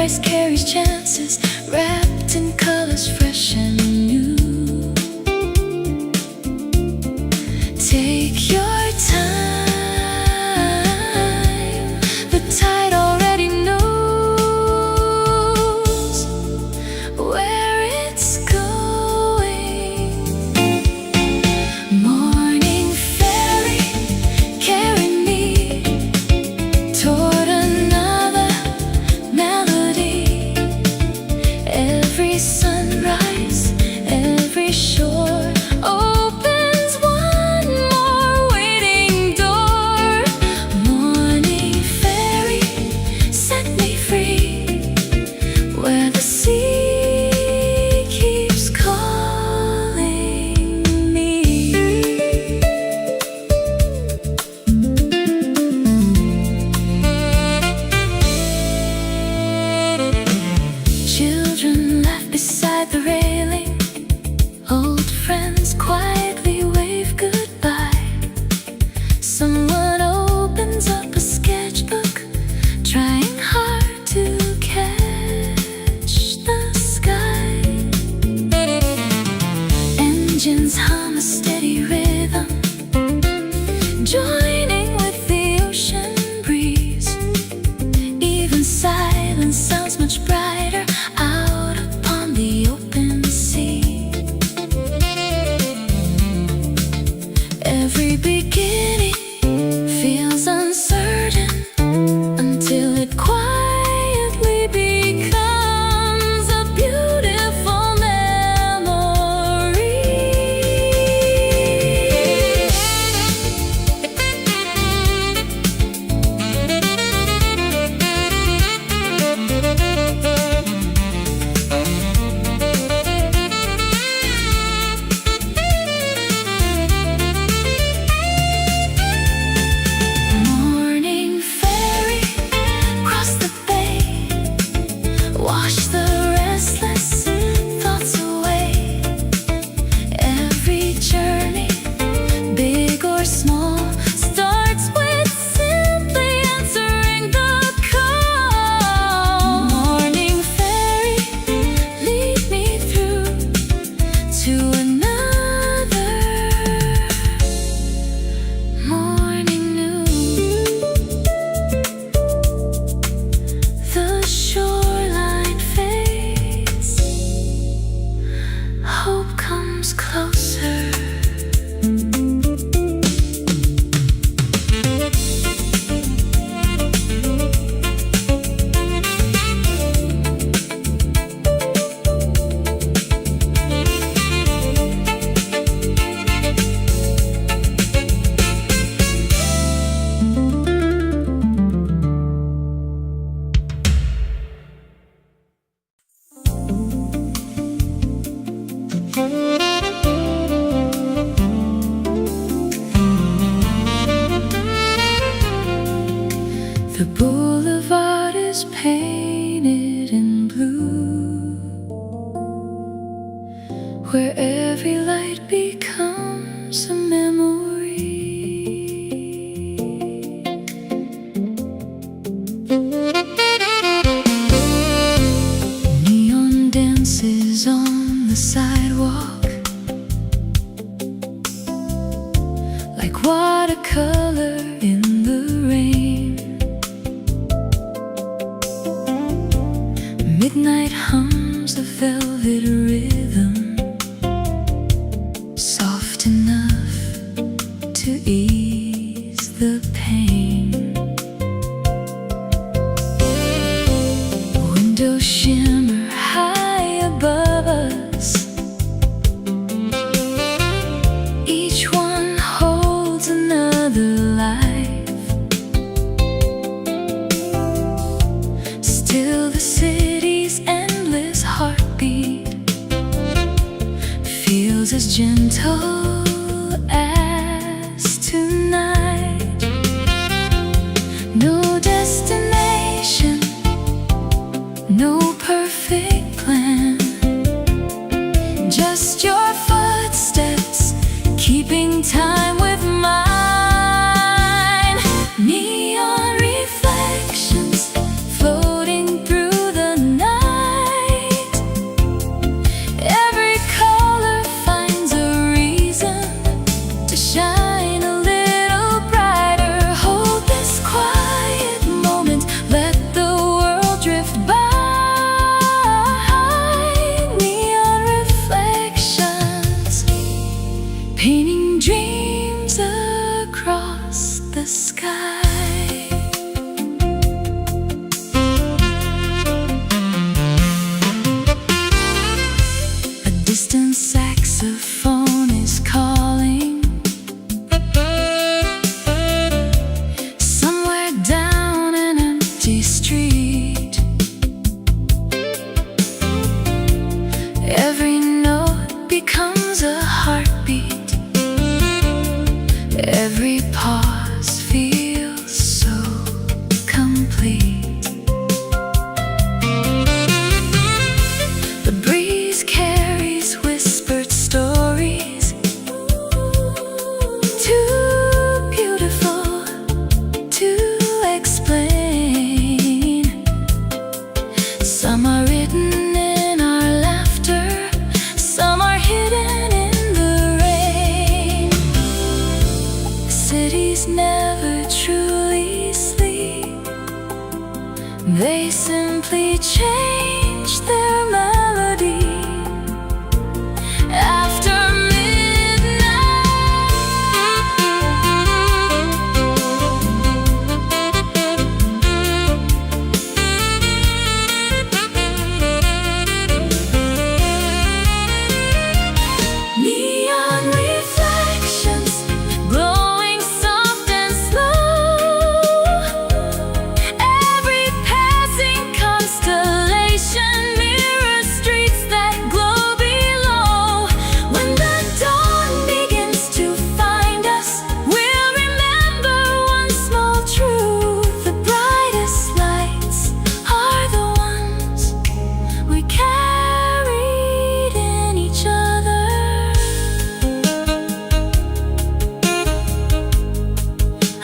Sunrise carries chances, wrapped in colors fresh and new. Take your time, the tide already knows where it's going. Morning fairy, carry me toward another melody. Every sunrise, every shore opens one more waiting door. Morning fairy, set me free where the sea keeps calling me. Children laugh beside the railing, old friends quietly wave goodbye. Someone opens up a sketchbook, trying hard to catch the sky. Engines hum a steady rhythm, joining with the ocean breeze. Even silence sounds much brighter out upon the open sea. Every beginning feels uncertain until it quietly becomes a beautiful memory. Morning fairy, cross the bay, wash the restless thoughts away. Every journey, big or small, starts with simply answering the call. Morning fairy, lead me through to another morning new. The shoreline fades, hope comes closer. The boulevard is painted in blue, where every light becomes a memory. Neon dances on the sidewalk, like watercolor in the rain. Midnight hums a velvet rhythm, soft enough to ease the pain. Windows shimmer high above us, each one holds another life. Still the city's endless heartbeat feels as gentle as tonight. No destination, no perfect plan, just your footsteps keeping time with mine. Neon reflections floating through the Every note becomes a heartbeat. Every pause feels so complete. The breeze carries whispered stories, too beautiful to explain. Some are written in our laughter, some are hidden in the rain. Cities never truly sleep, they simply change their melody after neon reflections glowing soft and slow. Every passing constellation mirrors streets that glow below. When the dawn begins to find us, we'll remember one small truth: the brightest lights are the ones we carried in each other.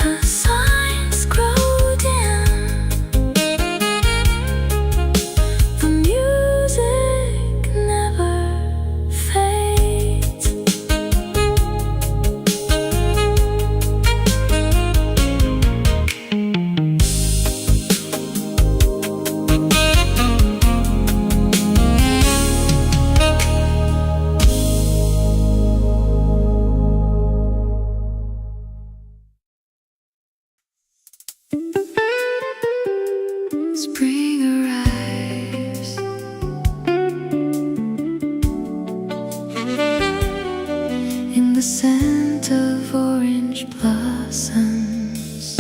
As signs grow dim, the music never fades. Spring arrives, in the scent of orange blossoms.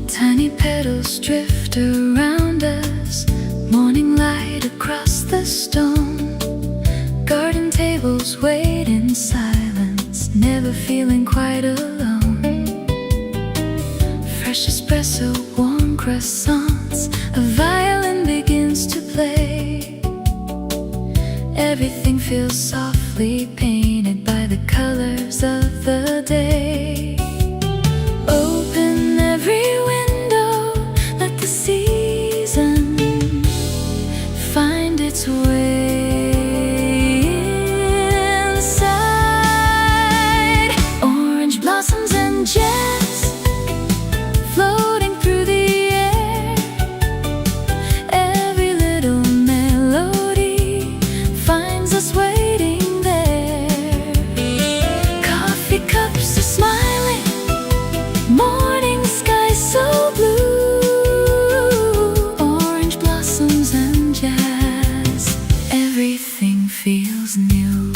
Tiny petals drift around us, morning light across the stone. Garden tables wait in silence, never feeling quite alone. Fresh espresso, warm croissants, a violin begins to play. Everything feels softly painted by the colors of the day. Open every window, let the season find its way inside. Orange blossoms and gems floating through the air. Every little melody finds us waiting there. Coffee cups are smiling, morning sky so blue. Orange blossoms and jazz, everything feels new.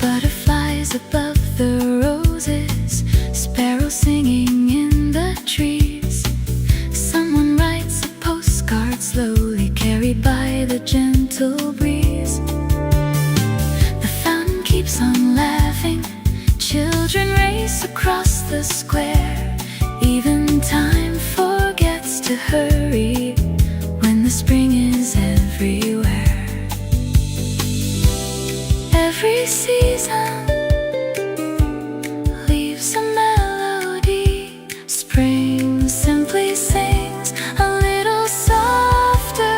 Butterflies above the roses, sparrows singing in the trees. Someone writes a postcard slowly, carried by the gentle breeze. The fountain keeps on laughing, children race across the square. Even time forgets to hurry when the spring is everywhere. Every season leaves a melody. Spring simply sings a little softer.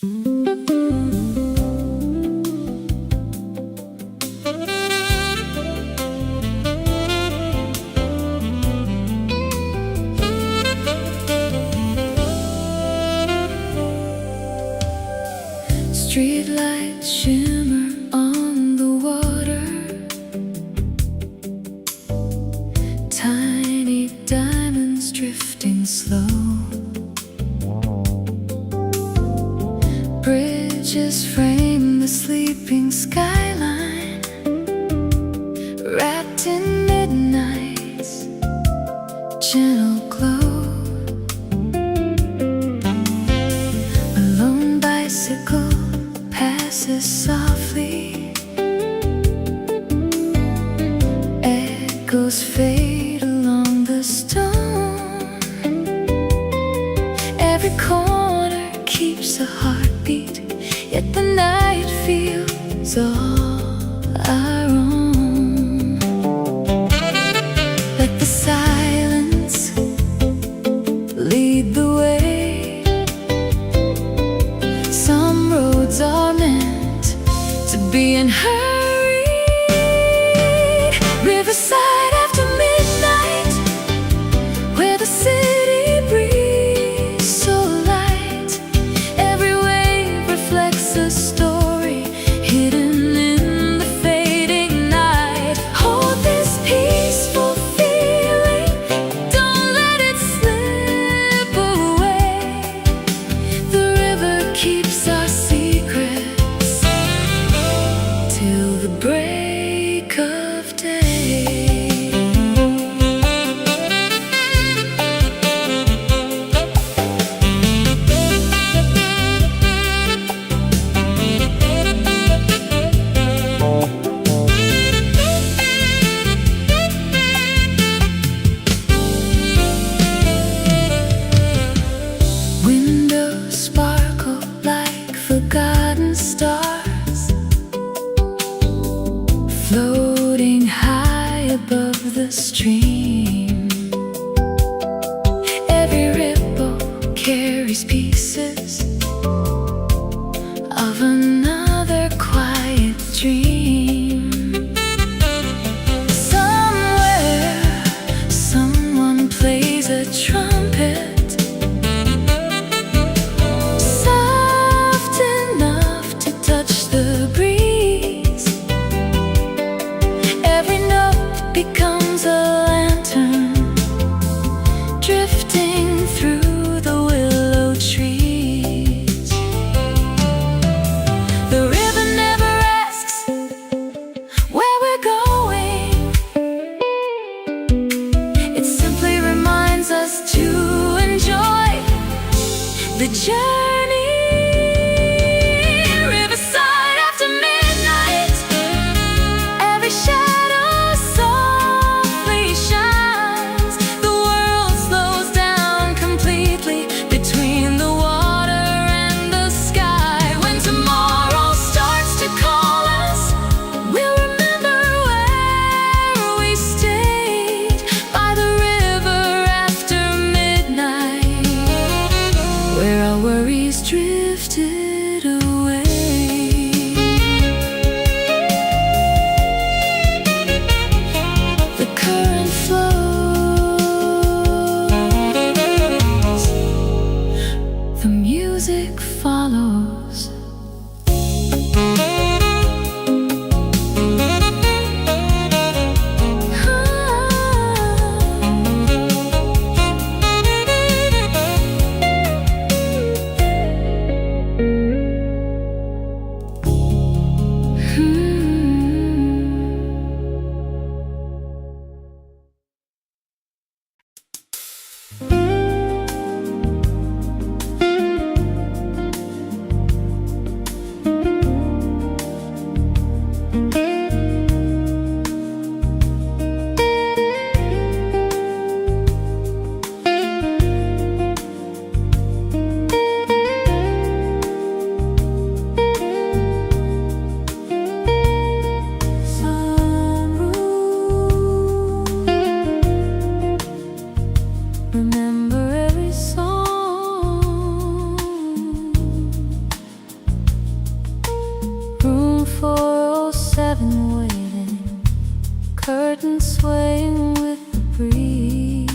Streetlights shimmer on the water, tiny diamonds drifting slow. Bridges frame the sleeping skyline, wrapped in midnight's gentle glow. A lone bicycle passes softly, echoes fade along the stone. Every corner keeps a heartbeat, yet the night feels all our own. Let the silence lead the way. Some roads are meant to be unhurried. Riverside after midnight, where the city breeze so light. Every wave reflects a story hidden in the fading night. Hold this peaceful feeling, don't let it slip away. The river keeps our secrets till the break of day. Windows sparkle like forgotten stars, floating high above the stream. Every ripple carries pieces of another quiet dream. Somewhere, someone plays a trumpet, soft enough to touch the breeze. Every note becomes a lantern, drifting through the willow trees. The river never asks where we're going, it simply reminds us to enjoy the journey. Riverside after midnight, every shadow softly shines. The world slows down completely between the water and the sky. When tomorrow starts to call us, we'll remember where we stayed by the river after midnight, where our worries drifted away. The current flows, the music follows. been waiting, curtains swaying with the breeze,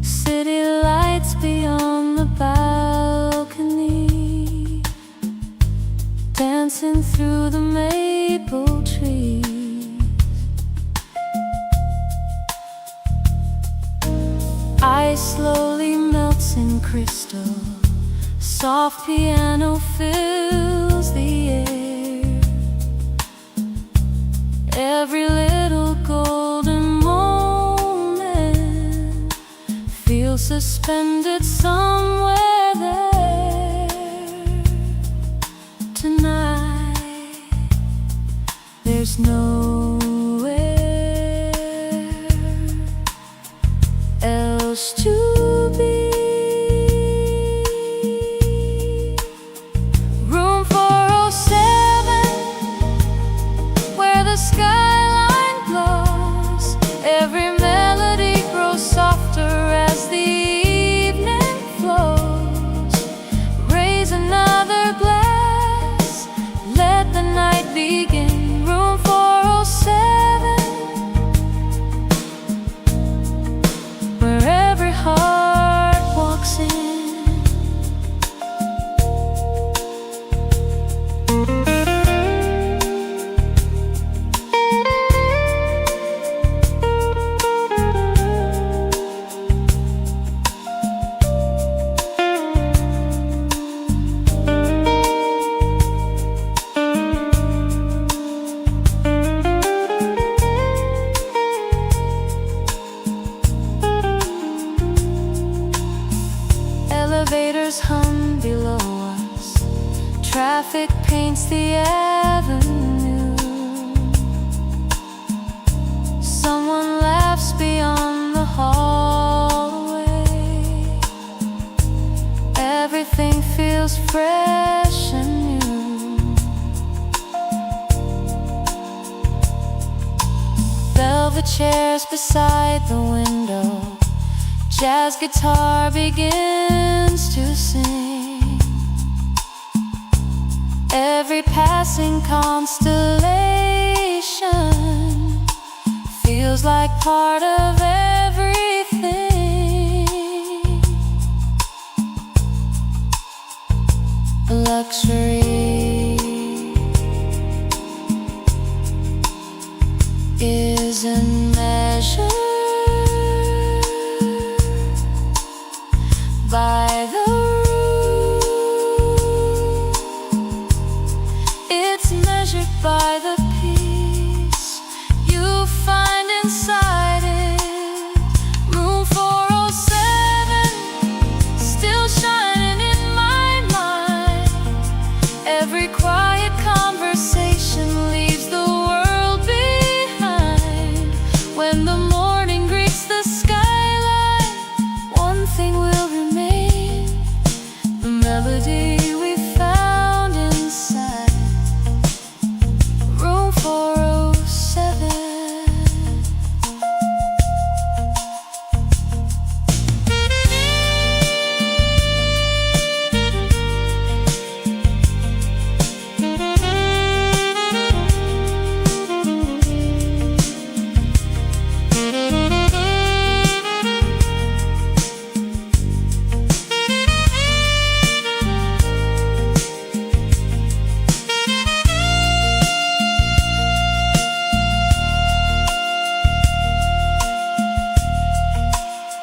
city lights beyond the balcony, dancing through the maple trees. Ice slowly melts in crystal, soft piano fills the air. Every little golden moment feels suspended somewhere there. Tonight there's nowhere else to be. Room 407, where the skyline glows. Every melody grows softer as the evening flows. Raise another glass, let the night begin. Room 407, where every heart walks in. Elevators hum below us, traffic paints the avenue. Someone laughs beyond the hallway. Everything feels fresh and new. Velvet chairs beside the window, jazz guitar begins to sing. Every passing constellation feels like part of everything. Luxury isn't measured by the room, it's measured by the peace you find inside it. Room 407, still shining in my mind. Every quiet conversation leaves the world behind. When the morning greets the skyline, one thing will remain: the melody we found inside room 407.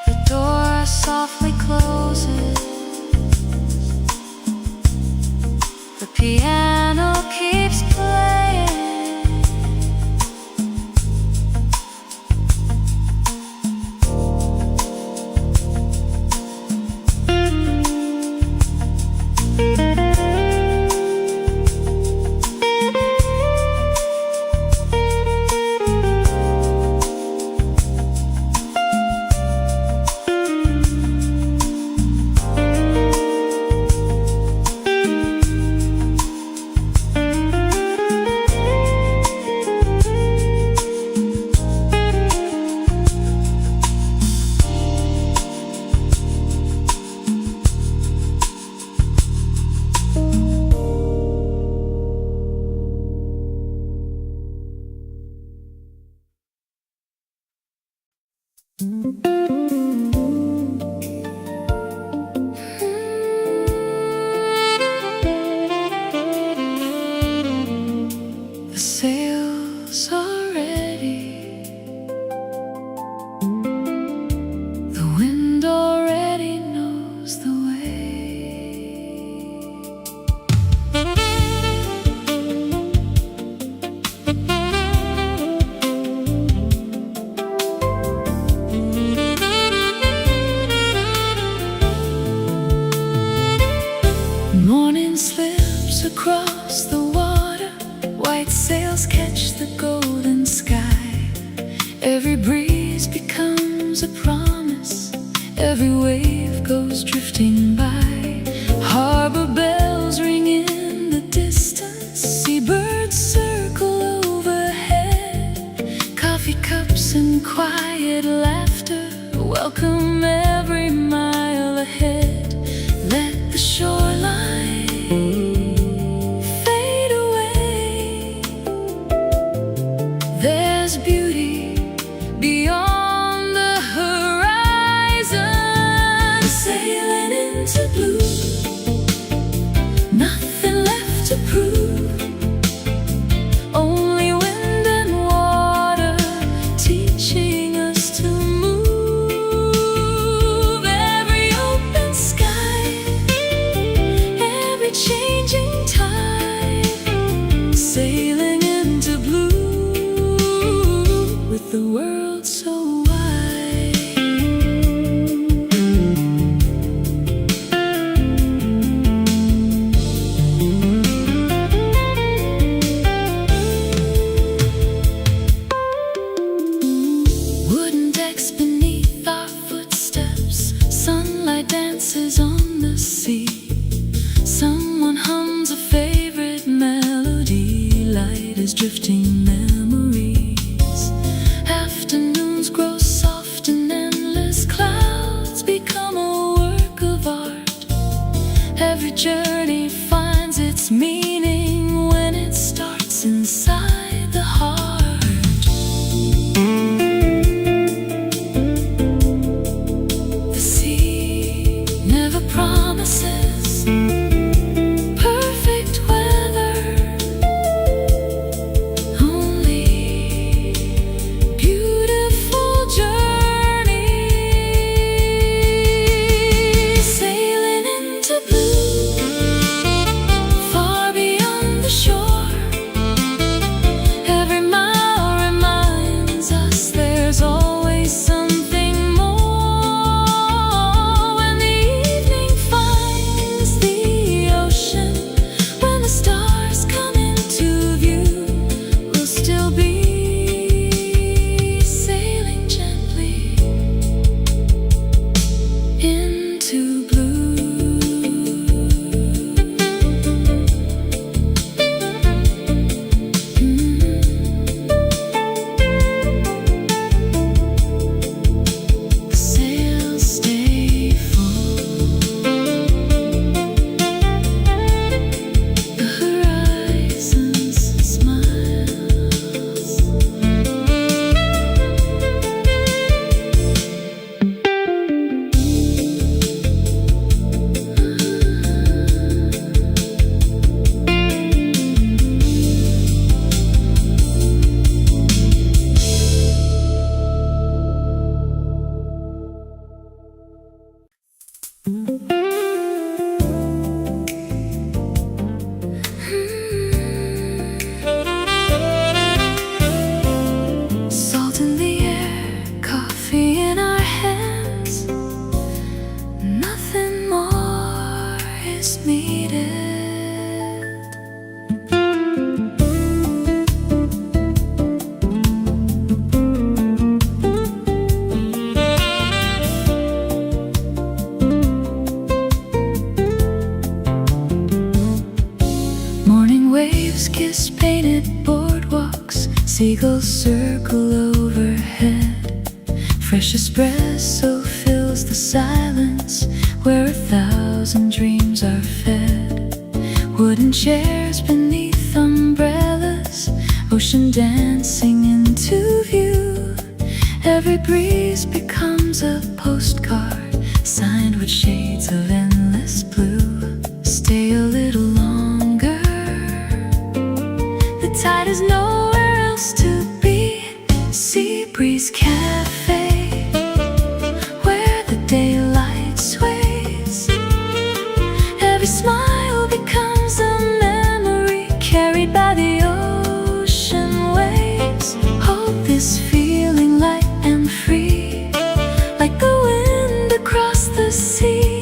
The door softly closes, the piano keeps playing. sails catch the golden sky. Every breeze becomes a promise, every wave goes drifting by. Harbor bells ring in the distance, seabirds circle overhead. Coffee cups and quiet laughter welcome every mile ahead. Let the shoreline fade away. There's beauty beyond the horizon. Sailing into blue, nothing left to prove. Only wind and water teaching us to move. Every open sky, every changing tide, sailing into blue with the world so wide. Wooden decks beneath our footsteps, sunlight dances on the sea. Someone hums a favorite melody, light is drifting memories. Afternoons grow soft and endless clouds become a work of art. Every journey finds its meaning when it starts inside the heart. The sea never promises perfect weather, only beautiful journeys. Sailing into blue, far beyond the shore. Every mile reminds us there's always something more. When the evening finds the ocean, when the stars come into view, we'll still be sailing gently into blue. Sails stay full, the horizons smiles. Salt in the air, coffee in our hands, nothing more is needed. Morning waves kiss painted boardwalks, seagulls circle overhead. Fresh espresso fills the silence where 1,000 dreams are fed. Wooden chairs beneath umbrellas, ocean dancing into view. Every breeze becomes a postcard, signed with shades of endless blue. Stay a little longer, the tide is nowhere else to be. Sea breeze cafe, where the daylight sways. Every smile becomes a memory carried by the ocean waves. Hold this feeling light and free, like the wind across the sea.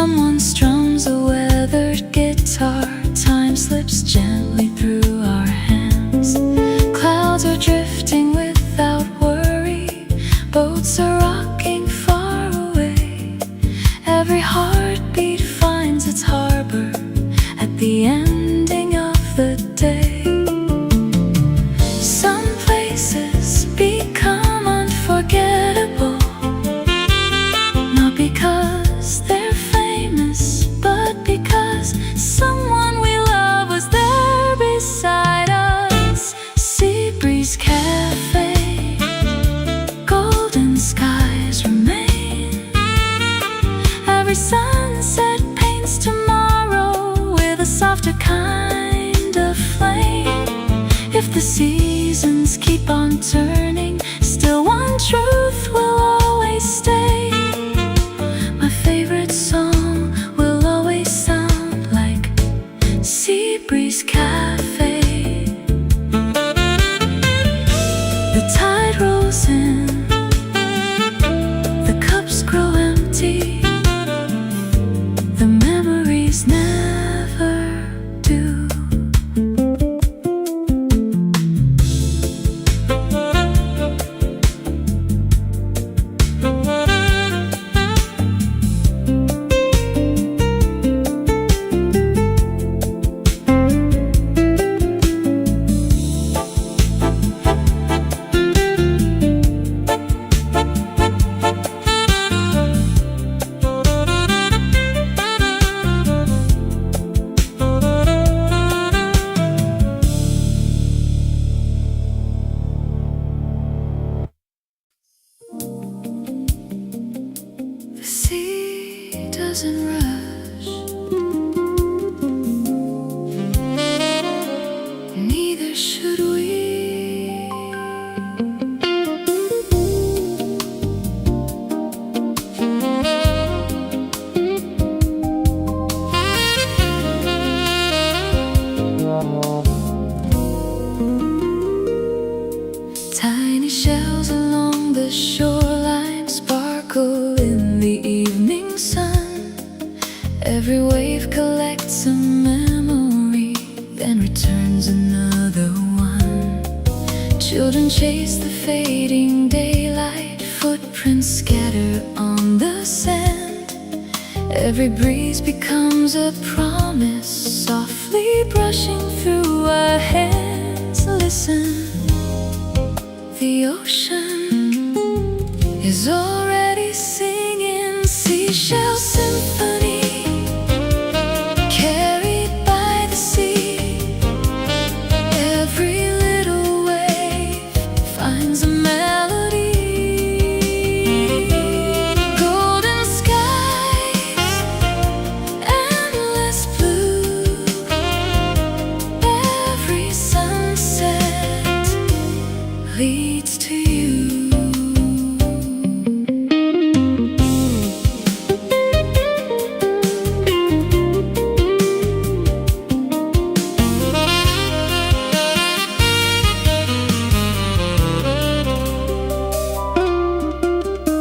Someone strums a weathered guitar. Time slips gently through our hands. Clouds are drifting without worry. Boats are rocking far away. Every heartbeat finds its harbor at the ending of the day. Some places become unforgettable, not because they're famous, but because someone we love was there beside us. Sea breeze cafe, golden skies remain. Every sunset paints tomorrow with a softer kind of flame. If the seasons keep on turning, still one truth will always stay. My favorite song will always sound like Sea Breeze Cafe. The tide rolls in, the cups grow empty, the memories never do. The sea doesn't rush, neither should we. Tiny shells along the shoreline sparkle in the evening sun. Every wave collects a memory, then returns another one. Children chase the fading daylight, footprints scatter on the sand. Every breeze becomes a promise, softly brushing through our hands. Listen, the ocean is already singing seashell symphony, carried by the sea. Every little wave finds a melody. Golden skies, endless blue. Every sunset leads to you.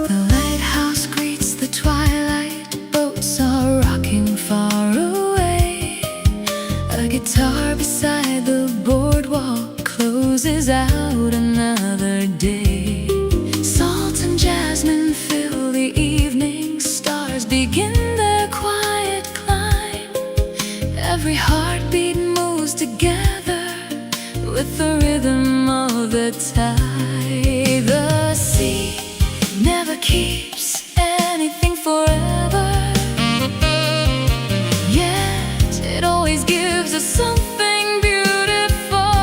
The lighthouse greets the twilight, boats are rocking far away. A guitar beside the boardwalk closes out another day. Salt and jasmine fill the evening, stars begin their quiet climb. Every heartbeat moves together with the rhythm of the tide. The sea never keeps anything forever, yet it always gives us something beautiful.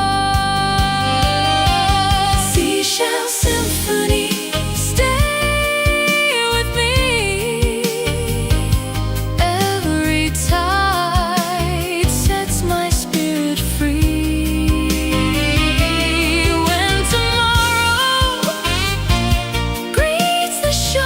Seashell symphony, stay with me. Every tide sets my spirit free. When tomorrow greets the shore,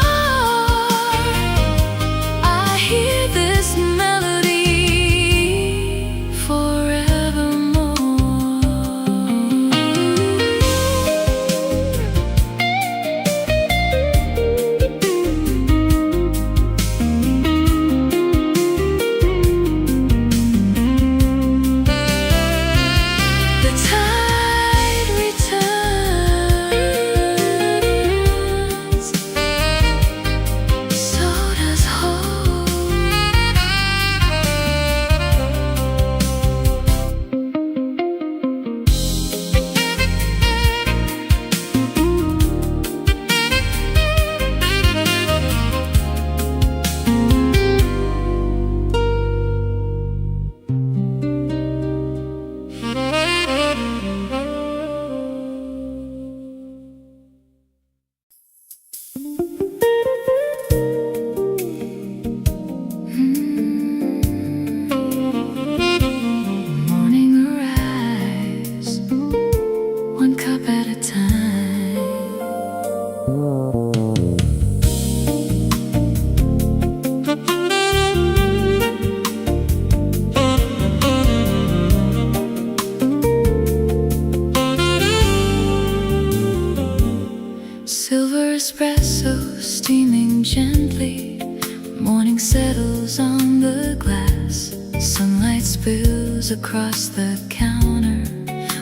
spills across the counter,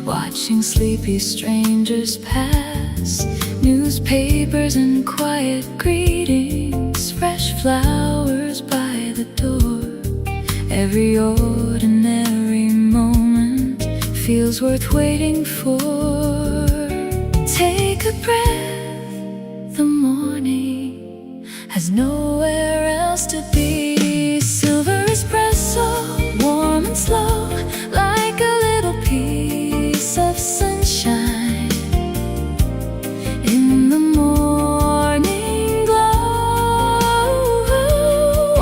watching sleepy strangers pass. Newspapers and quiet greetings, fresh flowers by the door. Every ordinary moment feels worth waiting for. Take a breath, the morning has nowhere else to be. Silver espresso, warm and slow, like a little piece of sunshine in the morning glow.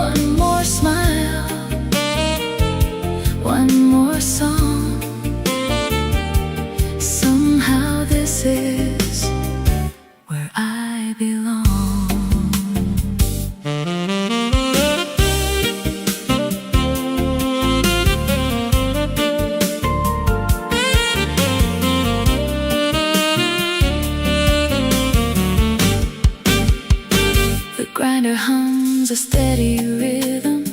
One more smile, one more song. Somehow this is where I belong. The grinder hums a steady rhythm,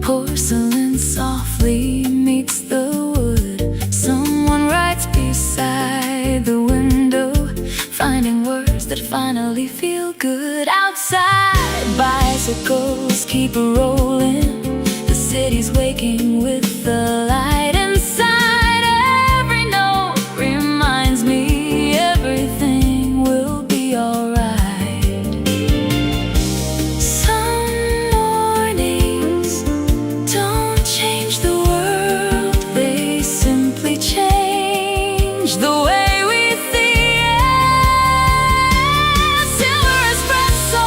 porcelain softly meets the wood. Someone writes beside the window, finding words that finally feel good. Outside, bicycles keep rolling, the city's waking with the light inside. Every note reminds me everything will be alright. Some mornings don't change the world, they simply change the way we see it. Silver espresso,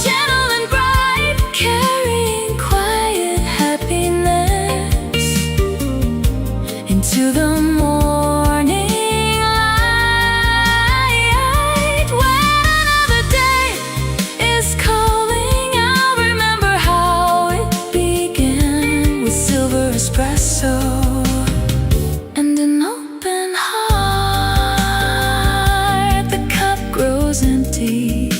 gentle and bright, carrying quiet happiness into the morning light. When another day is calling, I'll remember how it began, with silver espresso and an open heart. The cup grows empty,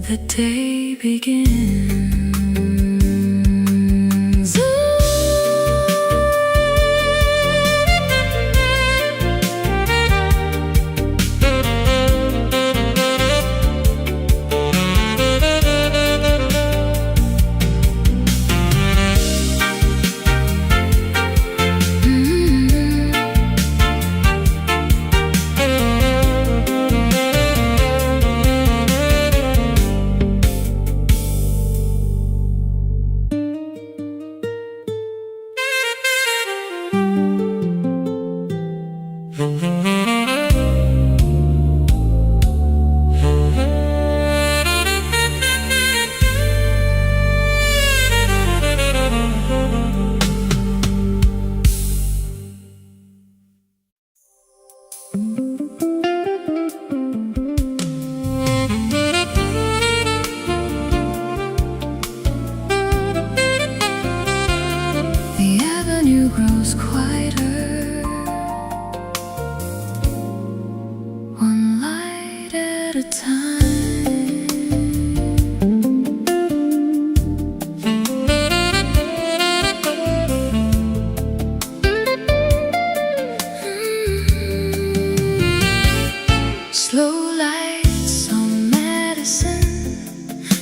the day begins. The avenue grows quieter, one light at a time. Slow lights on Madison,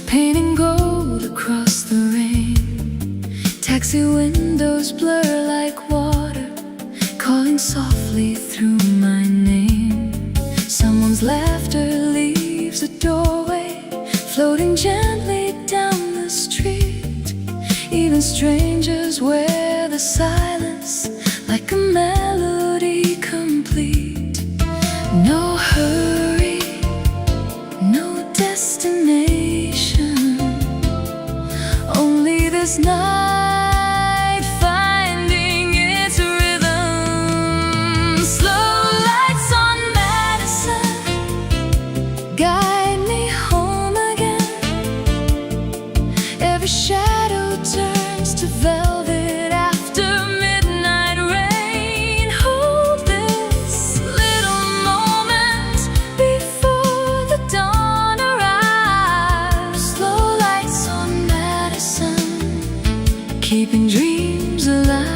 painting gold across the rain. Taxi windows blur like water, calling softly through my name. Someone's laughter leaves a doorway, floating gently down the street. Even strangers wear the silence like a melody complete. No hurry, no destination, only this night finding its rhythm. Slow lights on Madison guide me home again. Every shadow turns to velvet after midnight rain. Hold this little moment before the dawn arrives. Slow lights on Madison keeping dreams alive.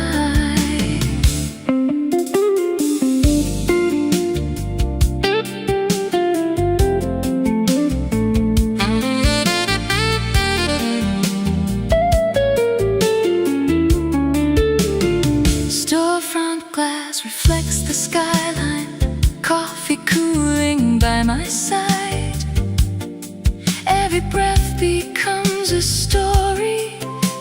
Storefront glass reflects the skyline, coffee cooling by my side. Every breath becomes a story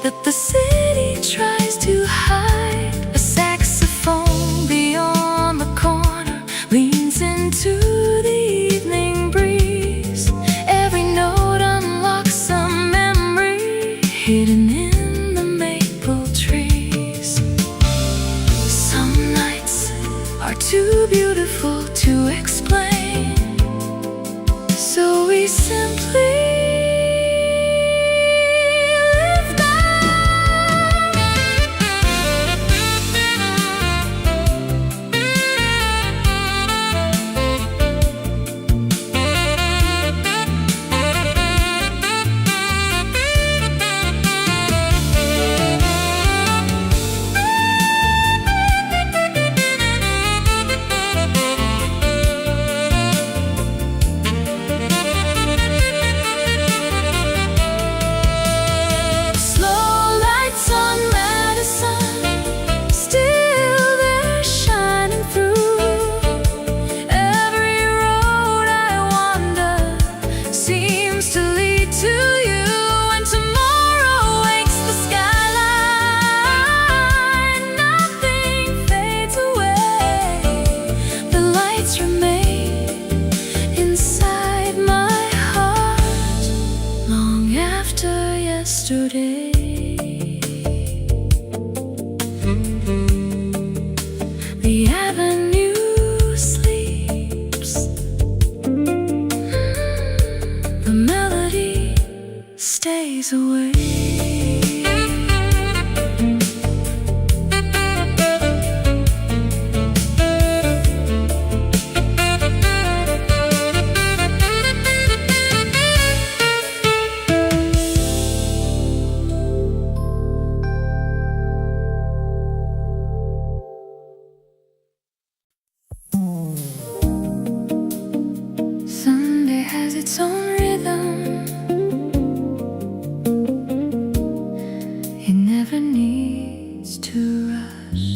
that the city tries to hide. A saxophone beyond the corner leans into the evening breeze. Every note unlocks a memory hidden in the maple trees. Some nights are too beautiful to explain, so we simply yesterday. The avenue sleeps. The melody stays away. Sunday has its own rhythm. It never needs to rush.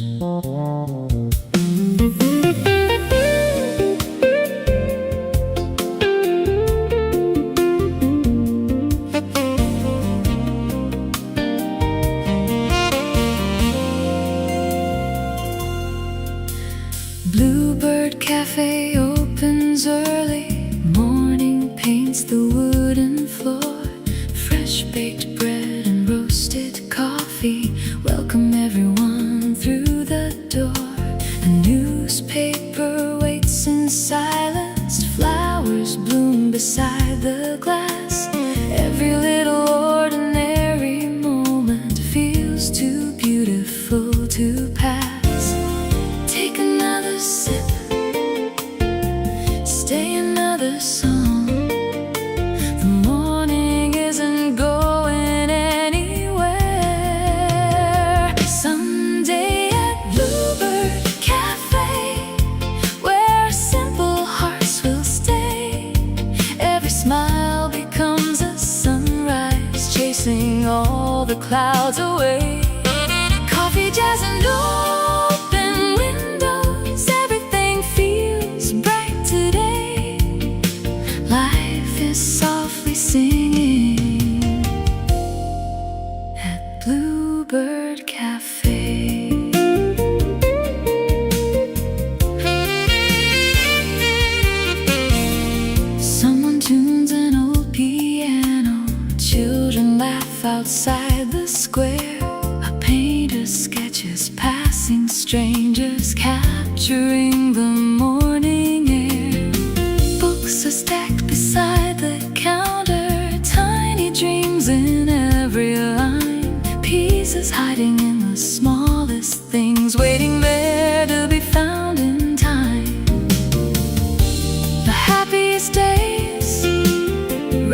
Bluebird Cafe opens early. Morning paints the wooden floor. Fresh baked bread and roasted coffee welcome everyone through the door. A newspaper waits in silence. Flowers bloom beside the glass. Every little ordinary moment feels too beautiful to pass. Take another sip, stay another song. The morning isn't going anywhere. Someday at Bluebird Cafe, where simple hearts will stay. Every smile becomes a sunrise, chasing all the clouds away. Coffee, jazz, and open windows, everything feels bright today. Life is softly singing at Bluebird Cafe. Someone tunes an old piano. Children laugh outside the square. A painter sketches passing strangers, capturing the morning air. Books are stacked beside the counter, tiny dreams in every line. Pieces hiding in the smallest things, waiting there to be found in time. The happiest days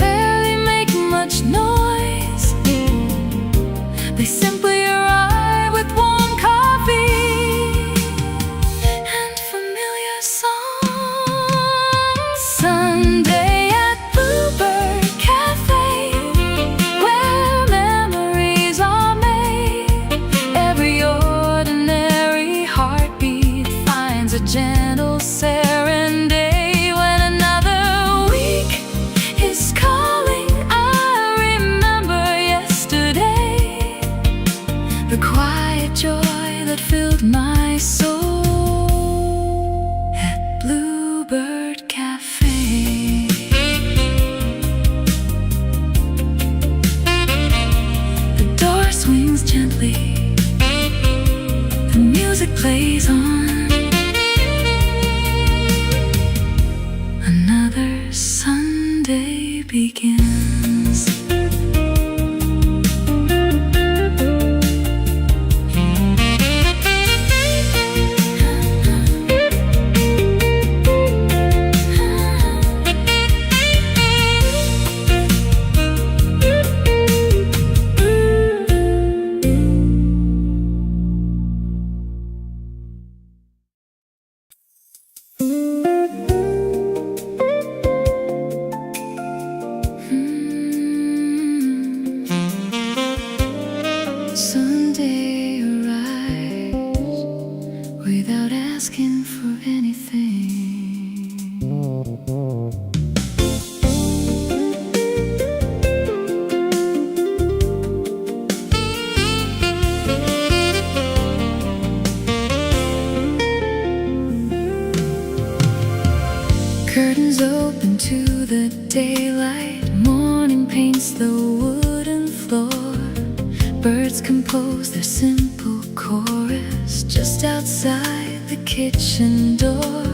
rarely make much noise. They simply the quiet joy that filled my soul at Bluebird Cafe. The door swings gently, the music plays on. Another Sunday begins. Sunday arrives without asking for anything. Curtains open to the daylight. Morning paints the wooden floor. Birds compose their simple chorus just outside the kitchen door.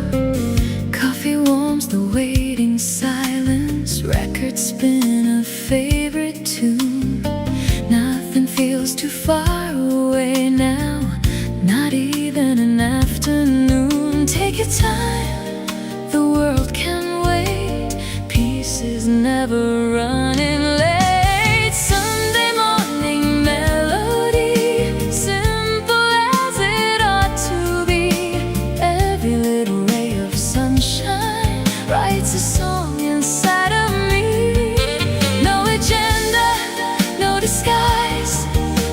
Coffee warms the waiting silence. Records spin a favorite tune. Nothing feels too far away now, not even an afternoon. Take your time, the world can wait. Peace is never running late. Writes a song inside of me. No agenda, no disguise,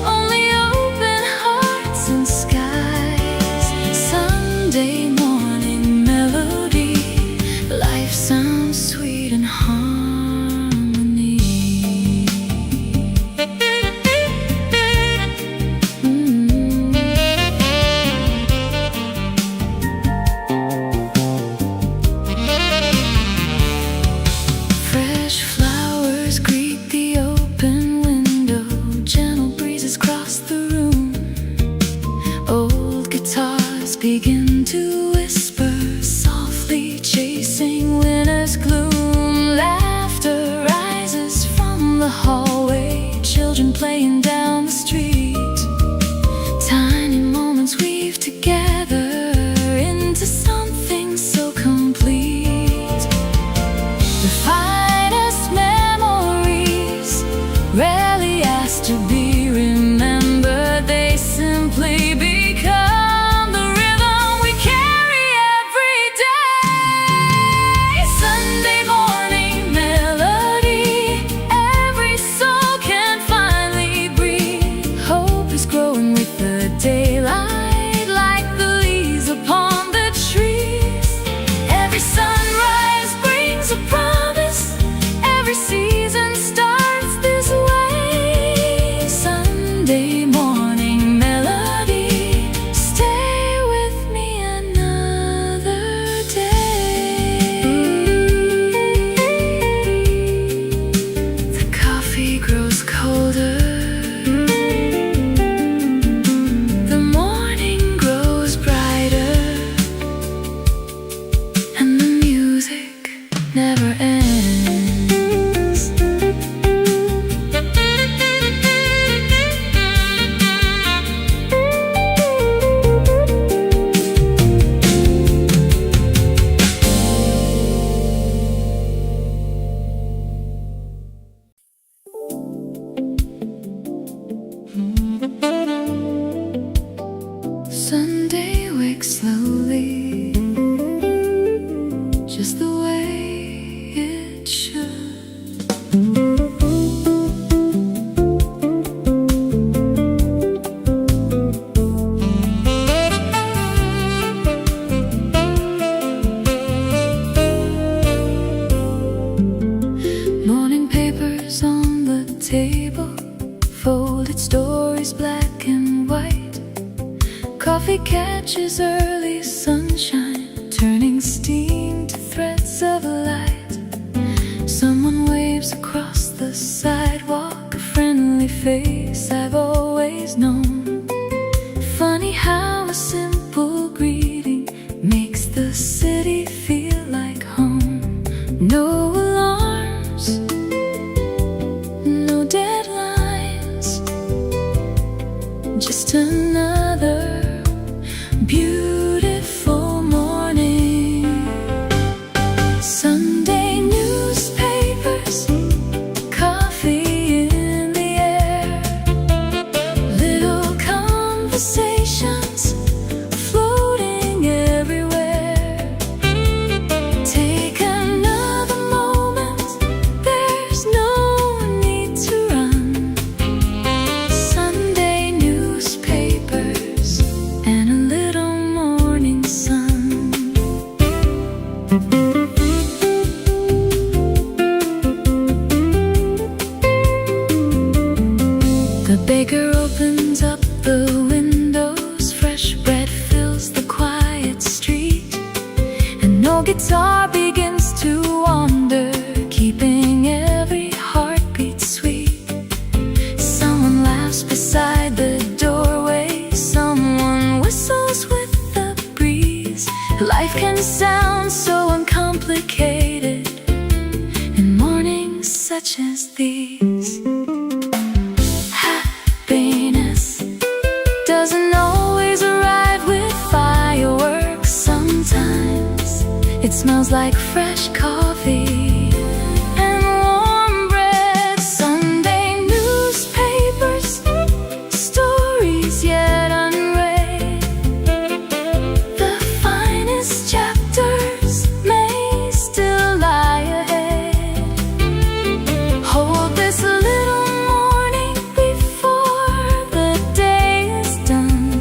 only open hearts and skies. Sunday morning melody, life sounds sweet in harmony. Begin to whisper softly, chasing winter's gloom. Laughter rises from the hallway, children playing down the street. Tiny moments weave together into something so complete. The finest memories, rarely asked to be remembered, they simply become daylight, like the leaves upon the trees. Every sunrise brings a promise. Every season starts this way. Sunday morning melody, stay with me another day. The coffee grows colder. Never ends. stories black and white. Coffee catches early sunshine, turning steam to threads of light. Someone waves across the sidewalk, a friendly face I've always known. Funny how a simple greeting makes the city feel like home. No alarms, no deadlines, just another beautiful morning. Sunday newspapers, coffee in the air, little conversations floating everywhere. Take another moment, there's no need to run. Sunday newspapers and a little morning sun. The baker opens up the windows, fresh bread fills the quiet street, and no guitar begins to wander, keeping every heartbeat sweet. Someone laughs beside the doorway, someone whistles with the breeze. Life can sound so uncomplicated in mornings such as these. Happiness doesn't always arrive with fireworks. Sometimes it smells like fresh coffee and warm bread. Sunday newspapers, stories yet unread. The finest chapters may still lie ahead. Hold this little morning before the day is done.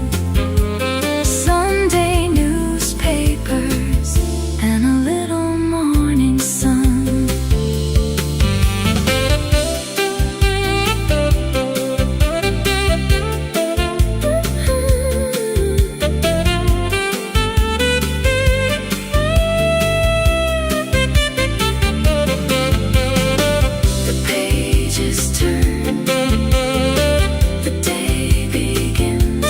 Sunday newspapers and a little morning sun. The pages turn, the day begins.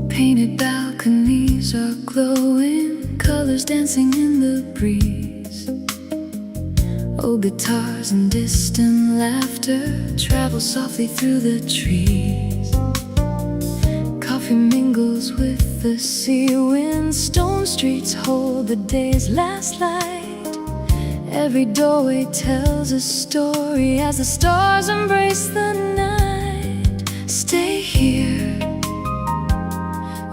Painted balconies are glowing, colors dancing in the breeze. Old guitars and distant laughter travel softly through the trees. Coffee mingles with the sea wind, stone streets hold the day's last light. Every doorway tells a story as the stars embrace the night. Stay here,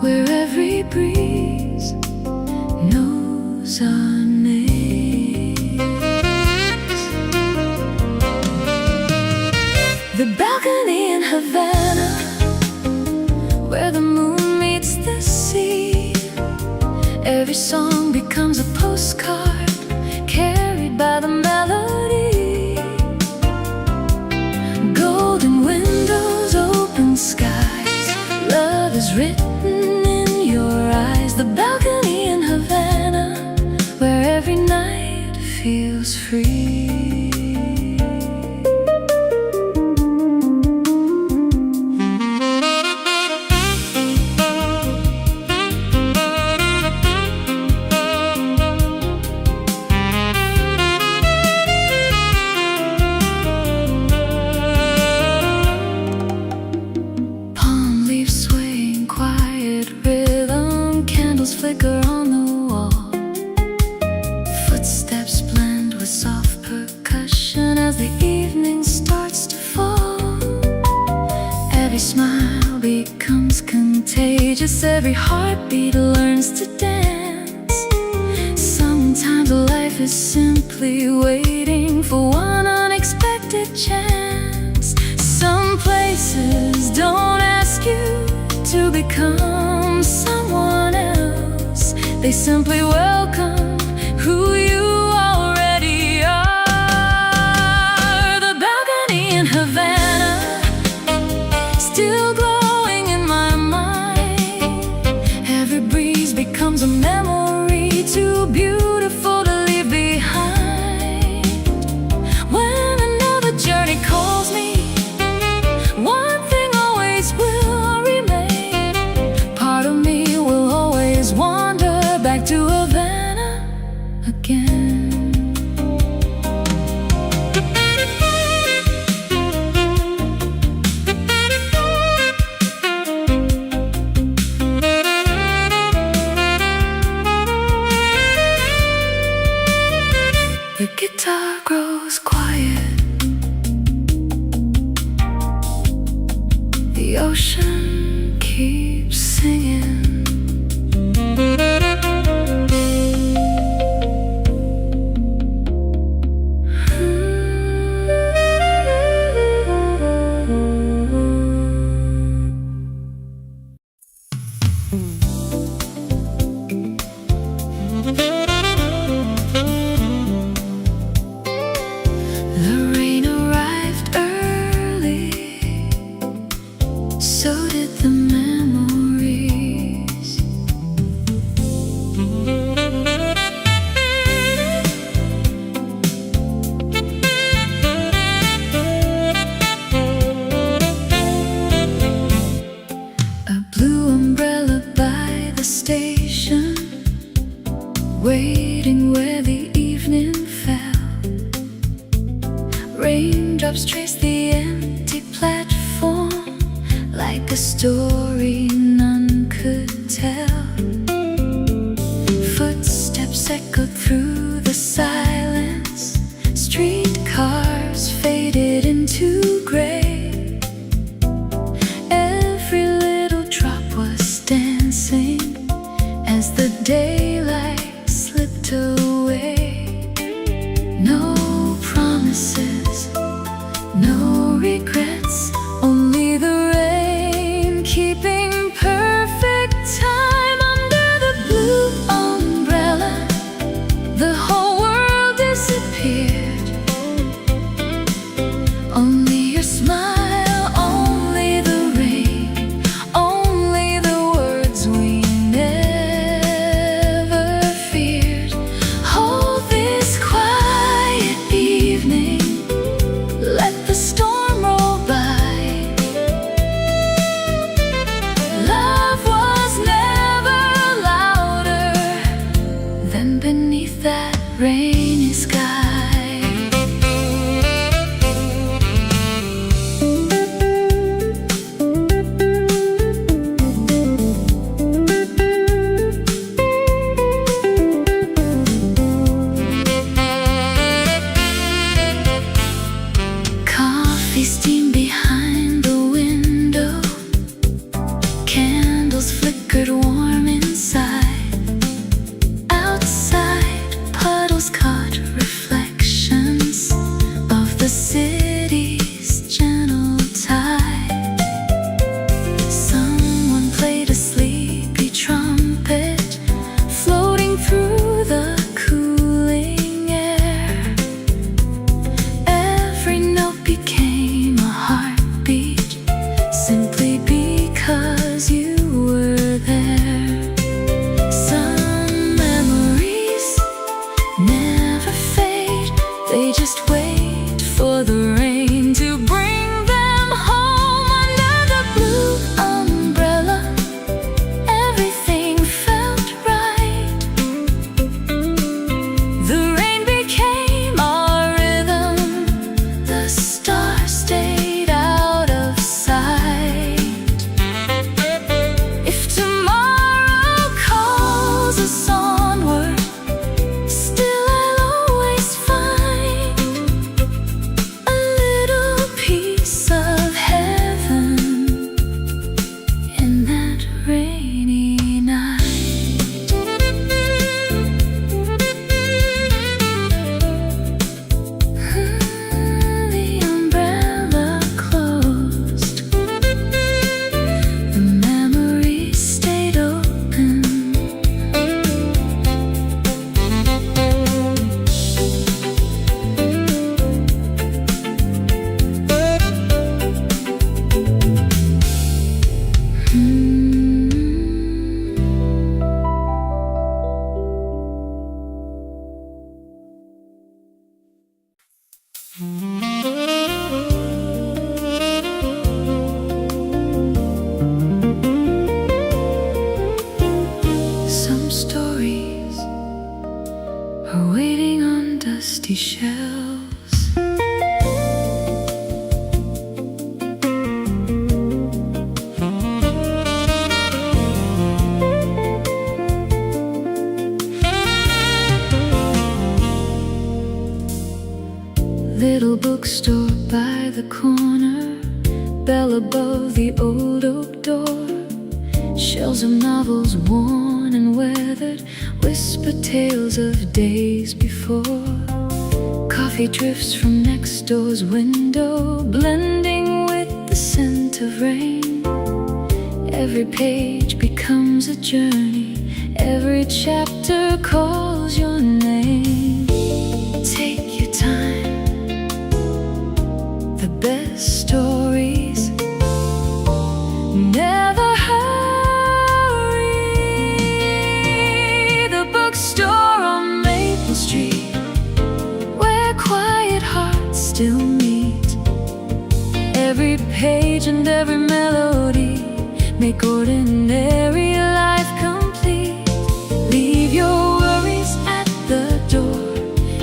where every breeze knows our names. The balcony in Havana, where the moon meets the sea. Every song becomes a postcard carried by the melody. Golden windows, open skies, love is written in your eyes. The balcony in Havana, where every night feels free. Palm leaves swaying, quiet rhythm, candles flicker on the wall. Footsteps blend with soft percussion as the evening starts to fall. Every smile smile becomes contagious. Every heartbeat learns to dance. Sometimes life is simply waiting for one unexpected chance. Some places don't ask you to become someone else. They simply welcome who you already are. The balcony in Havana, still glowing in my mind. Every breeze becomes a memory too beautiful to leave behind. When another journey calls me, one thing always will remain. Part of me will always wander back to Havana again. The guitar grows quiet. The ocean keeps singing. The rain arrived early, so did the memories. A blue umbrella by the station, waiting where the evening fell. Raindrops trace the empty platform like a story none could tell. Footsteps echoed through the silence. Streetcars faded into gray. Every little drop was dancing as the daylight slipped away. No promises, no regrets, only the rain keeping perfect time under the blue umbrella. The the old oak door. Shelves of novels worn and weathered whisper tales of days before. Coffee drifts from next door's window, blending with the scent of rain. Every page becomes a journey, every chapter calls your name. Take your time, the best stories never hurry. The bookstore on Maple Street, where quiet hearts still meet. Every page and every melody make ordinary life complete. Leave your worries at the door,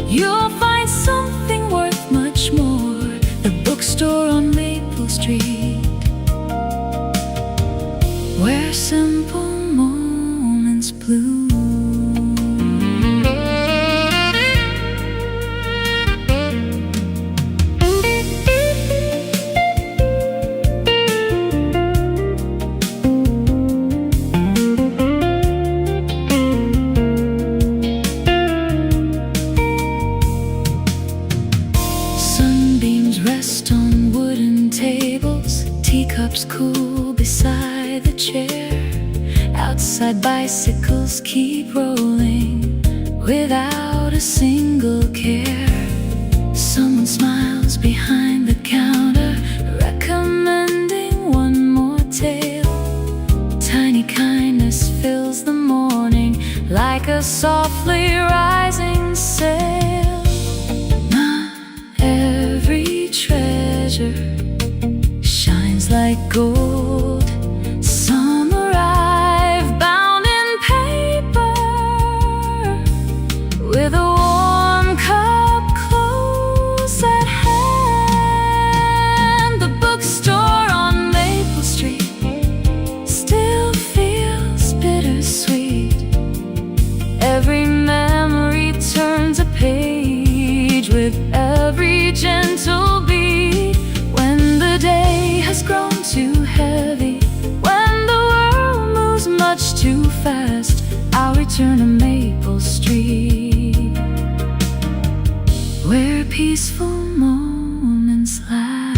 you'll find something worth much more. The bookstore on Maple Street, where simple moments bloom. Rest on wooden tables, teacups cool beside the chair. Outside bicycles keep rolling without a single care. Someone smiles behind the counter, recommending one more tale. Tiny kindness fills the morning like a softly rising sail. Shines like gold. Some arrive bound in paper, with a warm cup close at hand. The bookstore on Maple Street still feels bittersweet. Every memory turns a page with every gentle beat. When the day has grown too heavy, when the world moves much too fast, I'll return to Maple Street, where peaceful moments last.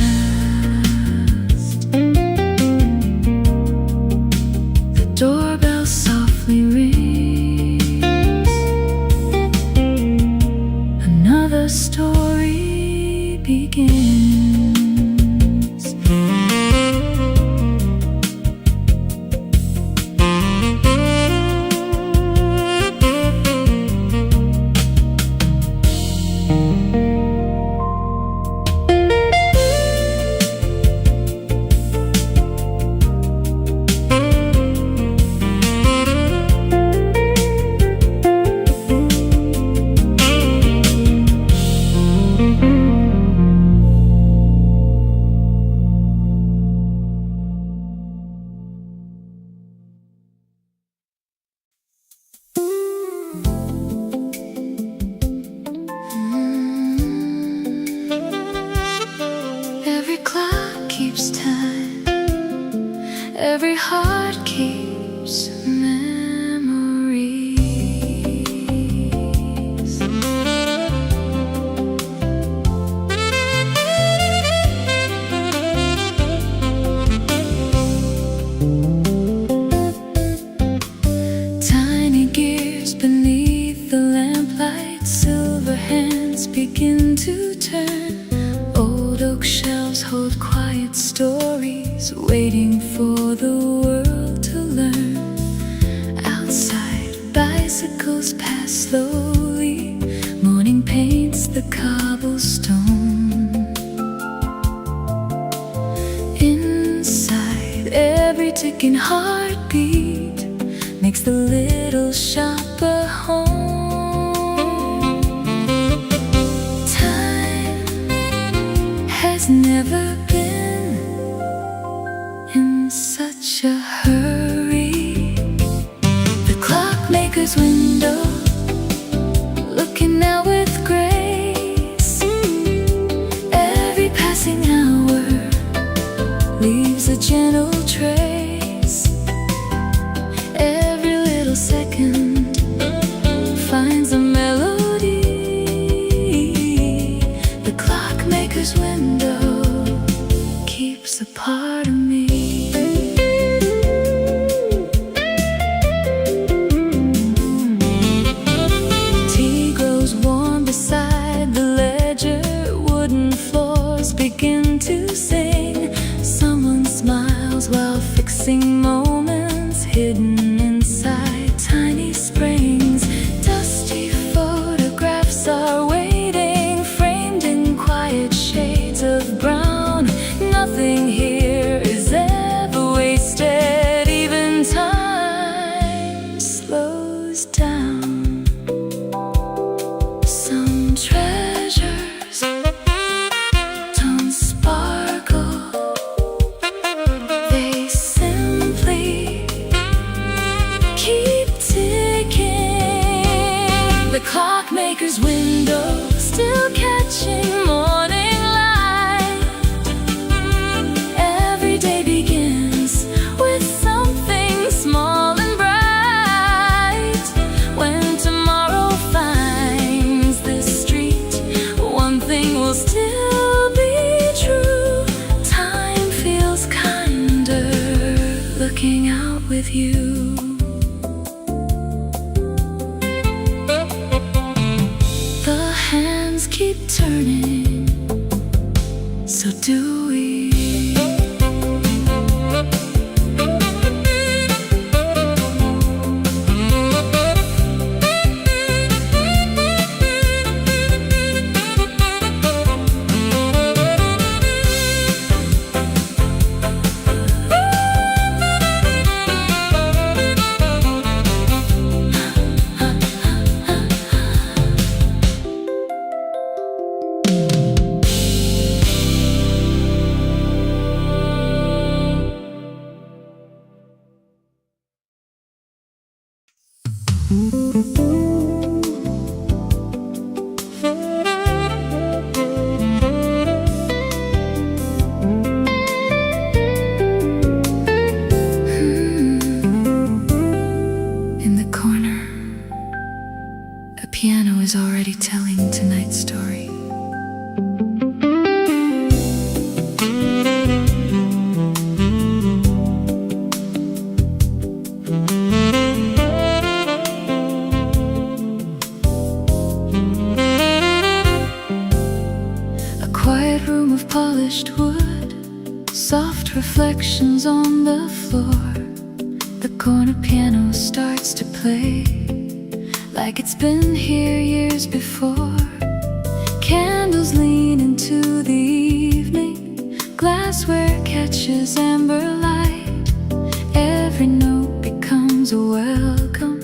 The doorbell softly rings, another story begins. Every heart keeps memories. Tiny gears beneath the lamplight, silver hands begin to turn. Old oak shelves hold quiet stories, waiting for the world to learn. Outside, bicycles pass slowly, morning paints the cobblestone. Inside, every ticking heartbeat makes the little shop a home. Time has never been in such a hurry. The clockmaker's window, looking out with grace. Every passing hour leaves a gentle trace. Every little second finds a melody. The clockmaker's window keeps a part of me. Tea grows warm beside the ledger. Wooden floors begin to sing. Someone smiles while fixing moments hidden inside tiny springs. Dusty photographs are waiting, framed in quiet shades of brown. Nothing here is ever wasted, even time slows down. Some treasures don't sparkle, they simply keep ticking. The clockmaker's window still catching morning light. Every day begins with something small and bright. When tomorrow finds this street, one thing will still be true. Time feels kinder looking out with you. The hands keep turning, so do we. In the corner, a piano is already telling tonight's story. A quiet room of polished wood, soft reflections on the floor. The corner piano starts to play like it's been here years before. Candles lean into the evening, glassware catches amber light. Every note becomes a welcome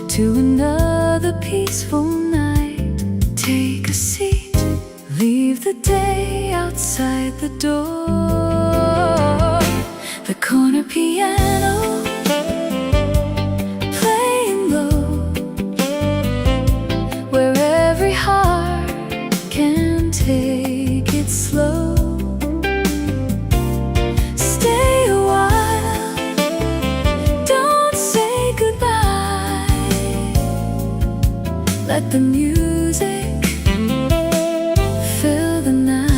to another peaceful night. Take a seat, leave the day outside the door. The corner piano playing low, where every heart can take it slow. Stay a while, don't say goodbye. Let the music fill the night.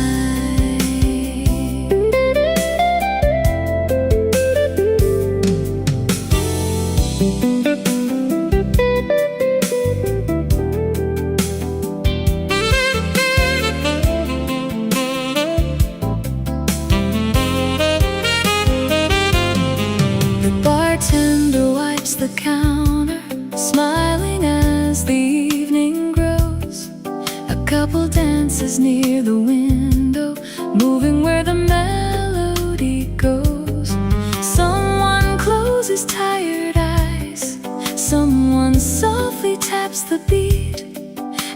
The bartender wipes the counter, smiling as the evening grows. A couple dances near the window, moving where the melody goes. Someone closes tired eyes, someone softly taps the beat.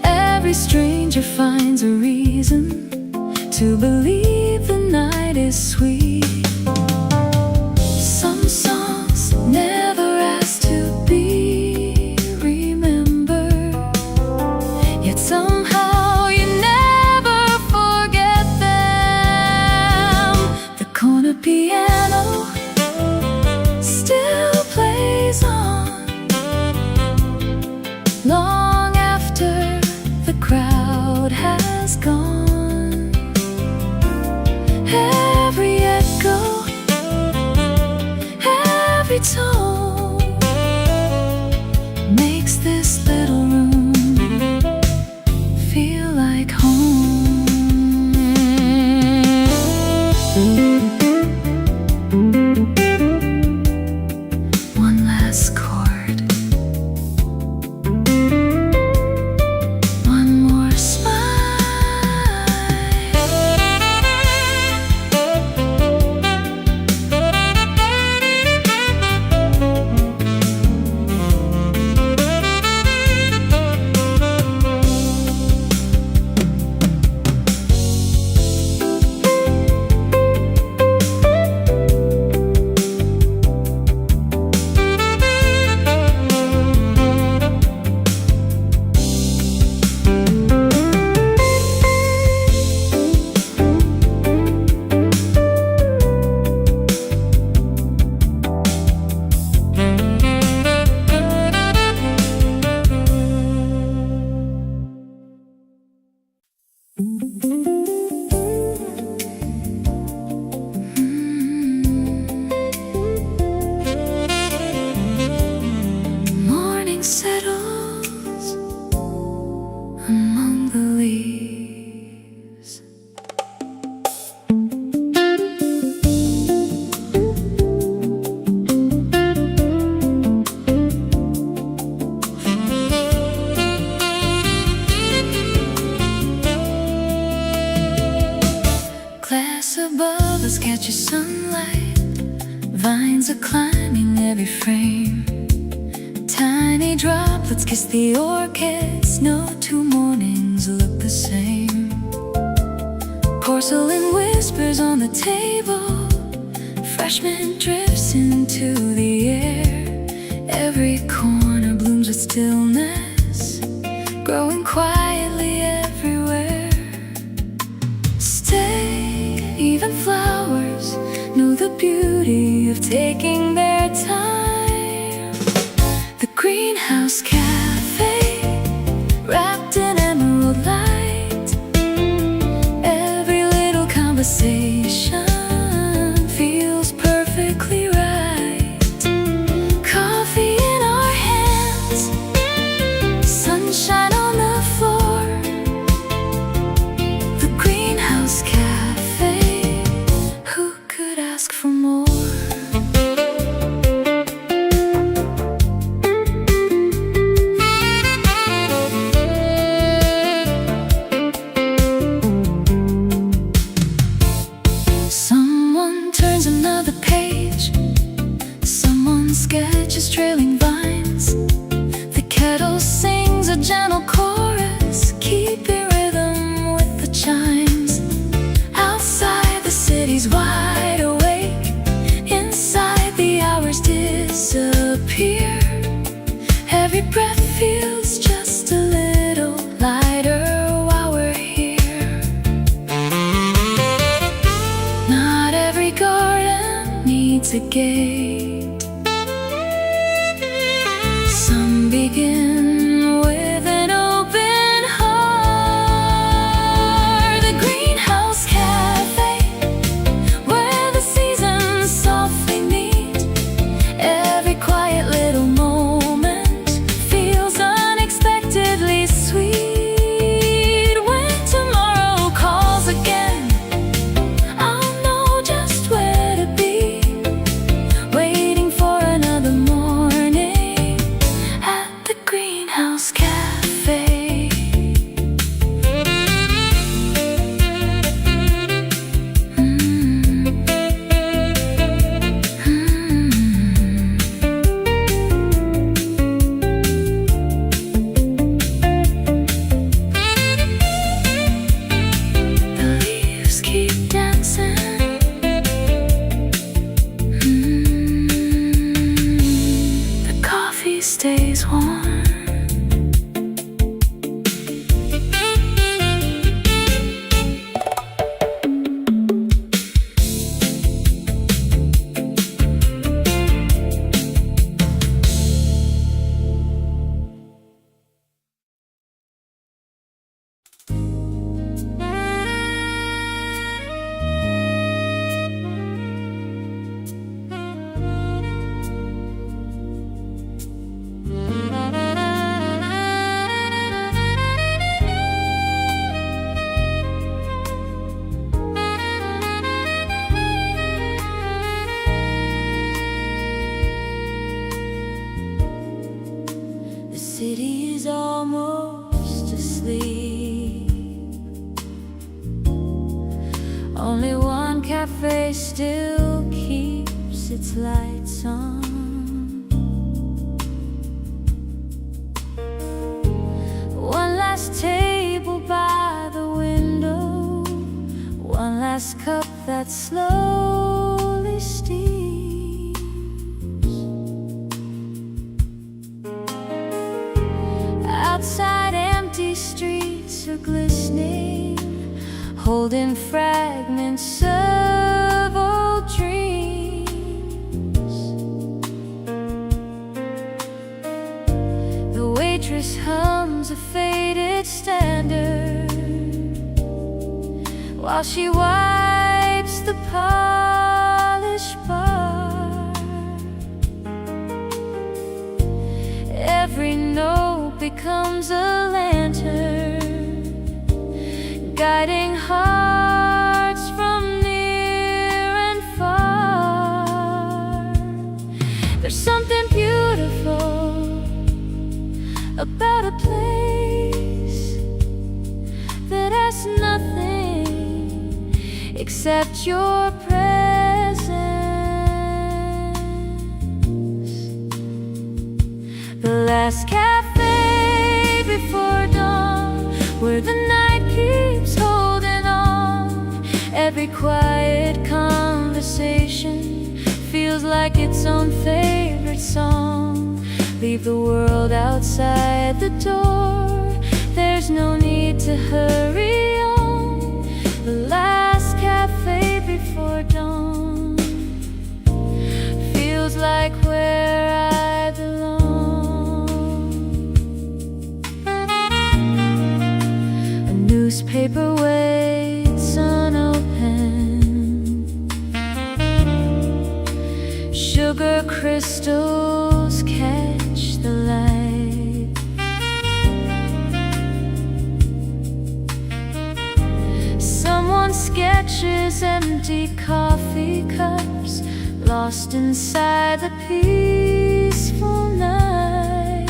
Every stranger finds a reason to believe the night is sweet. Some songs never ask to be remembered, yet somehow you never forget them. The corner piano every tone makes this little room feel like home. One last chord, one more smile. Morning settles among the leaves. Glass above us catches sunlight. Vines are climbing every frame. Tiny droplets kiss the orchids. No two mornings look the same. Porcelain whispers on the table. Fresh mint drifts into the air. Every corner blooms with stillness, growing quietly everywhere. Stay, even flowers know the beauty of taking their time. The greenhouse café, wrapped in emerald light. Every little conversation feels perfectly right. Coffee in our hands, sunshine on the floor. The greenhouse cafe, who could ask for more? Someone turns another page. Someone sketches trailing vines. The kettle sings a gentle chorus, keeping rhythm with the chimes. Outside the city's wide awake. Inside the hours disappear. Every breath feels just a little lighter while we're here. Not every garden needs a gate. Some begin with an open heart. The greenhouse cafe, where the seasons softly meet. Every quiet little moment feels unexpectedly sweet. When tomorrow calls again, I'll know just where to be, waiting for another morning at the greenhouse cafe. The leaves keep dancing. The coffee stays warm. still keeps its lights on. One last table by the window, one last cup that slowly steams. Outside, empty streets are glistening, holding fragments of old dreams. The waitress hums a faded standard while she wipes the polished bar. Every note becomes a lantern, guiding hearts from near and far. There's something beautiful about a place that has nothing except your presence. The last cafe before dawn, where the night keeps holding on. Every quiet conversation feels like its own favorite song. Leave the world outside the door, there's no need to hurry on. The last cafe before dawn feels like where I belong. A newspaper waits unopened, sugar crystals catch the light. Someone sketches empty coffee cups, lost inside the peaceful night.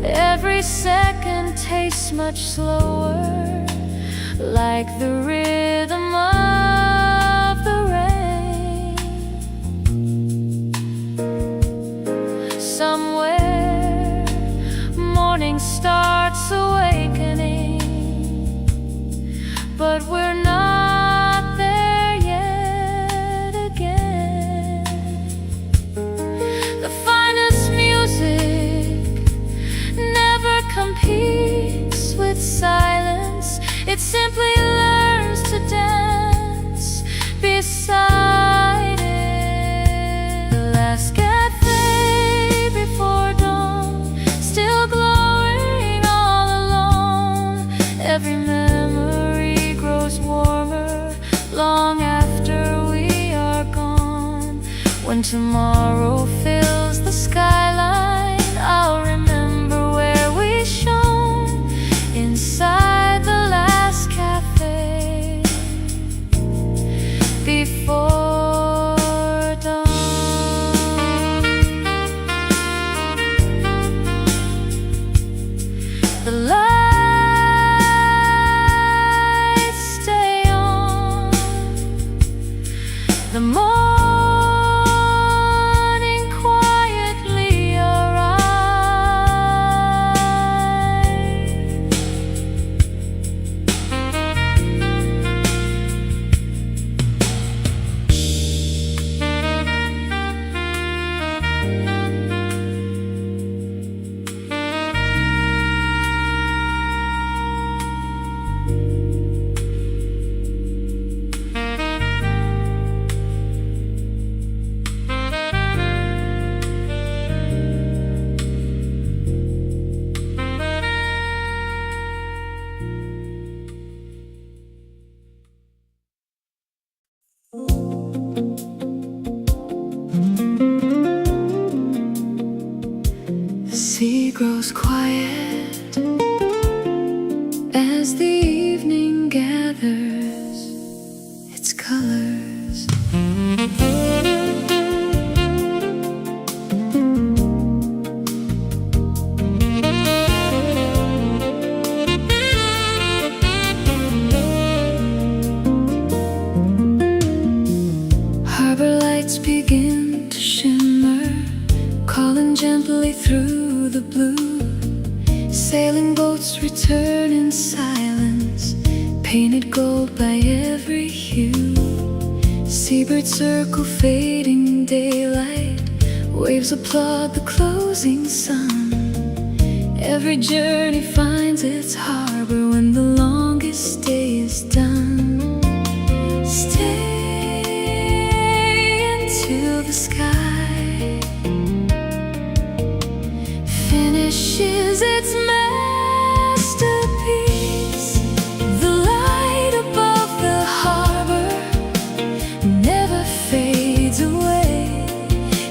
Every second tastes much slower, like the rhythm of the rain. Somewhere, morning starts awakening, but we're not there yet again. The finest music never competes with silence. It simply learns to dance beside it. The last cafe before dawn, still glowing all alone. Every memory grows warmer long after we are gone. When tomorrow fills the skyline, I'll remember where we shone inside the last cafe before dawn. The lights stay on, the morning quietly arrives. The sea grows quiet as the evening gathers its colors. turn in silence, painted gold by every hue. Seabirds circle fading daylight, waves applaud the closing sun. Every journey finds its harbor when the longest day is done. Stay until the sky finishes its masterpiece. The light above the harbor never fades away.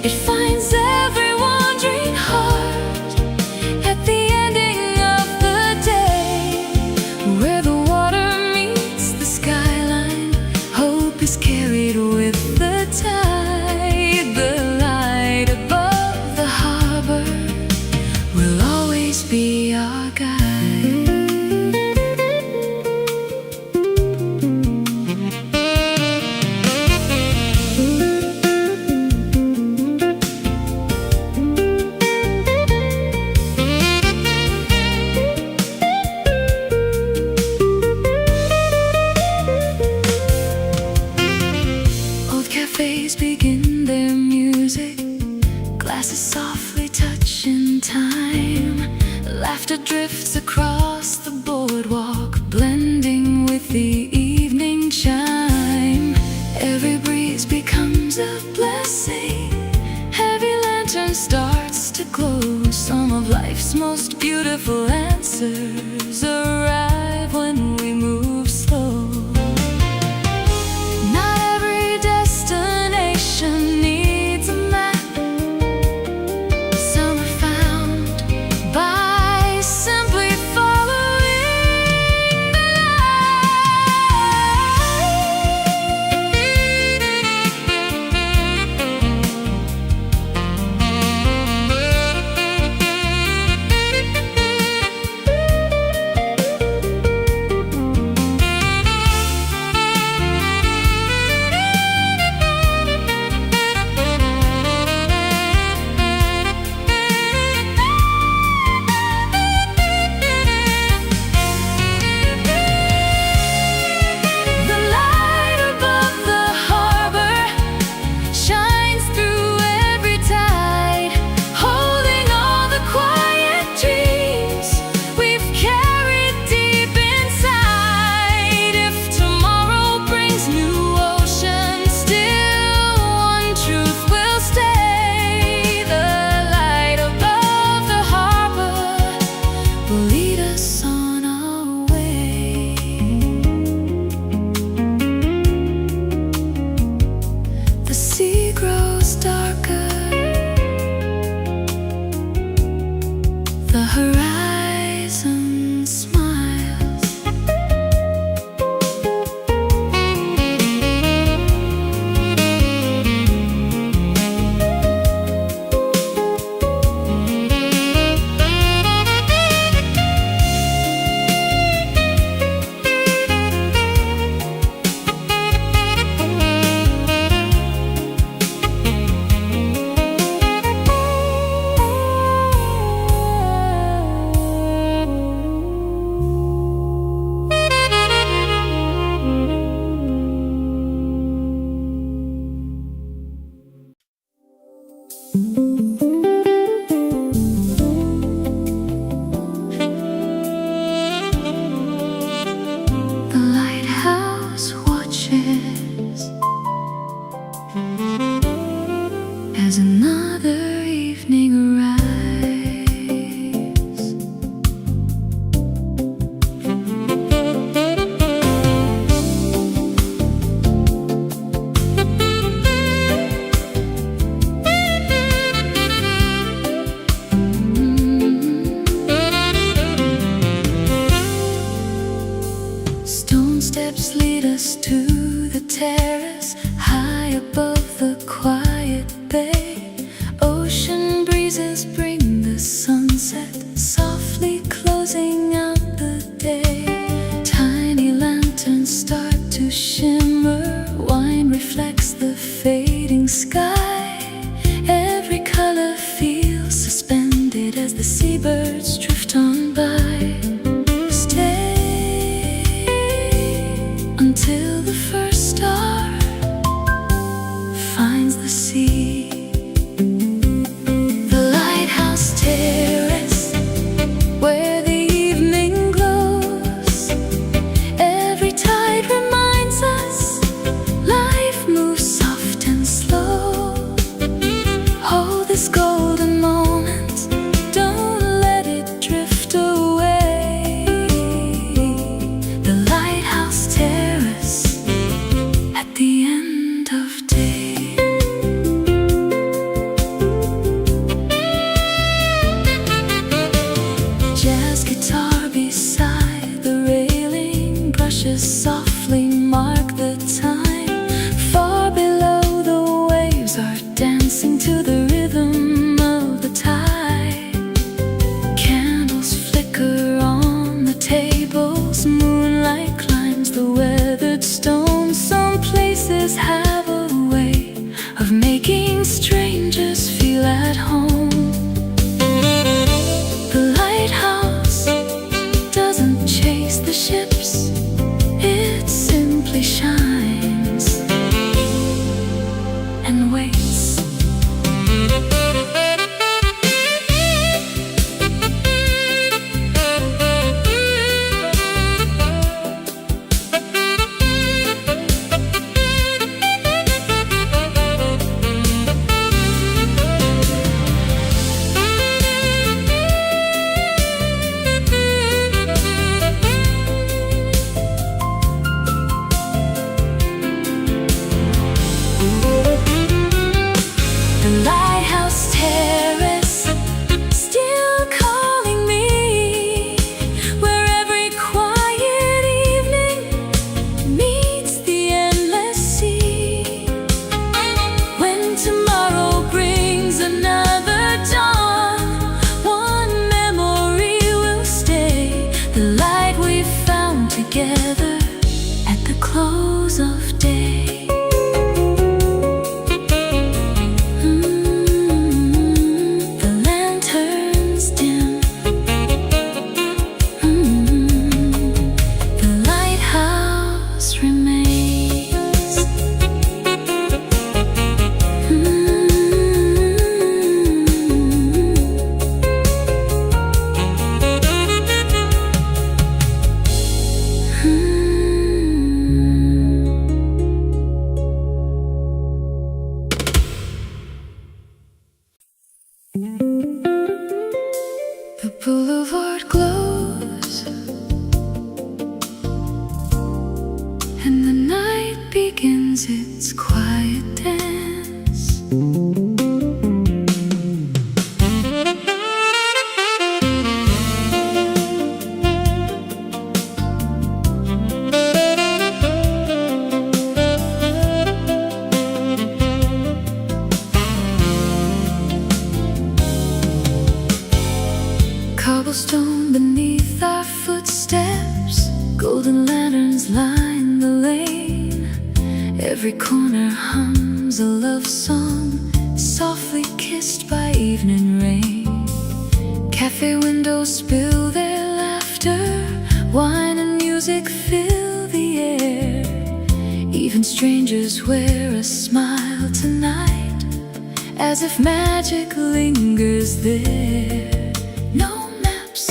It finds every wandering heart at the ending of the day. Where the water meets the skyline, hope is carried with the tide. The light above the harbor will always be our guide. Old cafes begin their music, glasses softly touch in time. Laughter drifts across the boardwalk, blending with the evening chime. Every breeze becomes a blessing, heavy lantern starts to glow. Some of life's most beautiful answers arrive when we move slow. Not every destination needs a map. Some are found by simply following the horizon smiles. The lighthouse watches as another evening arrives. Stone steps lead us to the terrace, high above the quiet bay. Ocean breezes bring the sunset, softly closing out the day. Tiny lanterns start to shimmer, wine reflects the fading sky. Every color feels suspended as the seabirds drift on by. star finds the sea. The lighthouse terrace where the evening glows. Every tide reminds us life moves soft and slow. Hold this golden moment, don't let it drift away. The lighthouse terrace at the end of day. Jazz guitar beside the railing, brushes softly mark the time. Far below the waves are dancing to the rhythm of the tide. Candles flicker on the tables, moonlight climbs the weathered stones. Some places have a way of making strangers feel at home. The lighthouse doesn't chase the ships, it simply shines and waits. The lighthouse terrace still calling me, where every quiet evening meets the endless sea. When tomorrow brings another dawn, one memory will stay. The light we found together at the close of day. The lanterns dim. The lighthouse remains. The boulevard glows, and the night begins its quiet dance. Cobblestone beneath our footsteps, golden lanterns line the lane. Every corner hums a love song, softly kissed by evening rain. Cafe windows spill their laughter, wine and music fill the air. Even strangers wear a smile tonight, as if magic lingers there. No maps,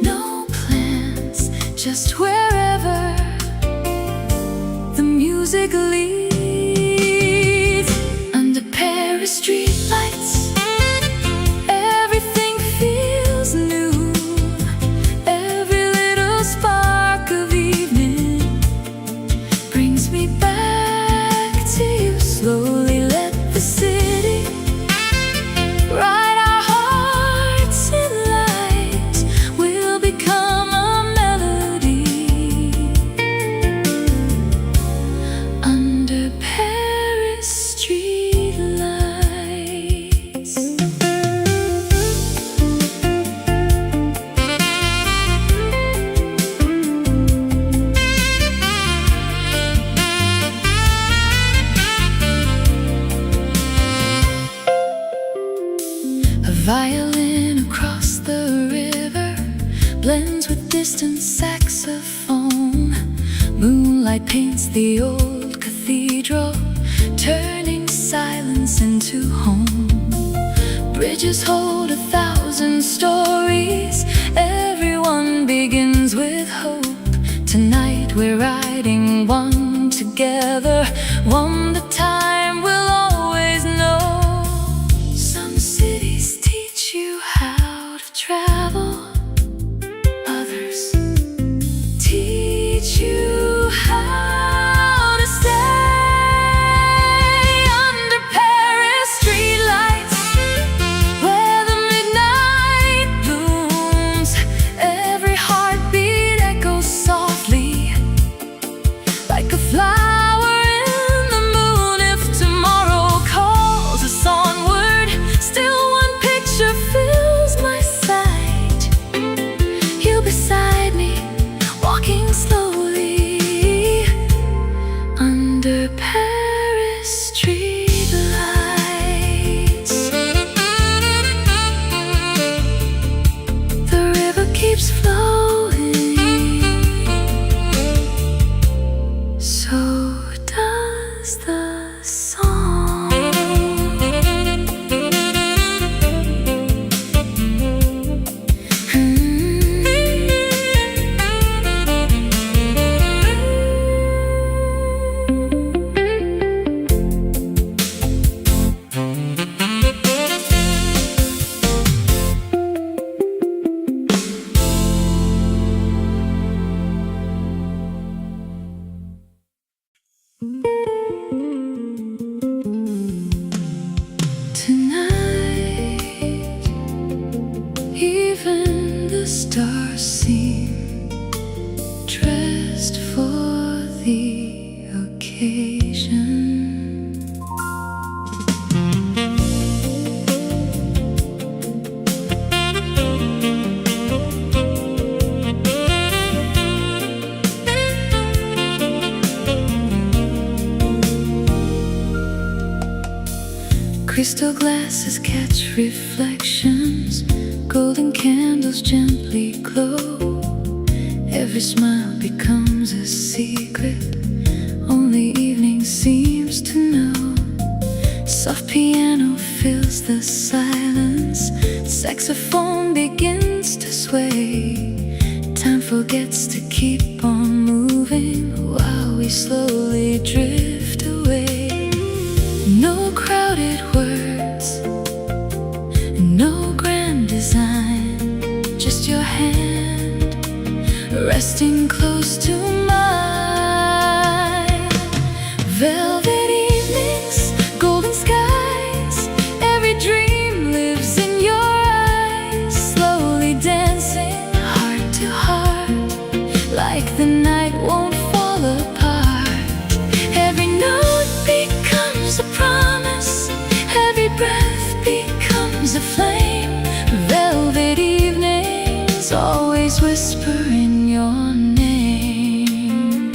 no plans, just wherever the music leads. Under Paris streetlights, everything feels new. Every little spark of evening brings me back to you. Slowly let the city ride our hearts in light. We'll become a melody under Paris streetlights. A violin across the river blends with distant saxophone. Moonlight paints the old cathedral to home. Bridges hold 1,000 stories. Everyone begins with hope. Tonight we're riding one together, one the time will always know. Some cities teach you how to travel, others teach you how to stay under Paris streetlights, where the midnight blooms. Every heartbeat echoes softly, like a flower in the moon. If tomorrow calls us onward, still one picture fills my sight. You beside me, walking slowly under Paris streetlights. The river keeps flowing, so does the song. Tonight, even the stars seem dressed for the occasion. Crystal glasses catch reflections, golden candles gently glow. Every smile becomes a secret, only evening seems to know. Soft piano fills the silence, saxophone begins to sway. Time forgets to keep on moving while we slowly drift away. No crowded words, no grand design, just your hand resting close to mine. Velvet evenings, golden skies, every dream lives in your eyes. Slowly dancing heart to heart, like the night won't fall apart. Every note becomes a promise, every breath becomes a flame. Velvet evenings always whispering your name.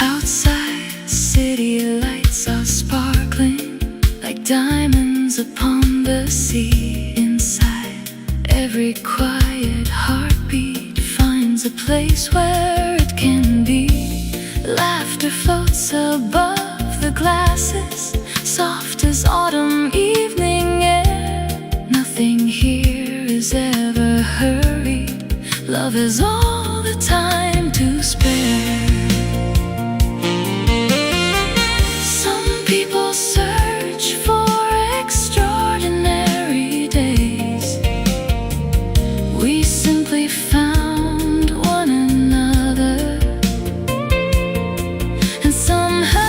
Outside, city lights are sparkling like diamonds upon the sea. Inside, every quiet heartbeat finds a place where it can be. Laughter floats above the glasses, soft as autumn evening air. Nothing here is ever hurried, love is all the time to spare. Some people search for extraordinary days. We simply found one another, and somehow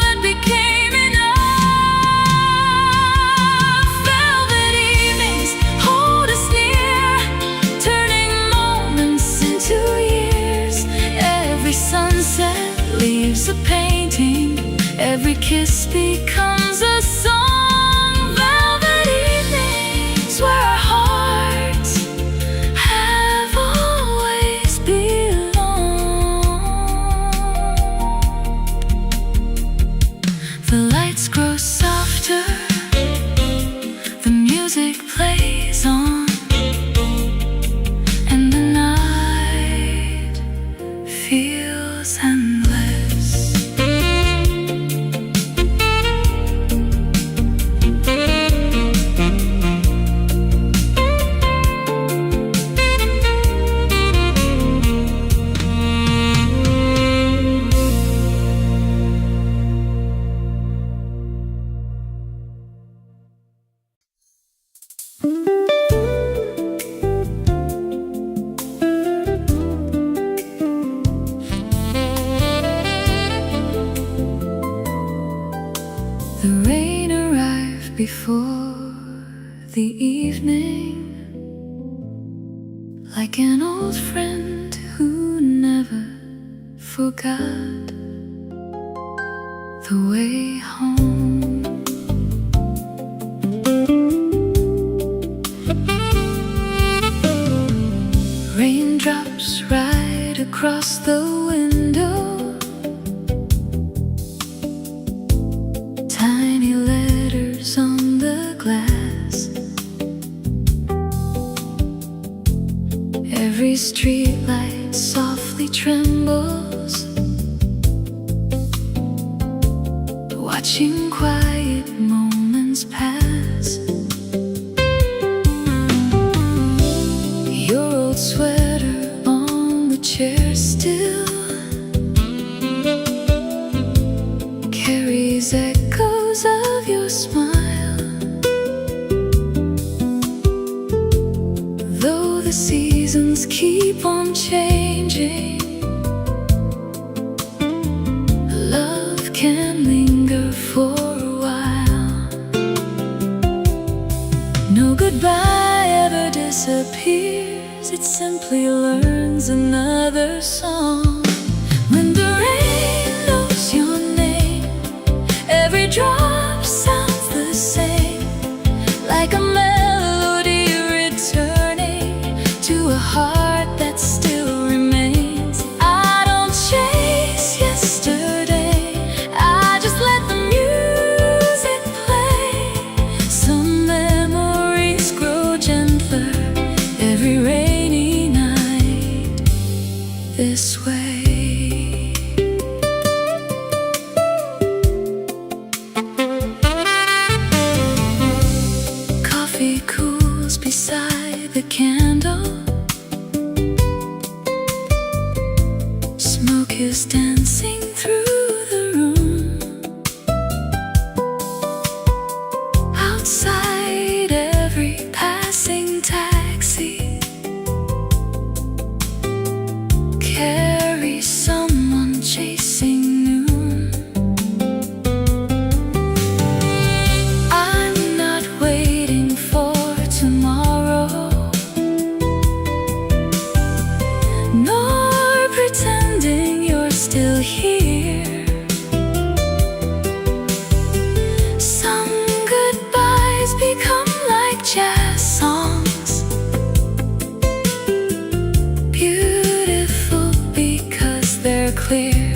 that became enough. Velvet evenings hold us near, turning moments into years. Every sunset leaves a painting, every kiss becomes a song. Velvet evenings where our hearts have always belonged. before the evening, like an old friend who never forgot the way home. Raindrops right across the window, tiny letters on the glass. Every street light softly trembles, watching quiet moments pass. Your old sweater on the chair still carries echoes of your smile. Though the seasons keep on changing, love can linger for a while. No goodbye ever disappears, it simply learns another song. When the rain knows your name, every drop sounds the same, like a melody returning to a heart that still remains. I don't chase yesterday, I just let the music play. Some memories grow gentler every rainy night this way. Coffee cools beside the candle, smoke is dancing through the room. Outside every passing taxi carries someone chasing noon. I'm not waiting for tomorrow, nor pretending you're still here. Some goodbyes become like jazz songs, beautiful because they're clear.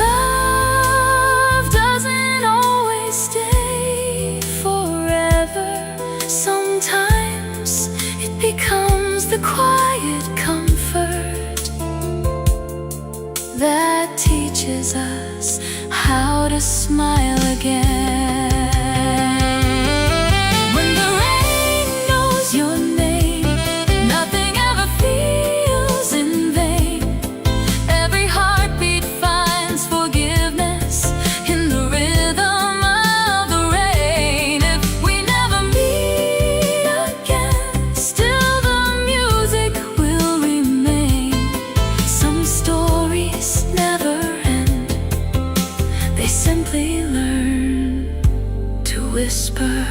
Love doesn't always stay forever. Sometimes it becomes the quiet comfort that teaches us how to smile again. When the rain knows your name, nothing ever feels in vain. Every heartbeat finds forgiveness in the rhythm of the rain. If we never meet again, still the music will remain. Some stories never end, they simply learn to whisper.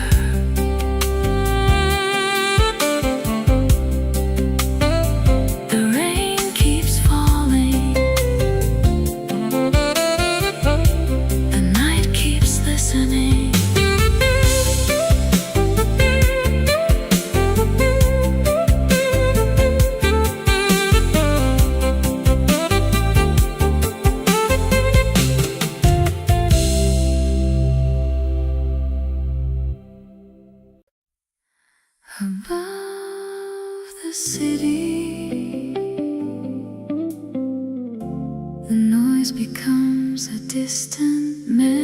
The rain keeps falling, the night keeps listening. Above the city, the noise becomes a distant memory.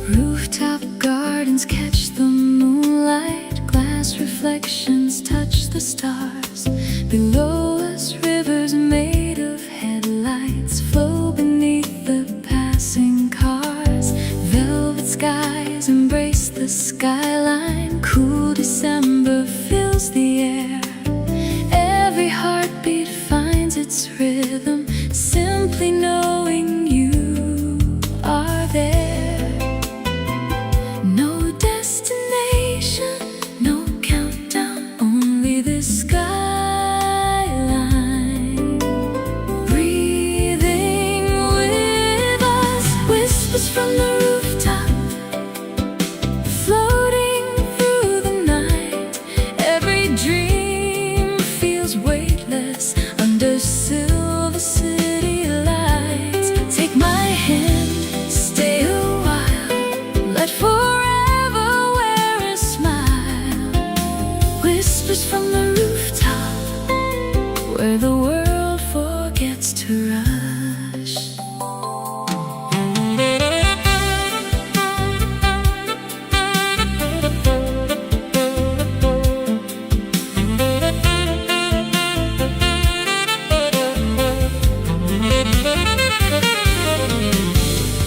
Rooftop gardens catch the moonlight, glass reflections touch the stars. Below us, rivers made of headlights flow beneath the past. where the world forgets to rush.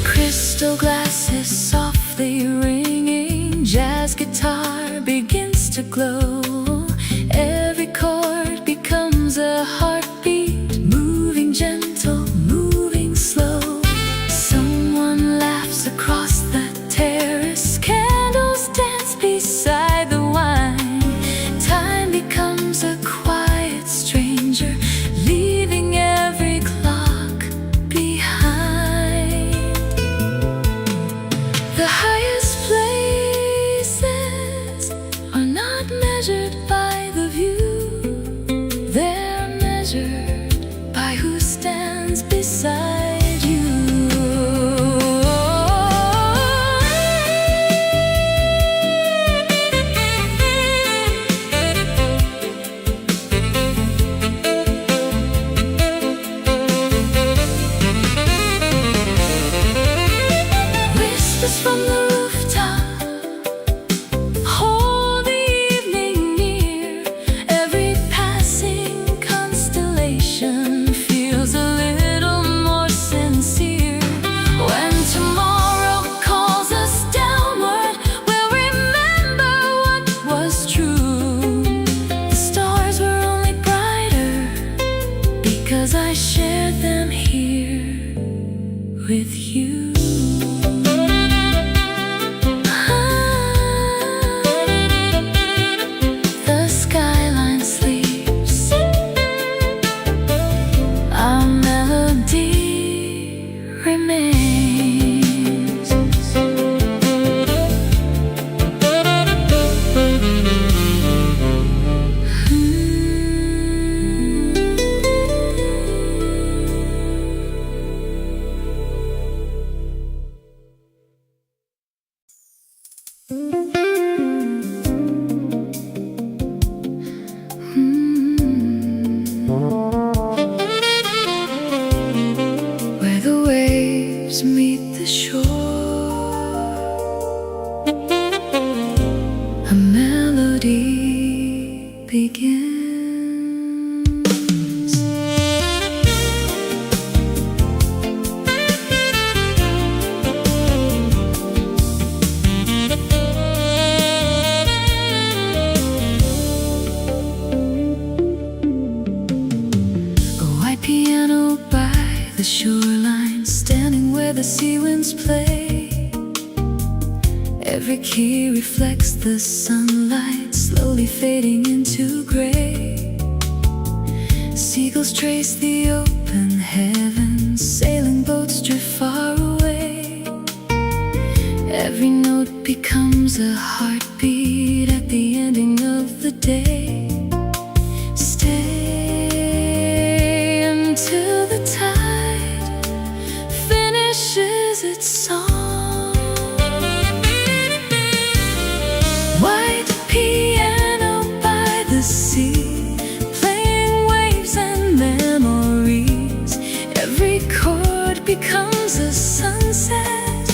Crystal glasses softly ringing, jazz guitar begins to glow. Every chord becomes a heartbeat, moving gentle, moving slow. Someone laughs across the terrace, candles dance beside the wine. Time becomes a quiet stranger, leaving every clock behind. The highest places are not measured by the view, they're measured by who stands beside you. Whispers from the rooftop hold the evening near. Every passing constellation feels a little more sincere. When tomorrow calls us downward, we'll remember what was true. The stars were only brighter because I shared them here with you. The skyline sleeps, our melody remains. Where the waves meet the shore, a melody begins. A white piano by the shoreline, standing where the sea winds play. Every key reflects the sunlight, slowly fading into gray. Seagulls trace the open heavens, sailing boats drift far away. Every note becomes a heartbeat at the ending of the day. Stay until the tide finishes its song. White piano by the sea, playing waves and memories. Every chord becomes a sunset,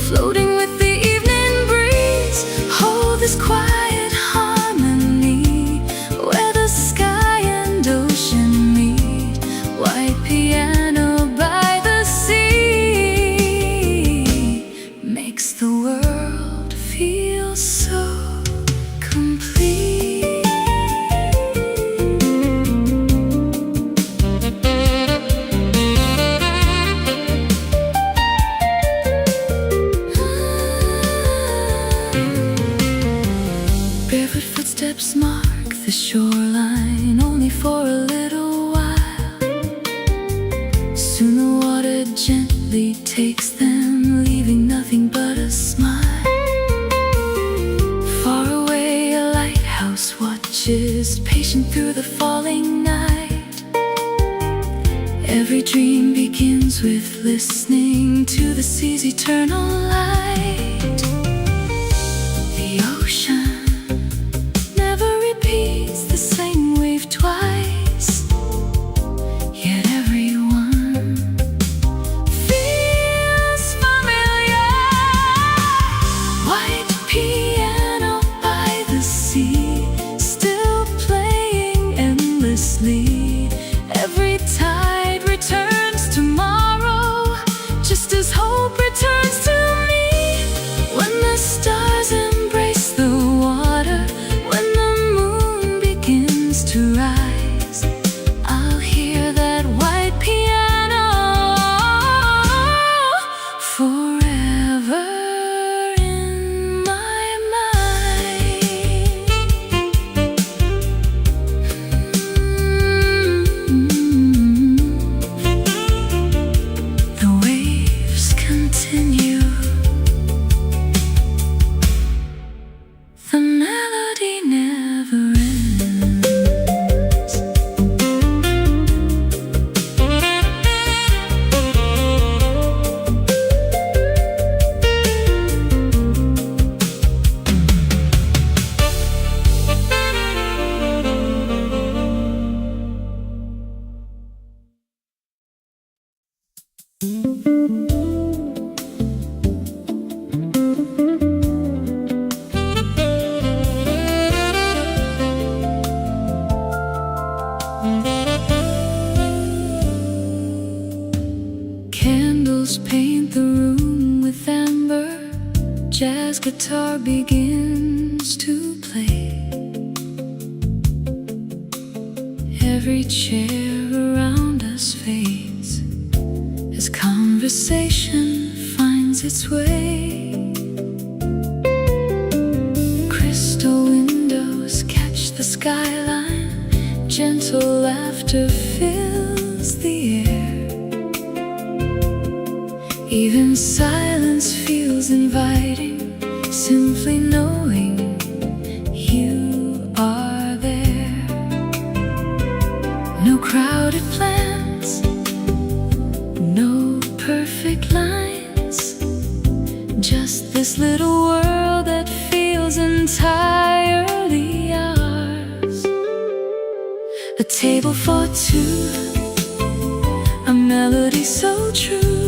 floating with the evening breeze. Hold this quiet harmony, where the sky and ocean meet. White piano by the sea makes the world feel so complete. Barefoot footsteps mark the shoreline, only for a little while. Soon the water gently takes them, leaving nothing but a smile. Far away a lighthouse watches, patient through the falling night. Every dream begins with listening to the sea's eternal light. The ocean never repeats the same wave twice. effortlessly. Every tide returns tomorrow, just as hope returns to me. When the stars embrace the water, when the moon begins to rise, I'll hear that white piano forever in my mind. The waves continue, the melody never ends. Candles paint the room with amber, jazz guitar begins to play. Every chair around us fades as conversation finds its way. Crystal windows catch the skyline, gentle laughter fills the air. Even silence feels inviting, simply knowing you are there. No crowded plans, no perfect lines, just this little world that feels entirely ours. A table for two, a melody so true.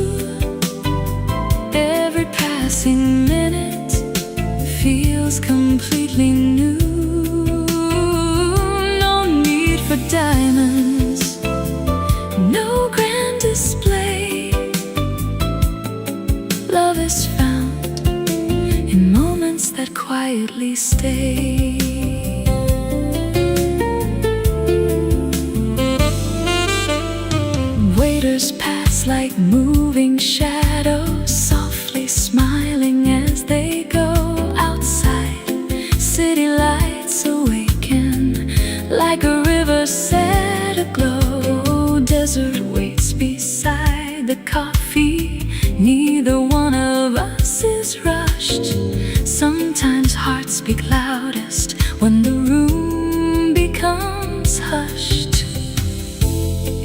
Every passing minute feels completely new. No need for diamonds, no grand display. Love is found in moments that quietly stay. Waiters pass like moving shadows, softly smiling as they go outside. City lights awaken like a river set aglow. Desert waits beside the coffee, neither one of us is rushed. Sometimes hearts speak loudest when the room becomes hushed.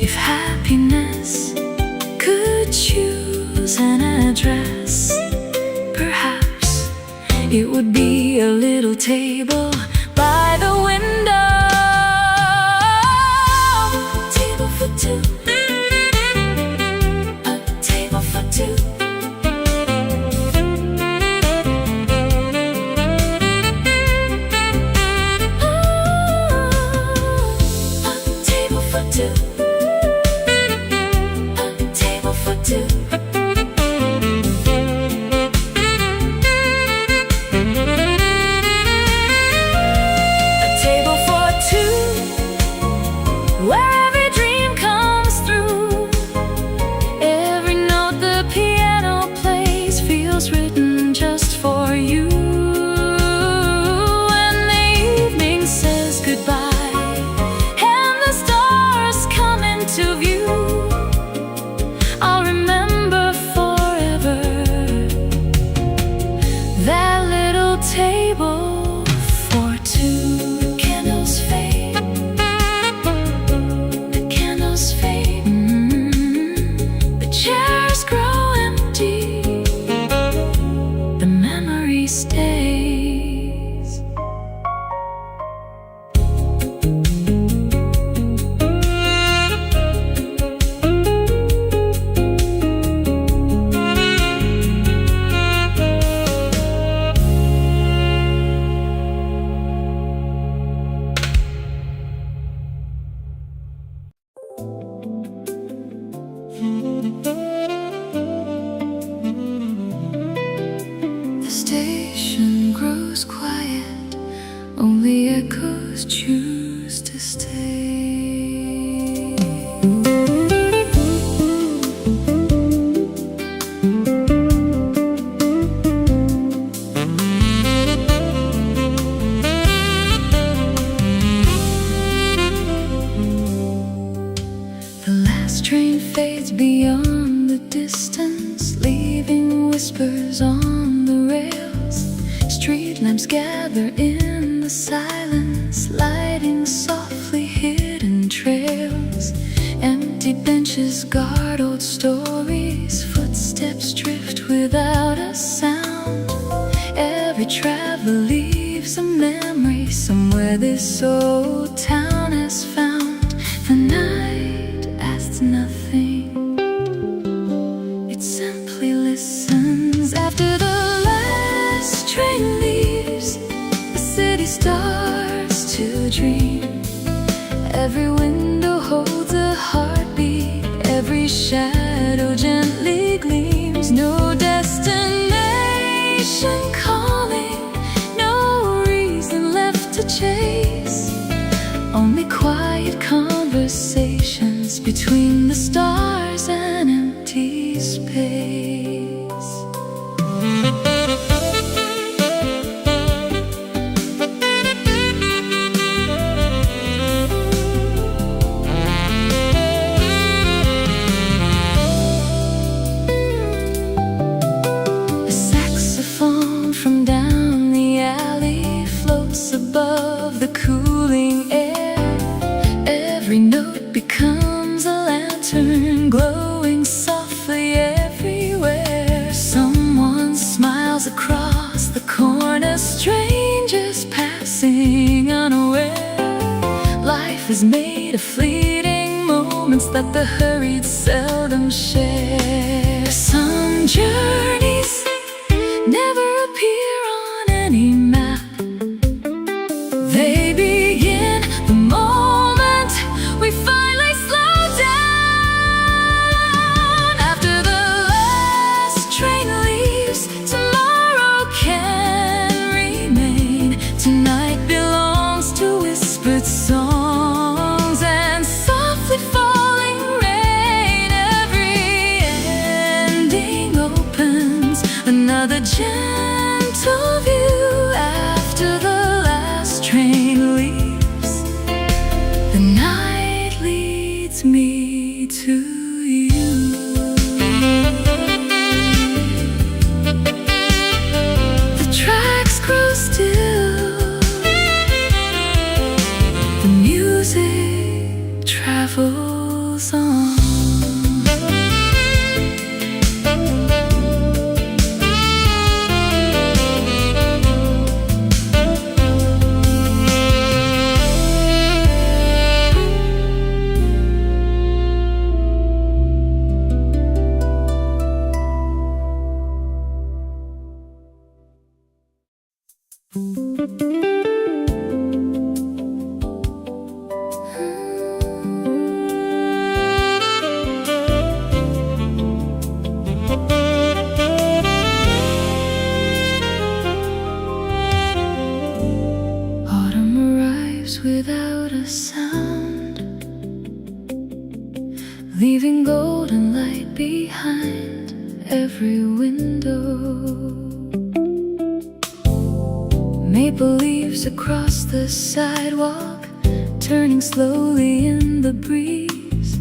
If happiness could choose an address, perhaps it would be a little table by the window. Table for two, a table for two. A table for two. Where every dream comes through, every note the piano plays feels written just for you. When the evening says goodbye and the stars come into view, I'll remember forever that little table for two. Candles fade, last train fades beyond the distance, leaving whispers on the rails. Street lamps gather in the silence, lighting softly hidden trails. Empty benches guard old stories, footsteps drift without a sound. Every traveler leaves a memory somewhere this old town has found. The night asks nothing, it simply listens. After the last train leaves, the city starts to dream. Every window holds a heartbeat, every shadow gently gleams. No destination calling, no reason left to chase, only quiet conversations between the stars and empty space. From down the alley floats above the cooling air. Every note becomes a lantern, glowing softly everywhere. Someone smiles across the corner, strangers passing unaware. Life is made of fleeting moments that the hurried seldom share. Some journeys never appear on any map. They begin the moment we finally slow down. After the last train leaves, tomorrow can remain. Tonight belongs to whispered songs and softly falling rain. Every ending opens another gentle view. After the last train leaves, the night leads me to you. The tracks grow still, the music travels on. Autumn arrives without a sound, leaving golden light behind every window. Maple leaves across the sidewalk, turning slowly in the breeze.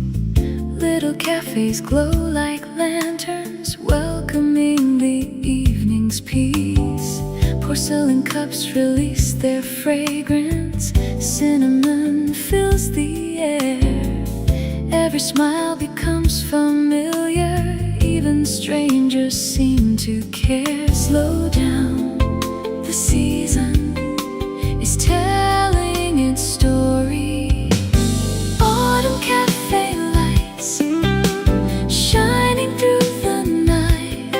Little cafes glow like lanterns, welcoming the evening's peace. Porcelain cups release their fragrance, cinnamon fills the air. Every smile becomes familiar, even strangers seem to care. Slow down, the season is telling its story. Autumn cafe lights shining through the night,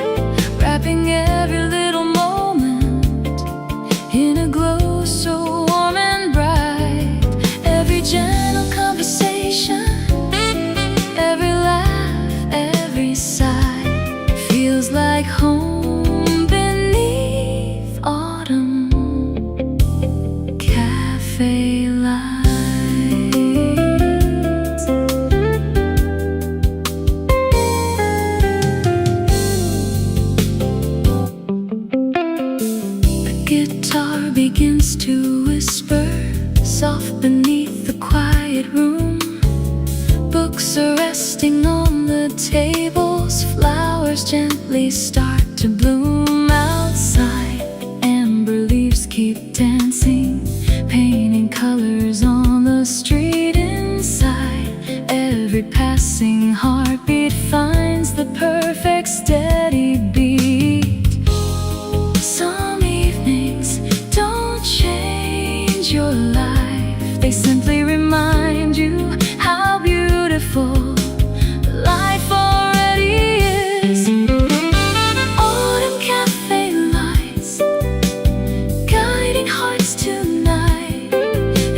wrapping every little moment in a glow so warm and bright. Every gentle conversation, every laugh, every sigh feels like home beneath autumn Books are resting on the tables, flowers gently start to bloom outside. Amber leaves keep dancing, painting colors on the street inside. Every passing heartbeat finds the perfect steady beat. Some evenings don't change your life, they simply remind you how beautiful life already is. Autumn cafe lights, guiding hearts tonight.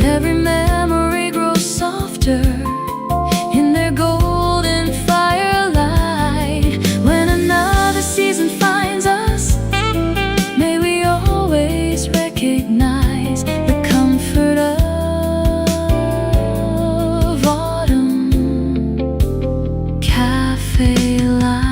Every memory grows softer in their golden firelight. When another season finds us, may we always recognize the comfort of autumn cafe lights.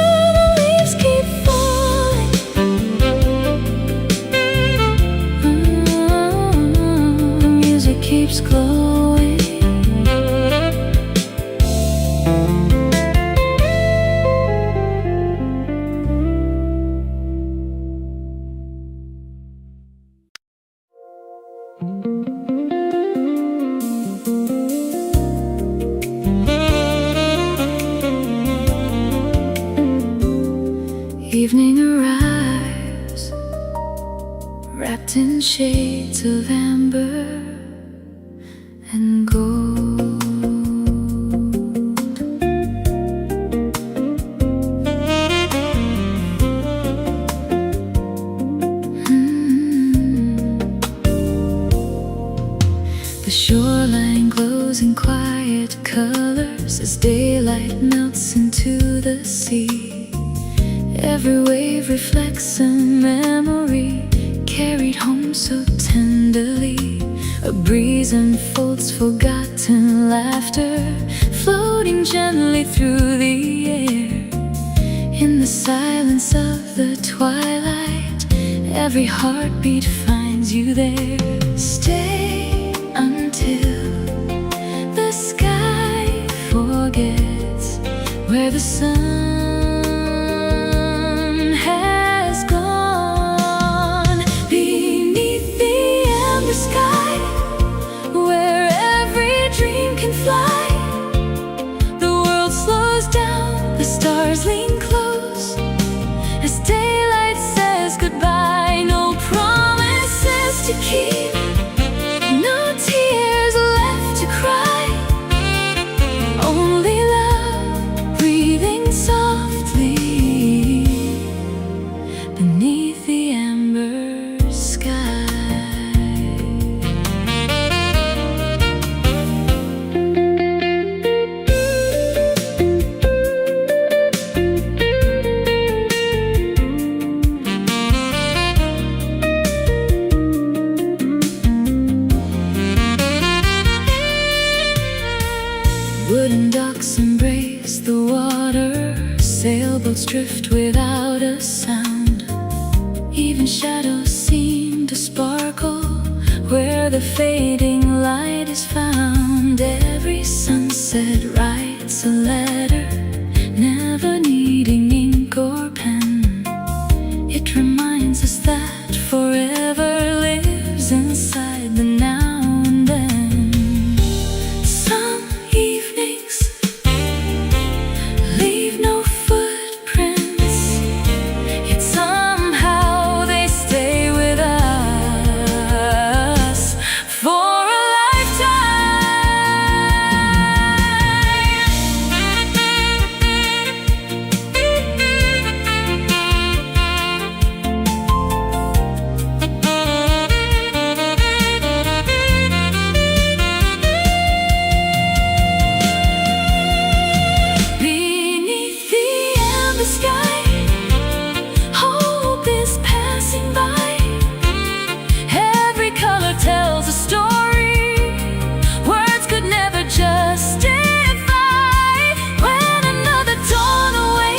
The leaves keep falling, the music keeps glowing. Evening arrives, wrapped in shades of amber and gold. The shoreline glows in quiet colors as daylight melts into the sea. Every wave reflects a memory carried home so tenderly. A breeze unfolds forgotten laughter, floating gently through the air. In the silence of the twilight, every heartbeat finds you there. Stay until the sky forgets where the sun has gone. Beneath the amber sky, where every dream can fly, the world slows down, the stars lean close as daylight says goodbye. No promises to keep, no tears left to cry, only love breathing softly beneath the amber sky. Wooden docks embrace the water, sailboats drift without a sound. Even shadows seem to sparkle where the fading light is found. Every sunset writes a letter, never needing ink or pen. It reminds us that forever lives inside the now and then. Some evenings leave no footprints, yet somehow they stay with us for a beneath the amber sky, hope is passing by. Every color tells a story words could never justify. When another dawn awakes,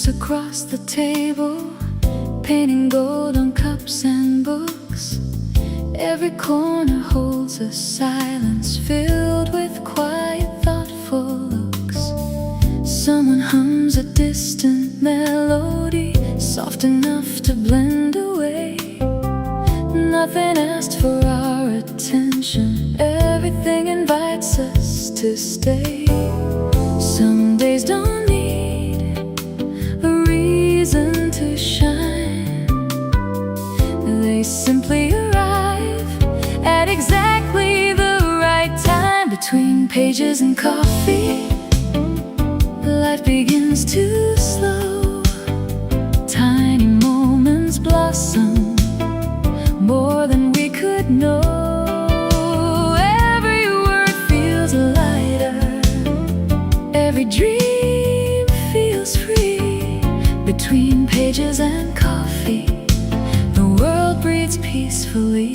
Works across the table, painting gold on cups and books. Every corner holds a silence filled with quiet, thoughtful looks. Someone hums a distant melody, soft enough to blend away. Nothing asked for our attention, everything invites us to stay. Some days don't need a reason to shine, they simply arrive at exactly the right time. Between pages and coffee, life begins to slow. Tiny moments blossom more than we could know. Every word feels lighter, every dream feels free. Between pages and coffee, the world breathes peacefully.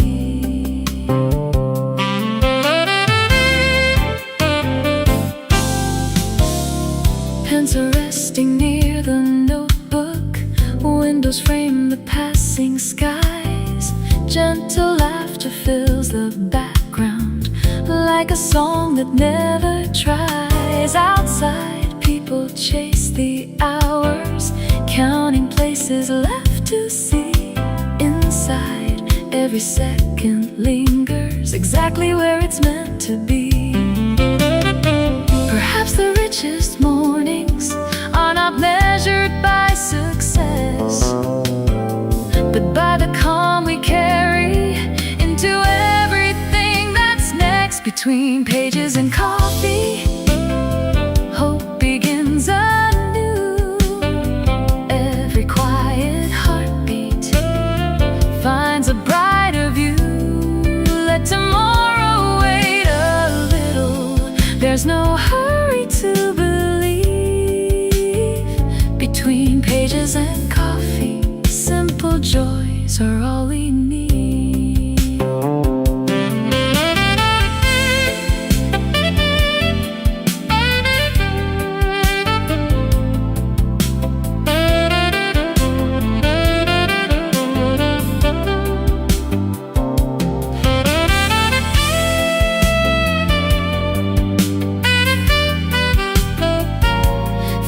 Pens are resting near the notebook, windows frame the passing skies. Gentle laughter fills the background, like a song that never tries. Outside, people chase the hours, counting places left to see. Inside, every second lingers exactly where it's meant to be. Perhaps the richest mornings are not measured by success, but by the calm we carry into everything that's next. Between pages and coffee, hope begins anew. Every quiet heartbeat finds a brighter view. Let tomorrow wait a little, there's no hurry to believe. Between pages and coffee, simple joys are all we need.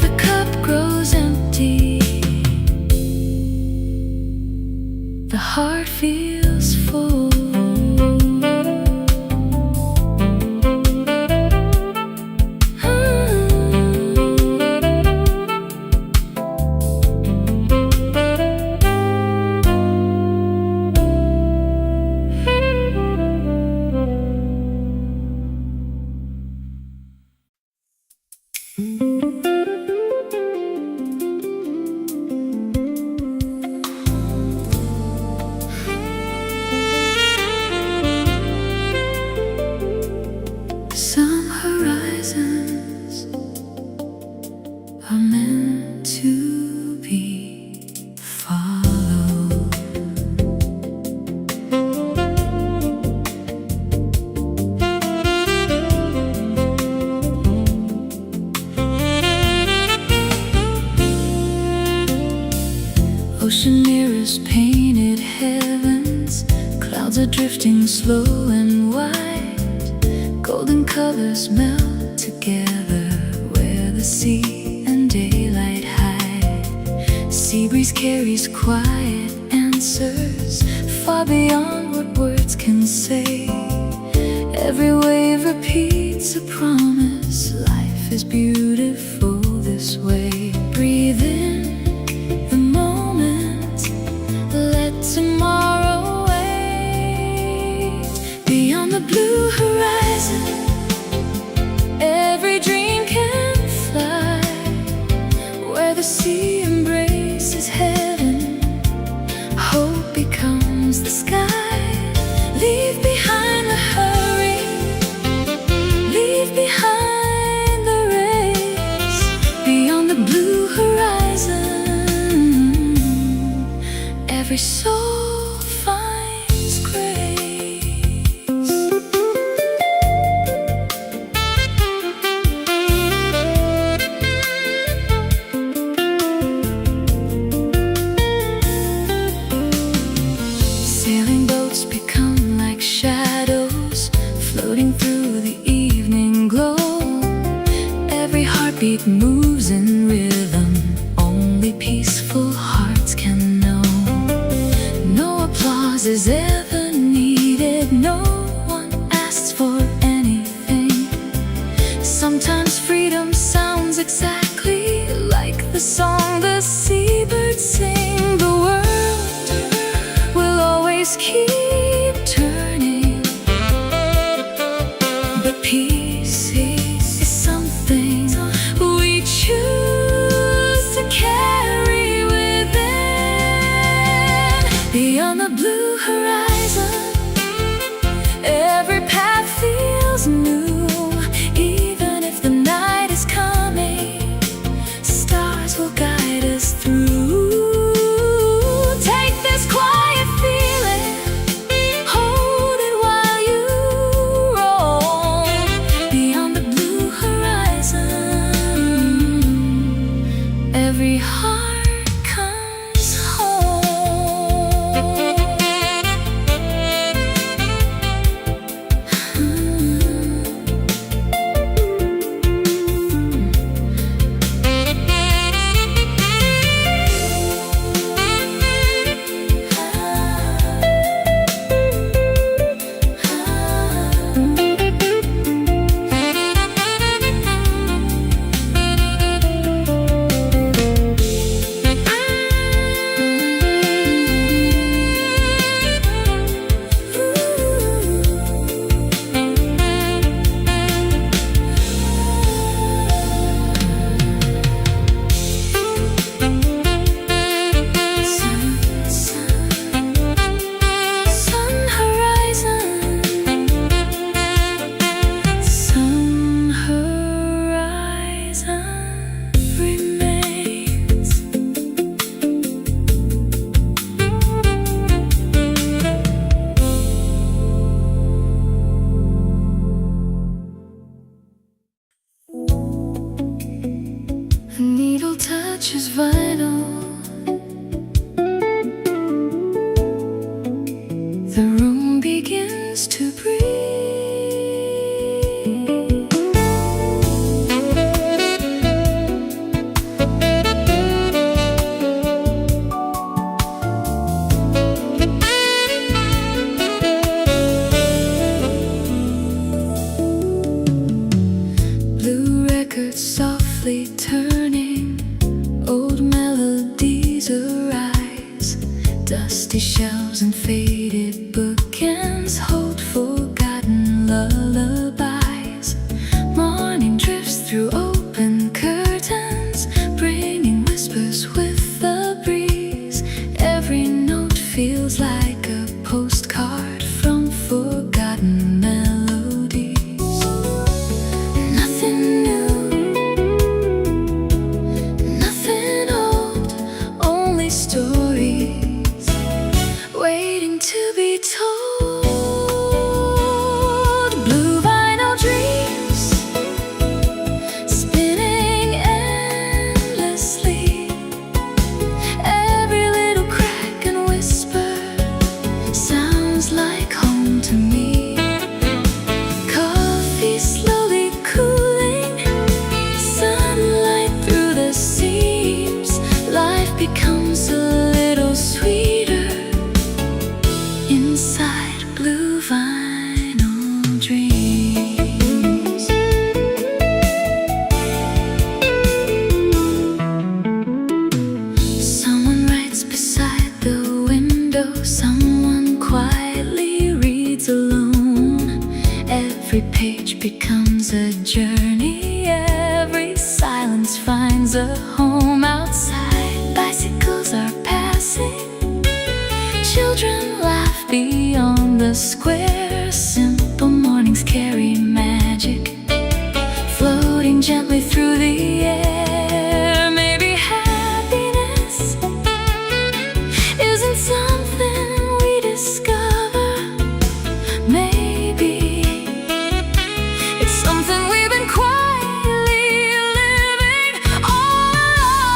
The cup grows empty, the heart feels full. Some horizons are meant to be followed. Ocean mirrors painted heavens, clouds are drifting slow and wide. Golden colors melt together where the sea and daylight hide. Sea breeze carries quiet answers far beyond what words can say. Every wave repeats a promise, life is beautiful this way. Breathe in the moment, let tomorrow wait. Beyond the blue horizon, every dream can fly. Where the sea embraces heaven, hope becomes the sky. Leave behind the hurry, leave behind the race. Beyond the blue horizon, every soul finds grace. floating through the evening glow. Every heartbeat moves in rhythm, only peaceful hearts can know. No applause is ever needed, no one asks for anything. Sometimes freedom sounds exactly like the song the seabirds sing. The world will always keep turning, but peace is something we choose to carry within. Beyond the blue horizon, every path feels new. Even if the night is coming, stars will guide us through. Take this quiet feeling, hold it while you roll. Beyond the blue horizon, every heart comes home. A needle touches vinyl. The room begins to breathe. Blue records softly turning, old melodies arise. Dusty shelves and faded bookends hold forgotten lullabies. Morning drifts through open curtains, bringing whispers with the breeze. Every note feels like a postcard from forgotten melodies. Nothing new, nothing old, only stories waiting to be told. Blue vinyl dreams spinning endlessly. Every little crack and whisper sounds like home to me. Coffee slowly cooling, sunlight through the seams. Life becomes a little sweeter inside blue vinyl dreams. Someone writes beside the window, someone quietly reads alone. Every page becomes a journey, every silence finds a home outside. Bicycles are passing, children laugh beyond the square. Simple mornings carry magic, floating gently through the air. Maybe happiness isn't something we discover. Maybe it's something we've been quietly living all along.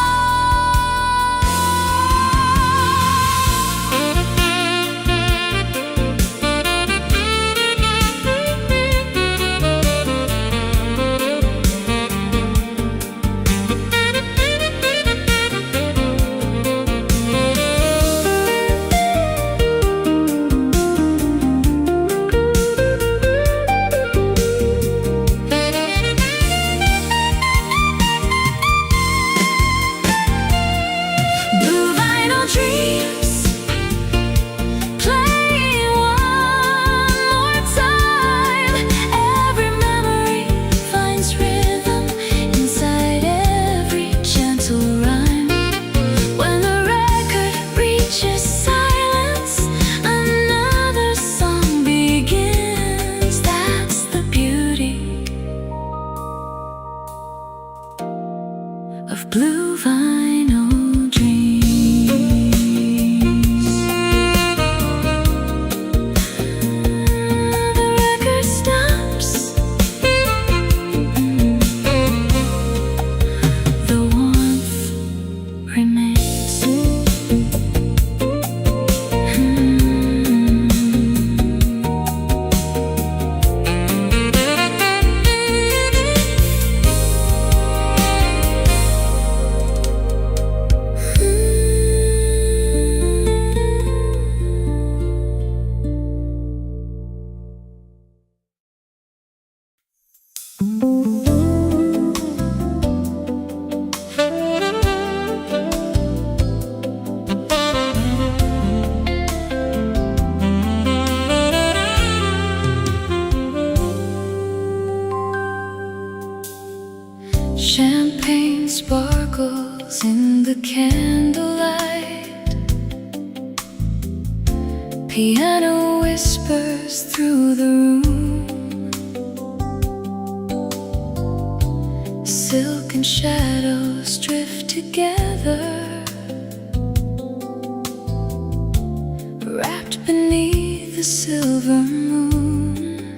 Champagne sparkles in the candlelight. Piano whispers through the room. Silken shadows drift together, wrapped beneath the silver moon.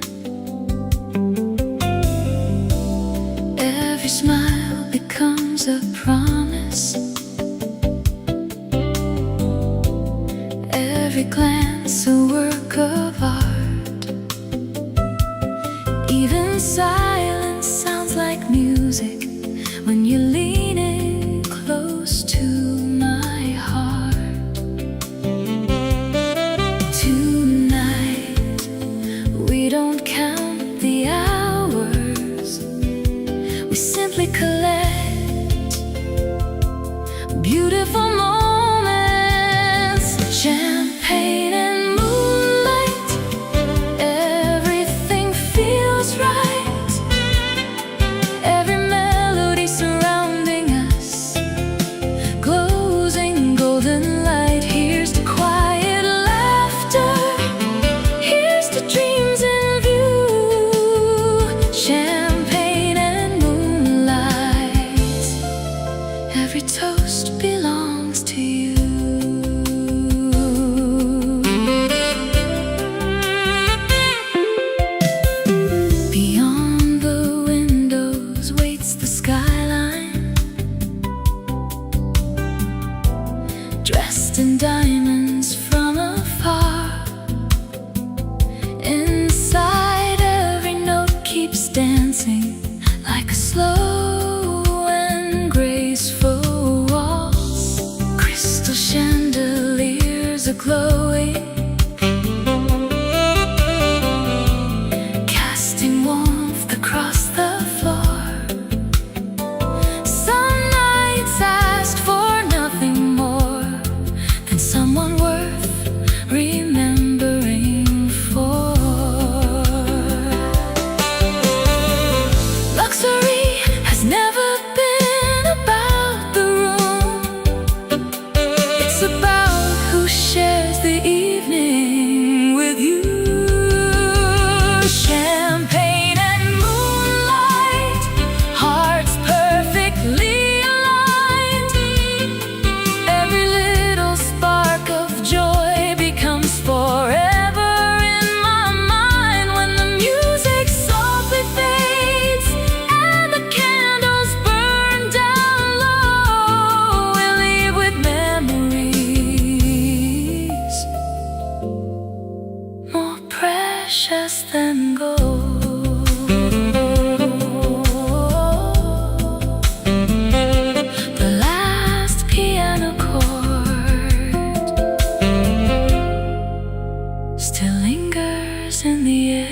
Every smile becomes a promise. Every glance a work of art. Even silence sounds like music when you're leaning close to my heart. Tonight, we don't count the hours. We simply collect beautiful moments. Champagne and moonlight, everything feels right. Every melody surrounding us glows in golden light. Here's to quiet laughter, here's to dreams in view. Champagne and moonlight, every toast belongs to you. Beyond the windows waits the skyline, dressed in diamonds from afar. Inside, every note keeps dancing like a slow and graceful waltz. Crystal chandeliers are glowing, casting warmth across the floor. Some nights ask for nothing more than someone worth remembering for. Luxury has never been about the room. It's about who shares the evening with you. Champagne and moonlight, hearts perfectly aligned. Every little spark of joy becomes forever in my mind. When the music softly fades and the candles burn down low, we'll leave with memories more precious than gold. The last piano chord still lingers in the air.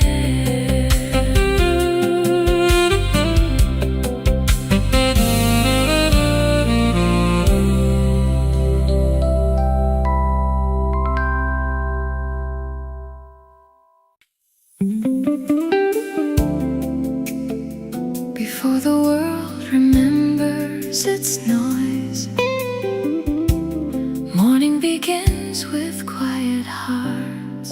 Before the world remembers its noise, morning begins with quiet hearts.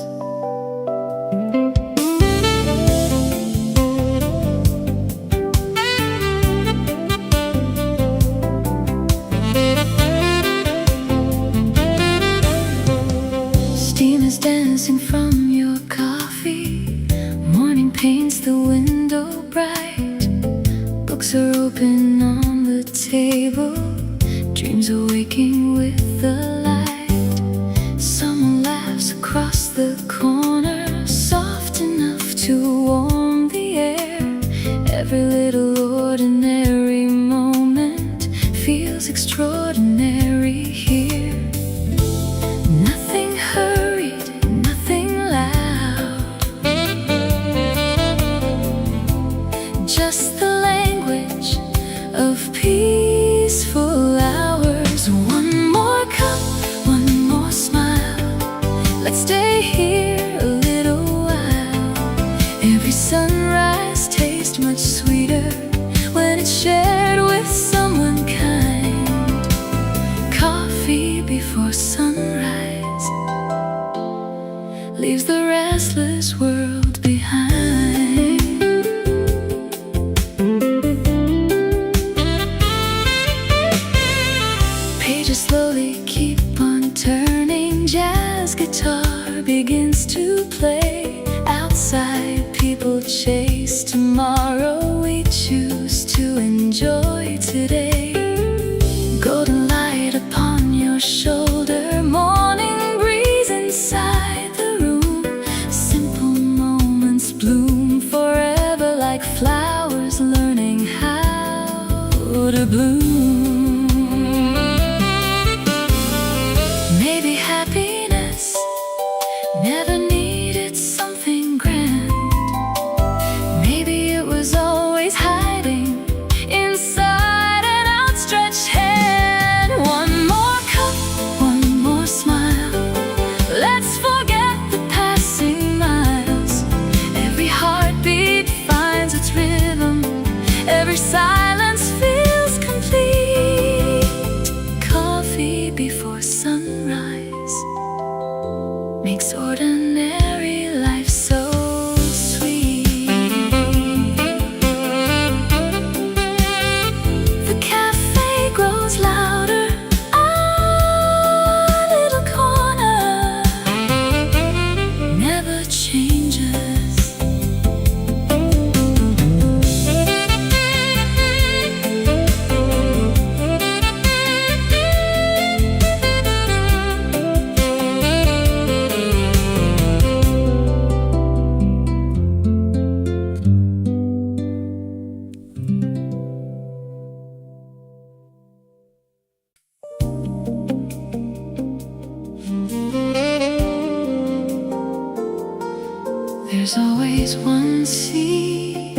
Steam is dancing from your coffee. Morning paints the window bright. Books are open on the table. Dreams are waking with the light. Someone laughs across the corner, soft enough to warm the air. Every little ordinary moment feels extraordinary here. Nothing hurried, nothing loud, just happiness tastes much sweeter when it's shared with someone kind. Coffee before sunrise leaves the restless world behind. Pages slowly keep on turning, jazz guitar begins to play. Outside people chase tomorrow, we choose to enjoy today. Golden light upon your shoulder, morning breeze inside the room. Simple moments bloom forever like flowers learning how to bloom. Maybe happiness never needed something grand. Maybe it was always hiding inside an outstretched hand. One more cup, one more smile. Let's forget the passing miles. Every heartbeat finds its rhythm. Every silence feels complete. Coffee before sunrise makes ordinary life so sweet. The cafe grows louder, our little corner never changes. There's always one seat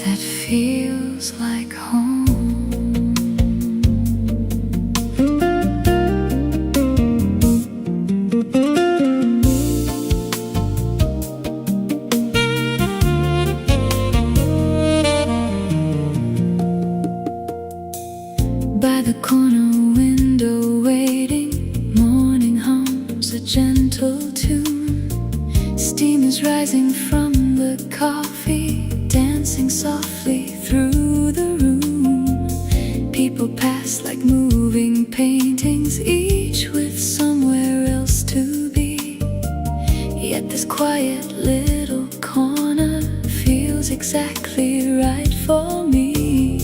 that feels like home. By the corner window waiting, morning hums a gentle tune. Steam is rising from the coffee, dancing softly through the room. People pass like moving paintings, each with somewhere else to be. Yet this quiet little corner feels exactly right for me.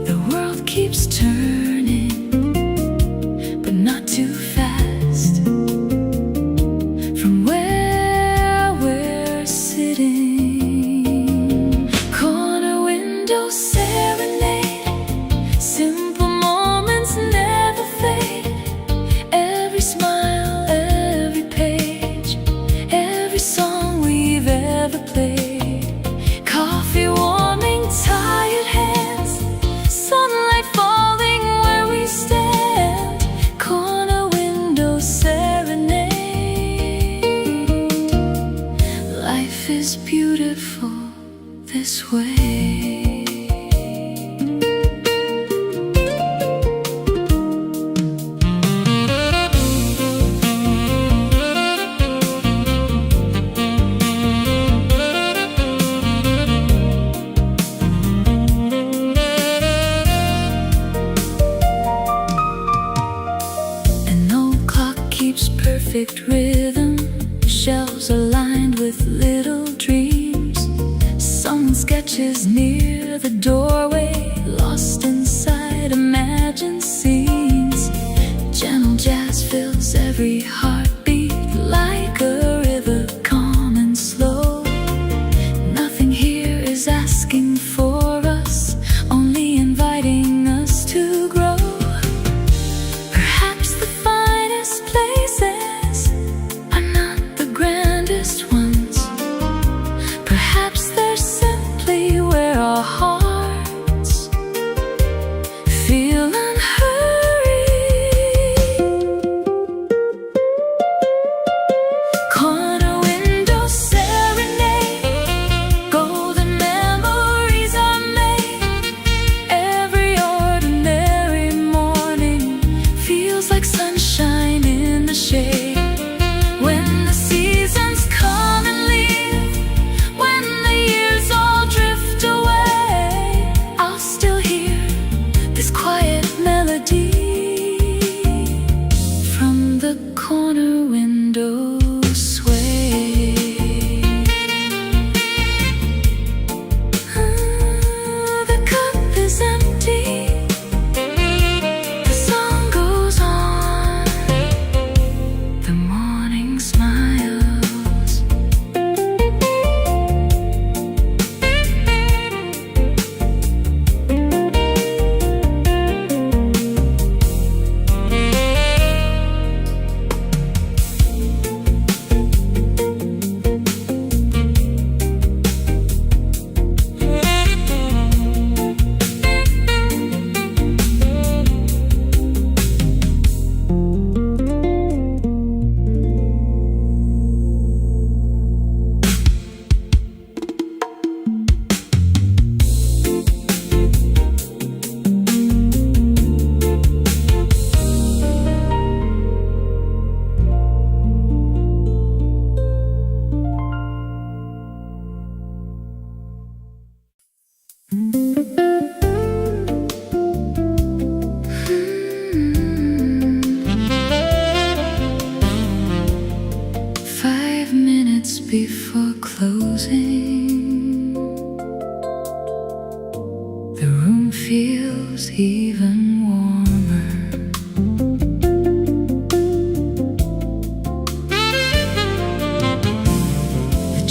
The world keeps turning, but not too fast. From where we're sitting, corner window serenade. Simple moments never fade. Every smile, every page, every song we've ever played. Coffee warming tired hands, sunlight falling where we stand. Corner window serenade. Life is beautiful this way. An old clock keeps perfect rhythm, shelves are lined with little dreams. Someone sketches near the doorway, lost inside imagined scenes. Gentle jazz fills every heartbeat like a river, calm and slow. Nothing here is asking for us, only inviting us to grow. Perhaps the finest places are not the grandest ones. Perhaps they're simply where our hearts feel unhurried.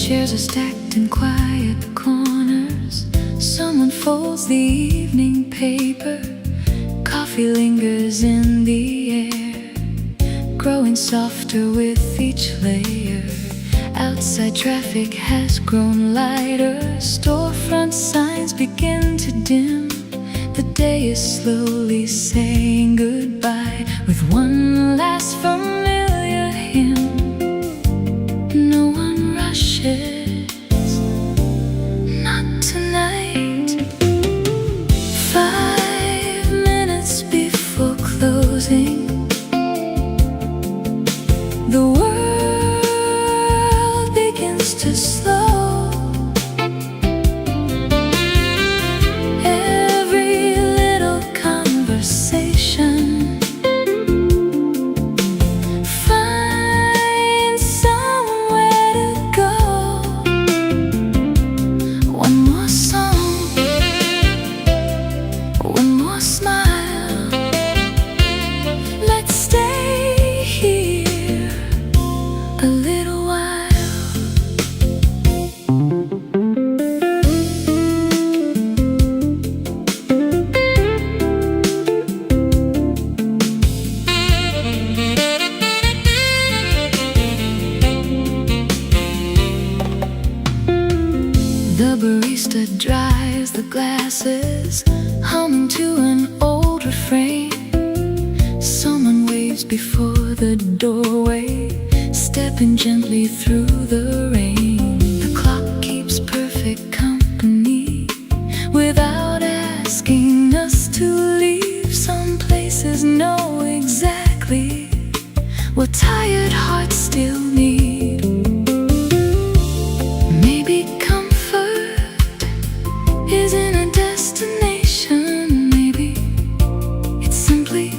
Chairs are stacked in quiet corners. Someone folds the evening paper. Coffee lingers in the air, growing softer with each layer. Outside traffic has grown lighter. Storefront signs begin to dim. The day is slowly saying goodbye with one last familiar hymn. No one rushes, not tonight. 5 minutes before closing, the world begins to slow. Every little conversation finds somewhere to go. One more song, one more smile. Let's stay here a little while. The barista dries the glasses, humming to an old refrain. Someone waves before the doorway, stepping gently through the rain. The clock keeps perfect company without asking us to leave. Some places know exactly what tired hearts still need. Maybe comfort isn't a destination. Maybe it's simply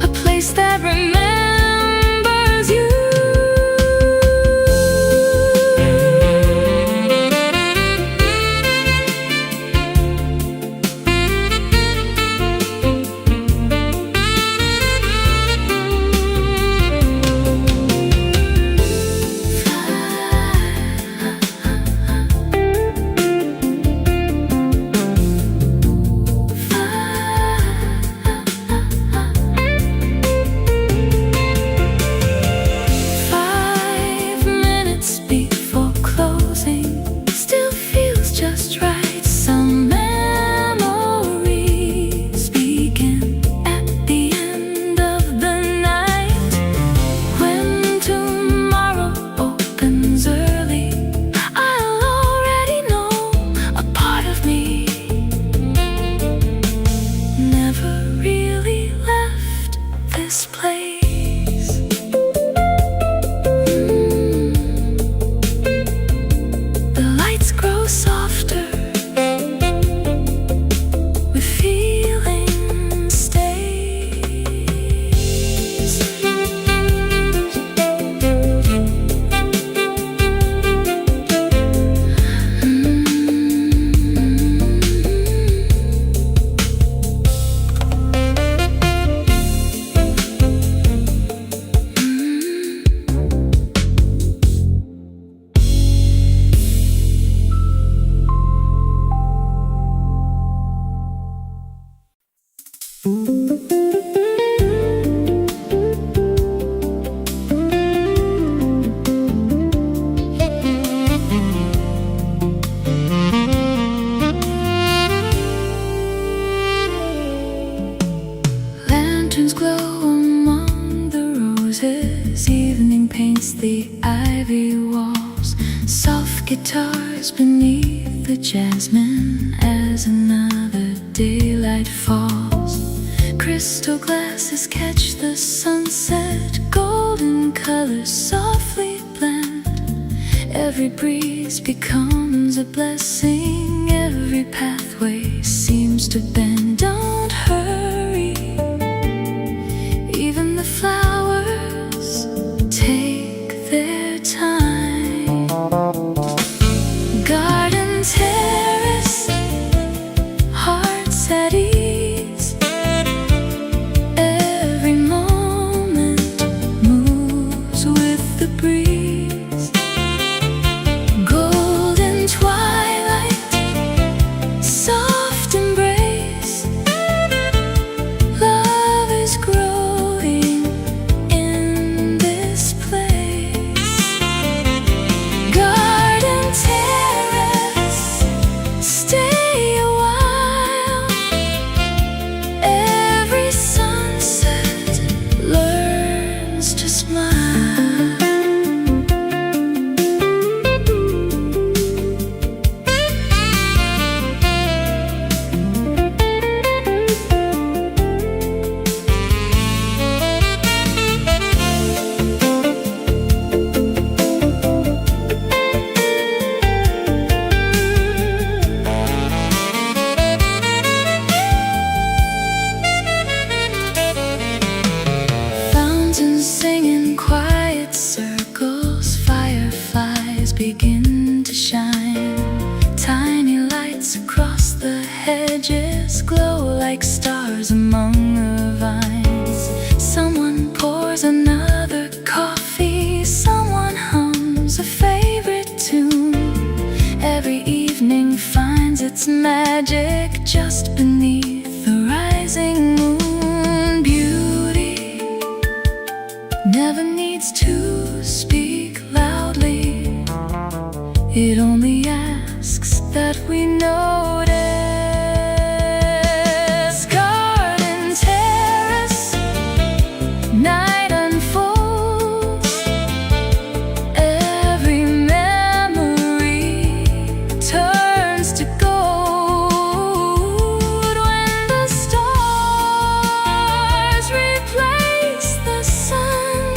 a place that remembers you. Lanterns glow among the roses. Evening paints the ivy walls. Soft guitars beneath the jasmine as another daylight falls. Crystal glasses catch the sunset. Golden colors softly blend. Every breeze becomes a blessing. Every pathway seems to bend. Don't hurry. Even the flowers take their time. Garden terrace, hearts at ease. Every moment moves with the breeze. to shine. Tiny lights across the hedges glow like stars among the vines. Someone pours another coffee, someone hums a favorite tune. Every evening finds its magic just beneath the rising moon. Beauty never needs to speak loudly, it only asks that we notice. Garden terrace, night unfolds, every memory turns to gold. When the stars replace the sun,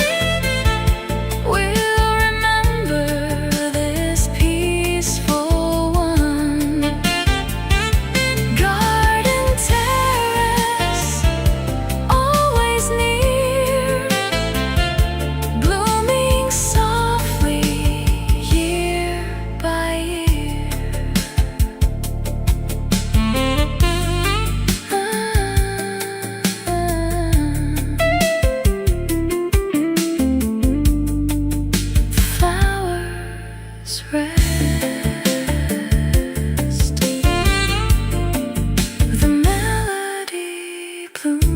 we'll remember this peaceful one. Garden terrace, always near, blooming softly year by year. Flowers rest, the melody blooms.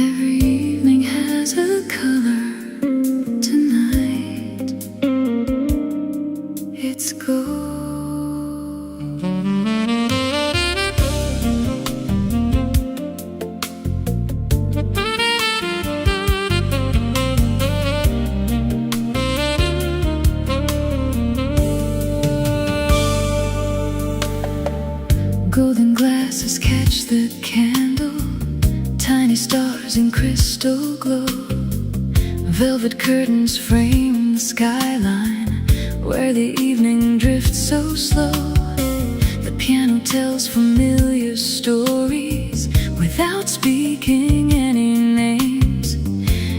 Every evening has a color. Tonight it's gold. Golden glasses catch the candle, tiny stars in crystal glow. Velvet curtains frame the skyline, where the evening drifts so slow. The piano tells familiar stories without speaking any names.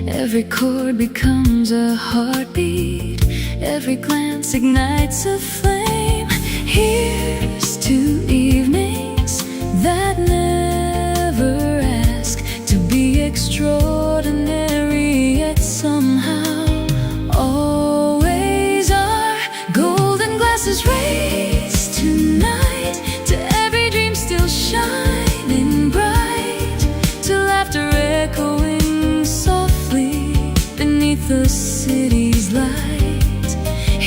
Every chord becomes a heartbeat, every glance ignites a flame. Here's to evenings that never ask to be extraordinary, yet somehow always are. Golden glasses raise tonight to every dream still shining bright, to laughter echoing softly beneath the city's light.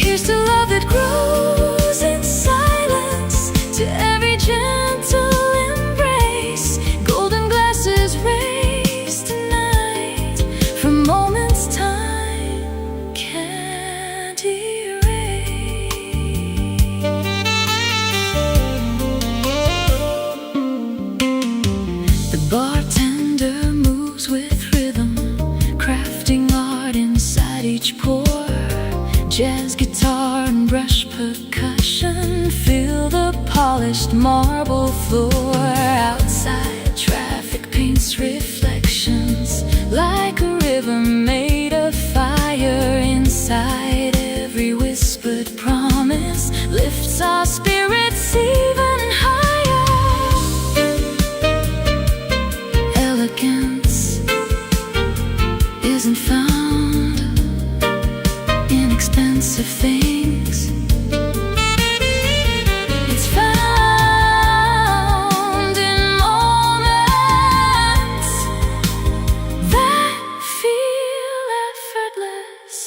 Here's to love that grows in silence, to every gentle embrace. Golden glasses raise tonight from moments time can't erase. The bartender moves with rhythm, crafting art inside each pour. Jazz guitar and brush percussion fill the polished marble floor. Outside, traffic paints reflections like a river made of fire. Inside, every whispered promise lifts our spirits even higher. Elegance isn't found in expensive things, it's found in moments that feel effortless.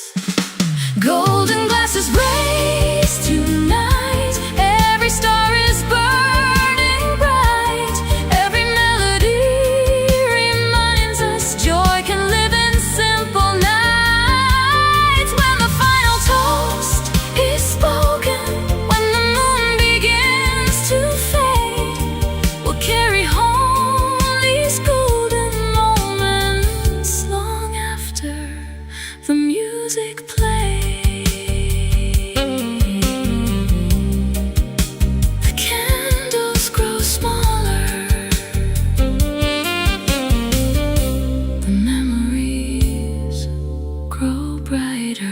Golden glasses raise tonight, every star is burning bright. Every melody reminds us joy can live in simple nights. When the final toast The candles grow smaller, the memories grow brighter.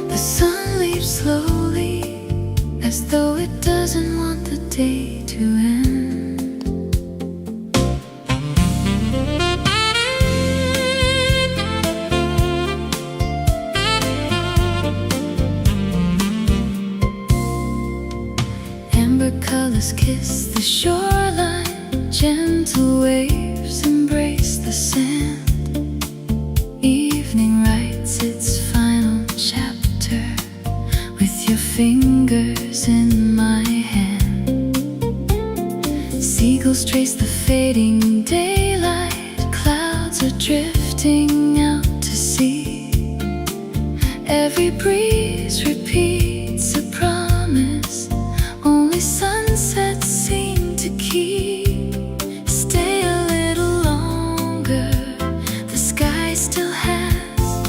The sun leaves slowly, as though it doesn't want the day to end. Amber colors kiss the shoreline, gentle waves embrace the sand. Evening writes its final chapter with your fingers in my hand. Seagulls trace the fading daylight, clouds are drifting out to sea. Every breeze repeats a promise, only sunsets seem to keep. Stay a little longer, the sky still has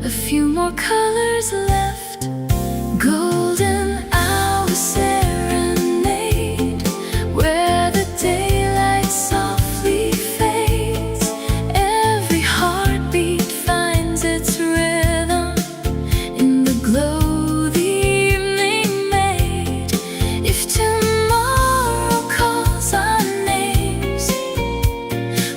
a few more colors left. Golden hour serenade, where the daylight softly fades. Every heartbeat finds its rhythm in the glow the evening made. If tomorrow calls our names,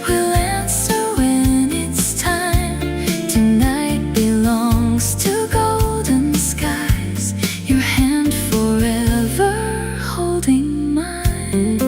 we'll answer when it's time. Tonight belongs to golden skies, your hand forever holding mine.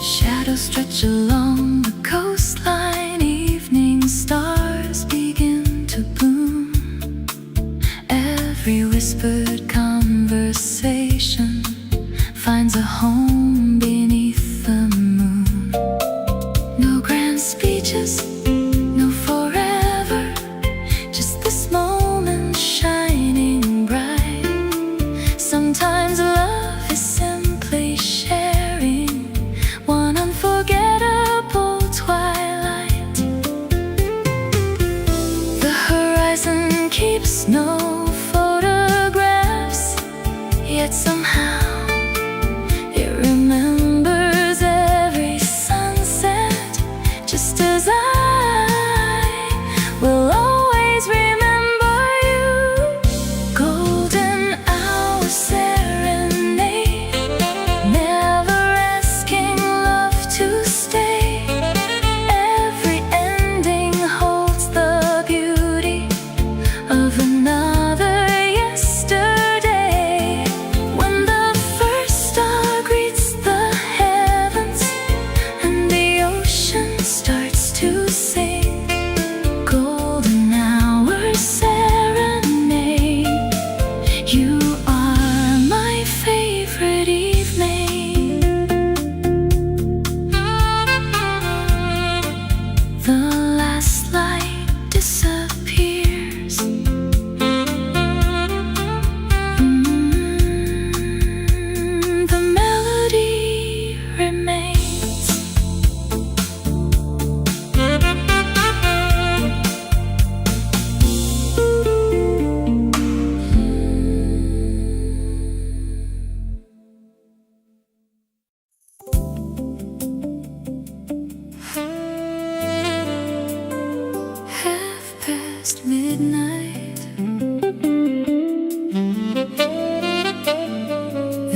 Shadows stretch along the coastline, evening stars begin to bloom. Every whispered conversation finds a home beneath the moon. No grand speeches, no forever, just this moment shining bright. Sometimes love is simply sharing one unforgettable twilight. The horizon keeps no photographs, yet somehow it remains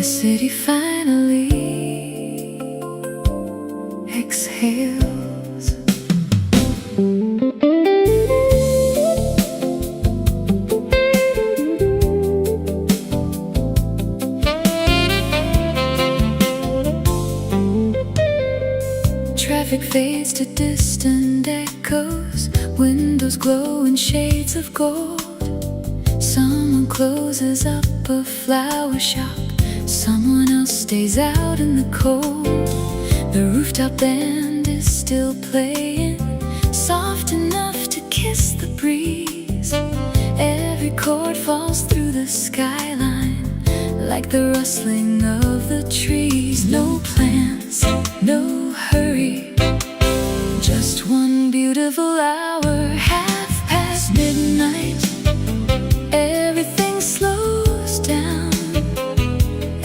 city finally exhales. Traffic fades to distant echoes. Windows glow in shades of gold. Someone closes up a flower shop. Someone else stays out in the cold. The rooftop band is still playing, soft enough to kiss the breeze. Every chord falls through the skyline, like the rustling of the trees. No plans, no hurry, just one beautiful hour. Half past midnight, everything slows down.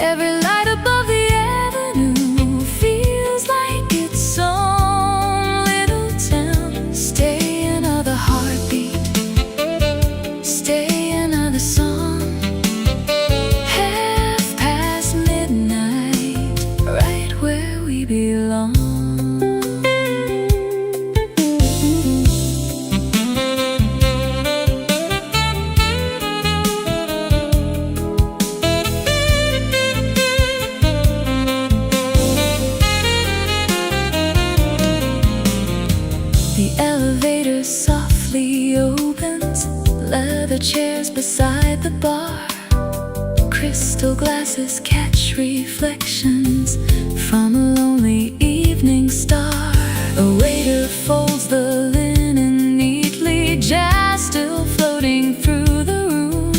Every light above the avenue feels like its own little town. Stay another heartbeat, stay another song. Half past midnight, right where we belong. The elevator softly opens, leather chairs beside the bar. Crystal glasses catch reflections from a lonely evening star. A waiter folds the linen neatly, jazz still floating through the room.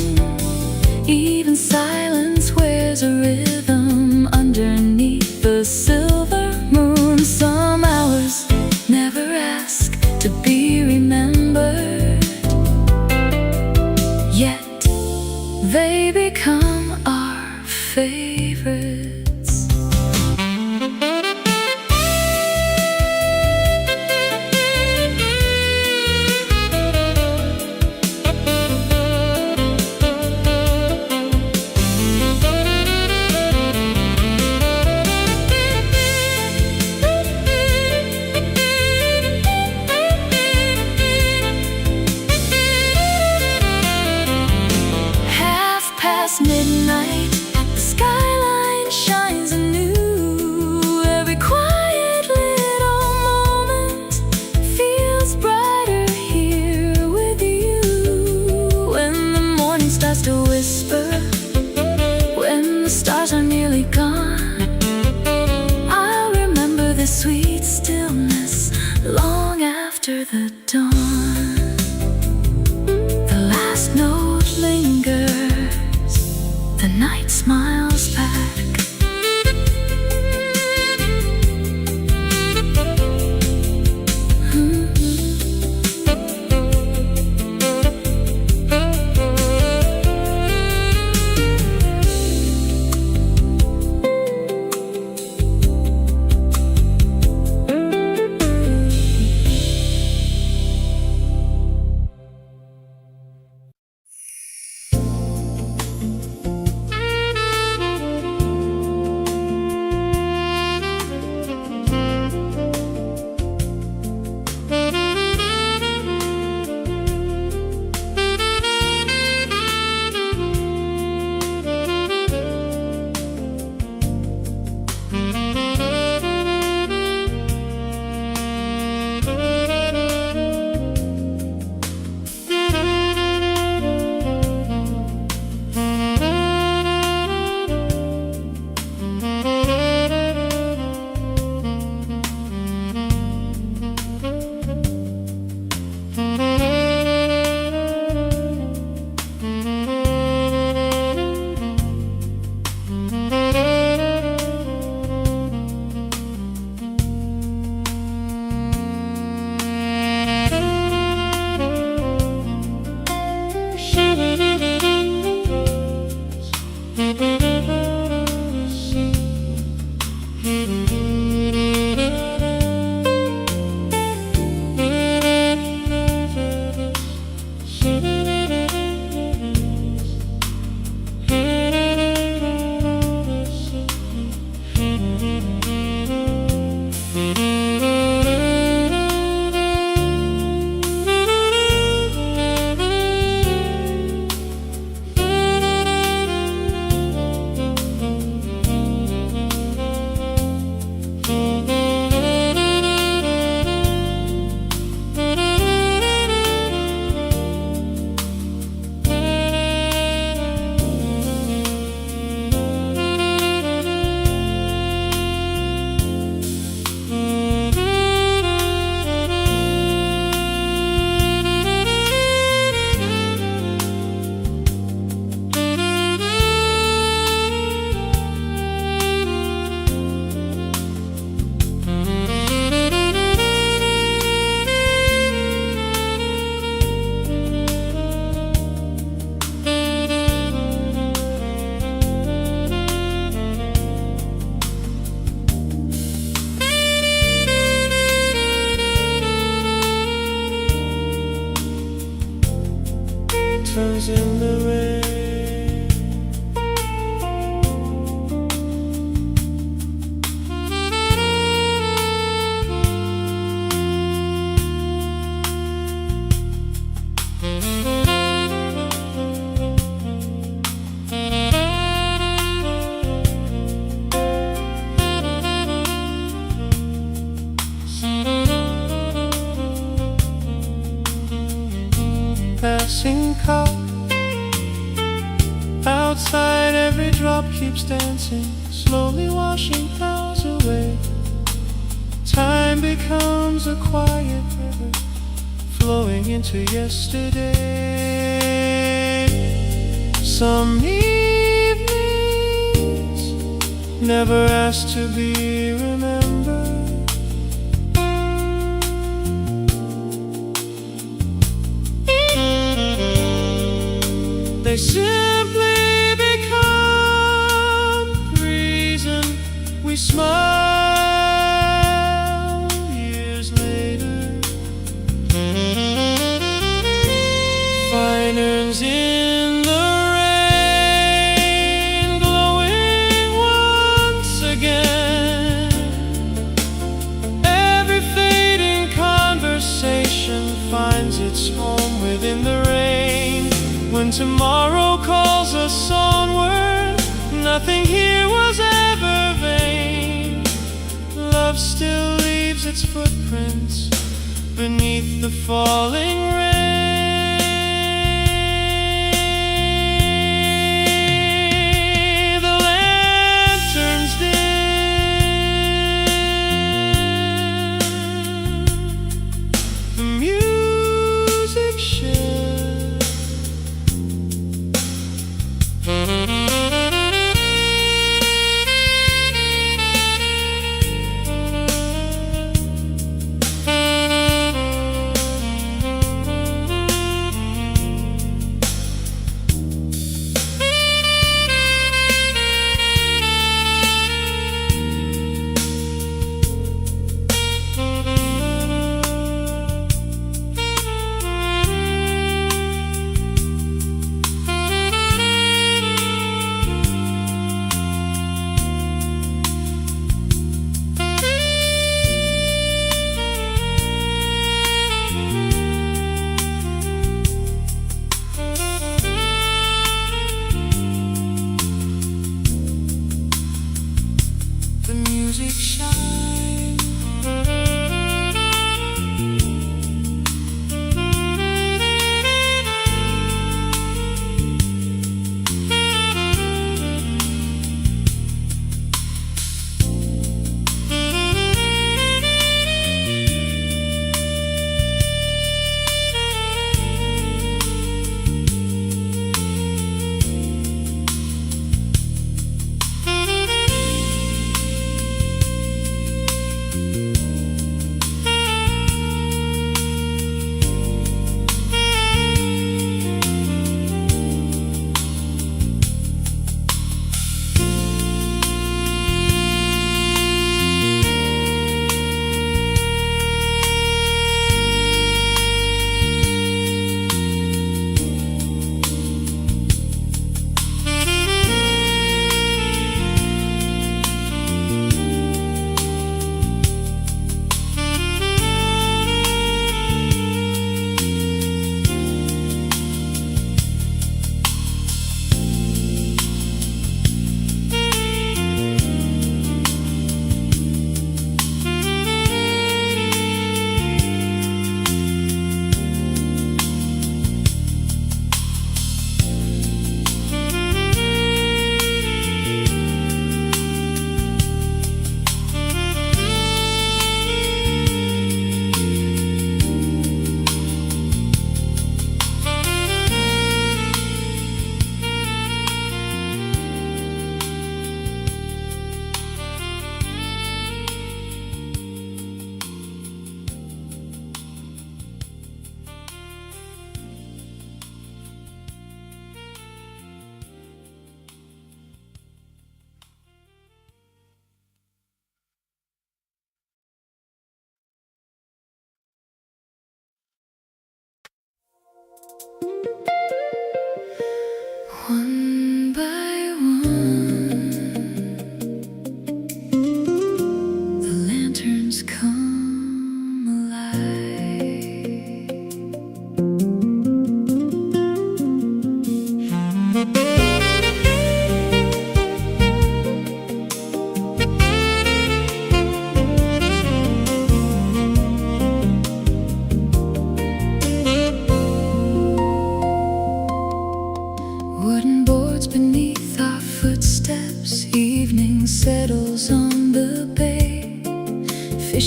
Even silence wears a rhythm underneath the silver moon. Some hours never ask to be remembered, yet they become our favorites. Midnight, the skyline shines anew. Every quiet little moment feels brighter here with you. When the morning starts to whisper, when the stars are nearly gone, I'll remember the sweet stillness long after the dawn. The last note lingers, the night smiles back. outside, every drop keeps dancing, slowly washing clouds away. Time becomes a quiet river, flowing into yesterday. Some evenings never asked to be remembered. They simply become the reason we smile years later. Fine urns in the rain, glowing once again. Every fading conversation finds its home within the rain. When tomorrow calls us onward, nothing here was ever vain. Love still leaves its footprints beneath the falling rain. The lanterns dim, the music shared. The music shines.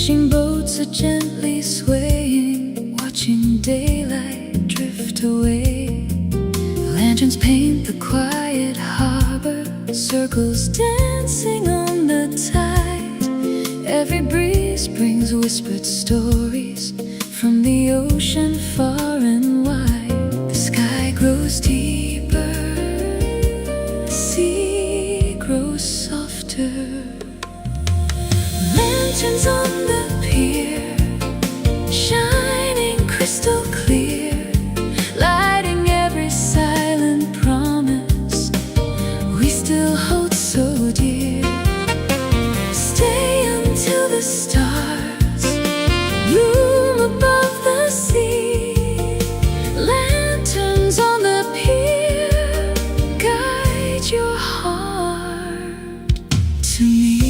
Fishing boats are gently swaying, watching daylight drift away. Lanterns paint the quiet harbor, circles dancing on the tide. Every breeze brings whispered stories from the ocean far and wide. The sky grows deeper, the sea grows softer. Lanterns on the pier, shining crystal clear, lighting every silent promise we still hold so dear. Stay until the stars bloom above the sea. Lanterns on the pier, guide your heart to me.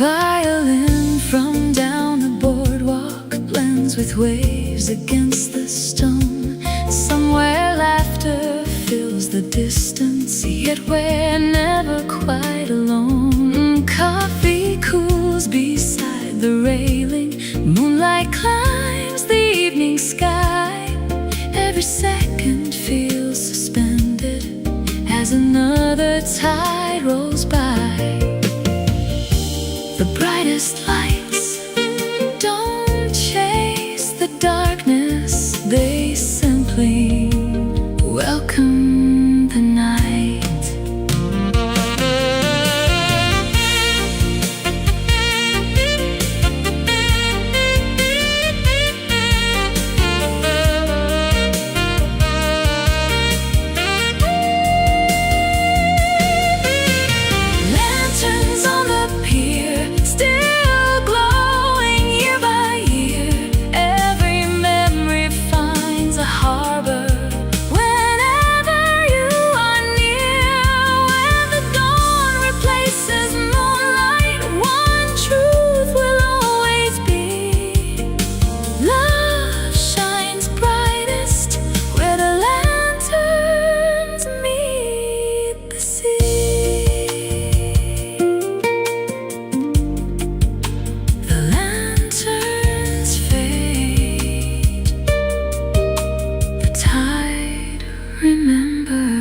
Violin from down the boardwalk blends with waves against the stone. Somewhere laughter fills the distance, yet we're never quite alone. Coffee cools beside the railing, moonlight climbs the evening sky. Every second feels suspended as another tide rolls by. The brightest lights don't chase the darkness, they simply welcome the night. Lanterns on the pier, still glowing year by year. Every memory finds a harbor whenever you are near. When the dawn replaces moonlight, one truth will always be: love shines brightest where the lanterns meet the sea. The lanterns fade, the tide remembers.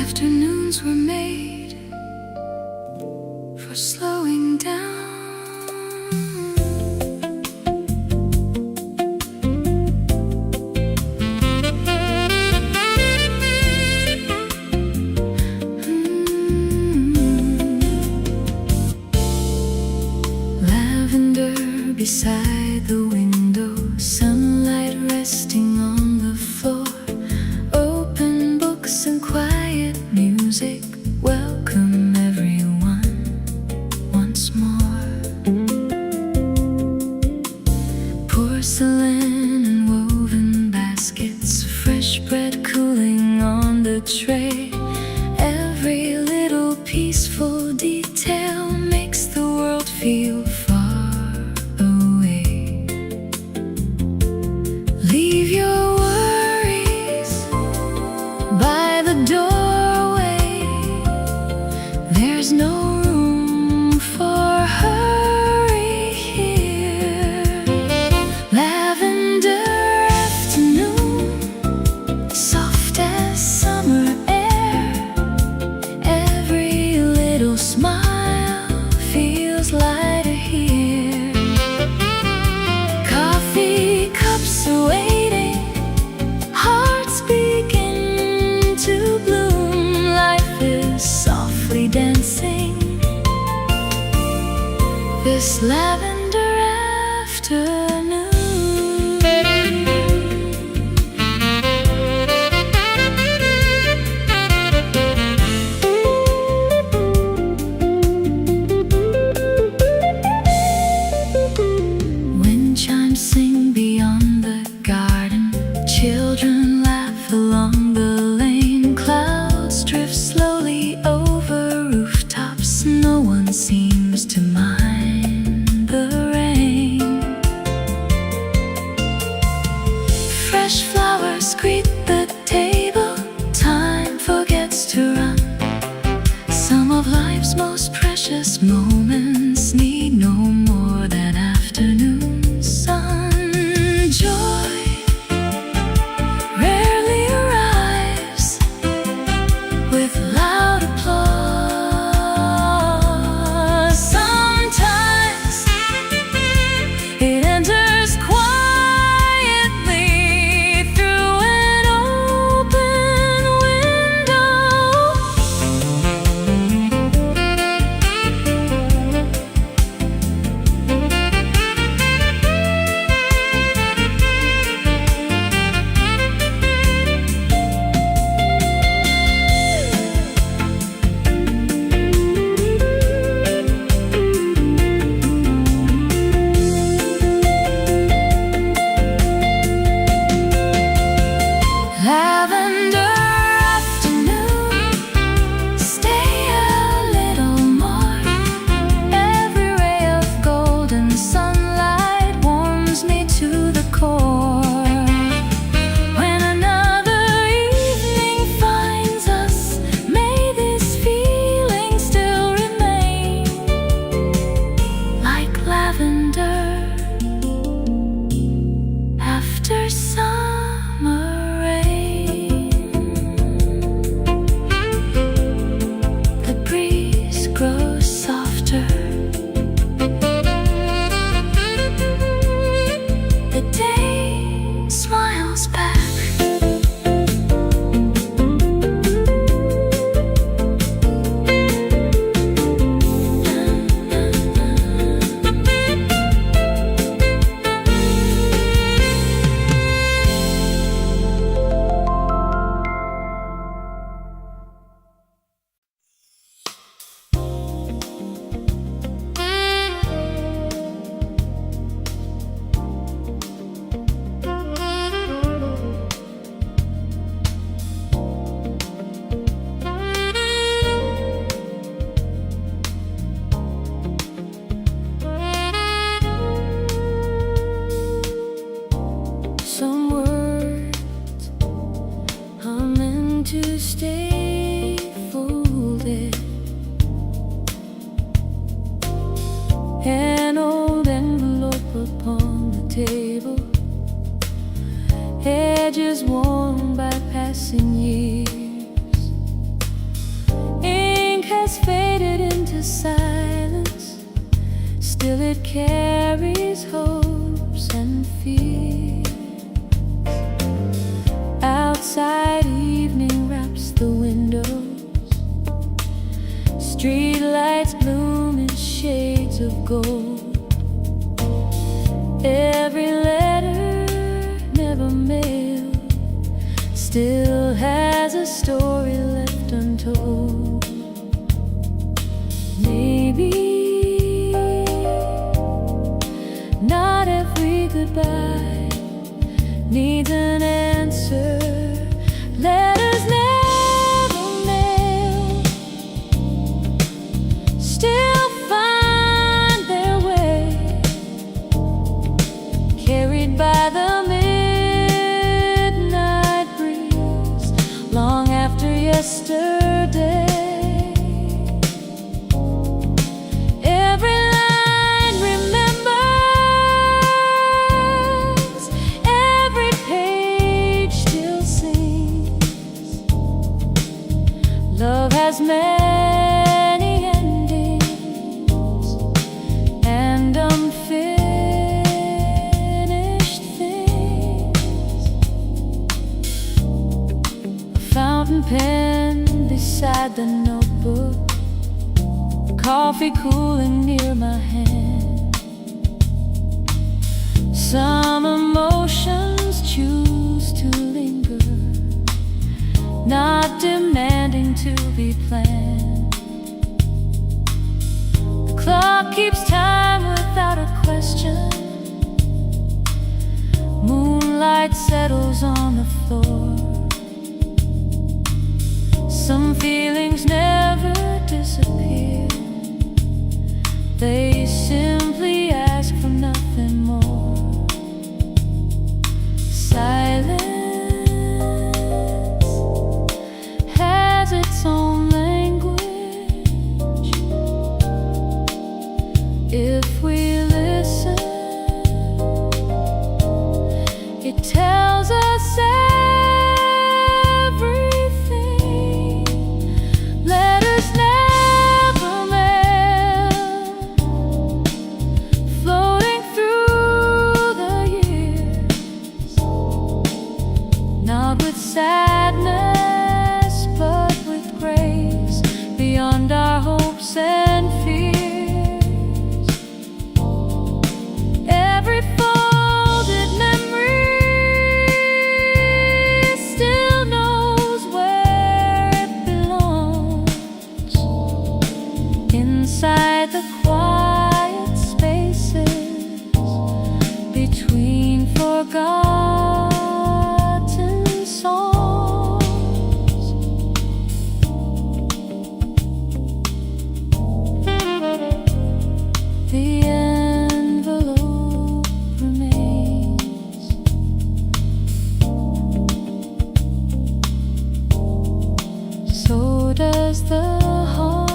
Afternoons were made for slowing down. Lavender beside the window, sunlight resting on the floor. Open books and quiet music welcome everyone once more. Porcelain and woven baskets, fresh bread cooling on the tray. Every little peaceful detail makes the world feel far away. Leave your worries by the doorway. There's no room for hurry here. Lavender afternoon, soft as summer air. lavender afternoon. Wind chimes sing beyond the garden. Children laugh along the lane. Clouds drift slowly over rooftops. No one seems to mind the rain. Fresh flowers greet the table. Time forgets to run. Some of life's most precious moments need no more than afternoon sun. Joy rarely arrives with loud applause. Sometimes it enters quietly through an open window. Lavender afternoon, stay a little more. Every ray of golden sunlight warms me to the core. When another evening finds us, may this feeling still remain. Like lavender after summer rain. The breeze grows softer. The day smiles back. Some words are meant to stay folded. An old envelope upon the table, edges worn by passing years. Ink has faded into silence, still it carries hopes and fears. Outside evening wraps the windows. Street lights bloom in shades of gold. Every letter never mailed still has a story left untold. Maybe not every goodbye needs an answer. Letters never mailed still find their way, carried by the midnight breeze long after yesterday. Every line remembers, every page still sings. Love has many endings and unfinished things. A fountain pen beside the notebook, coffee cooling near my hand. Some emotions choose to linger, not demanding to be planned. The clock keeps time without a question. Moonlight settles on the floor. Some feelings never disappear. They simply ask for nothing more. Silence has its own language. If we listen, it tells us everything. Letters never melt, floating through the years, not with sadness, but with grace, beyond our hopes and fears. Every folded memory still knows where it belongs. Inside the quiet spaces between forgotten songs. The envelope remains. So does the heart.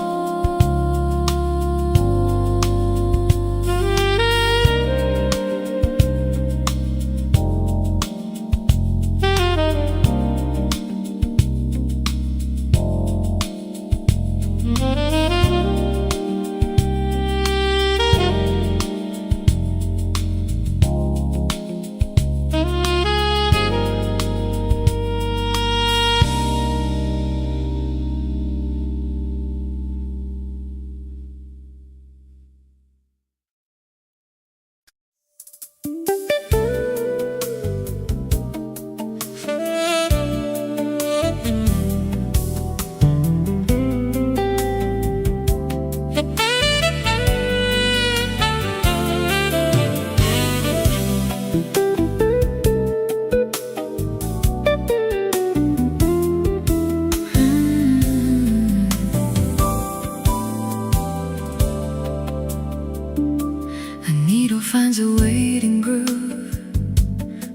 A needle finds a waiting groove.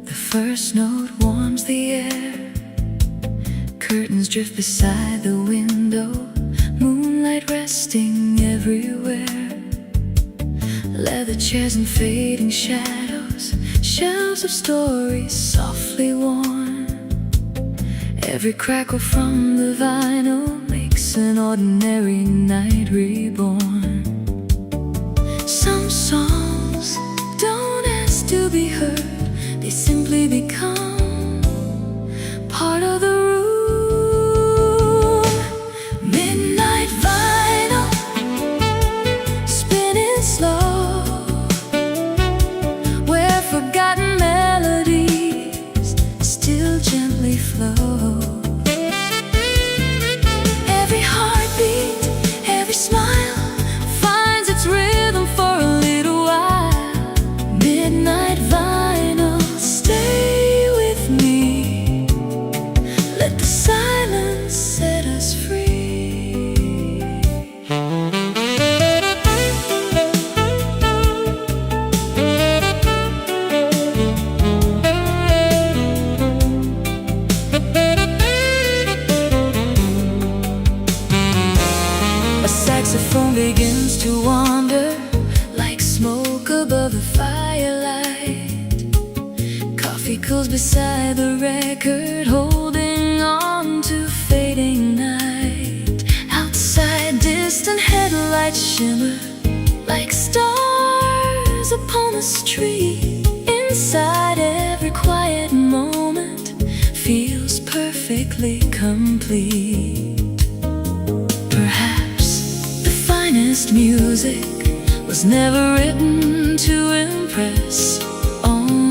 The first note warms the air. Curtains drift beside the window. Moonlight resting everywhere. Leather chairs and fading shadows. Shelves of stories softly worn. Every crackle from the vinyl makes an ordinary night reborn. Some songs don't ask to be heard. They simply become part of the room. Midnight vinyl, spinning slow, where forgotten melodies still gently flow. Every heartbeat, every smile finds its rhythm for a little while. Midnight vinyl, stay with me. Let the silence set us free. A saxophone begins to wander like smoke above the firelight. Coffee cools beside the record, holding on to fading night. Outside, distant headlights shimmer like stars upon the street. Inside, every quiet moment feels perfectly complete. Perhaps the finest music was never written to impress, only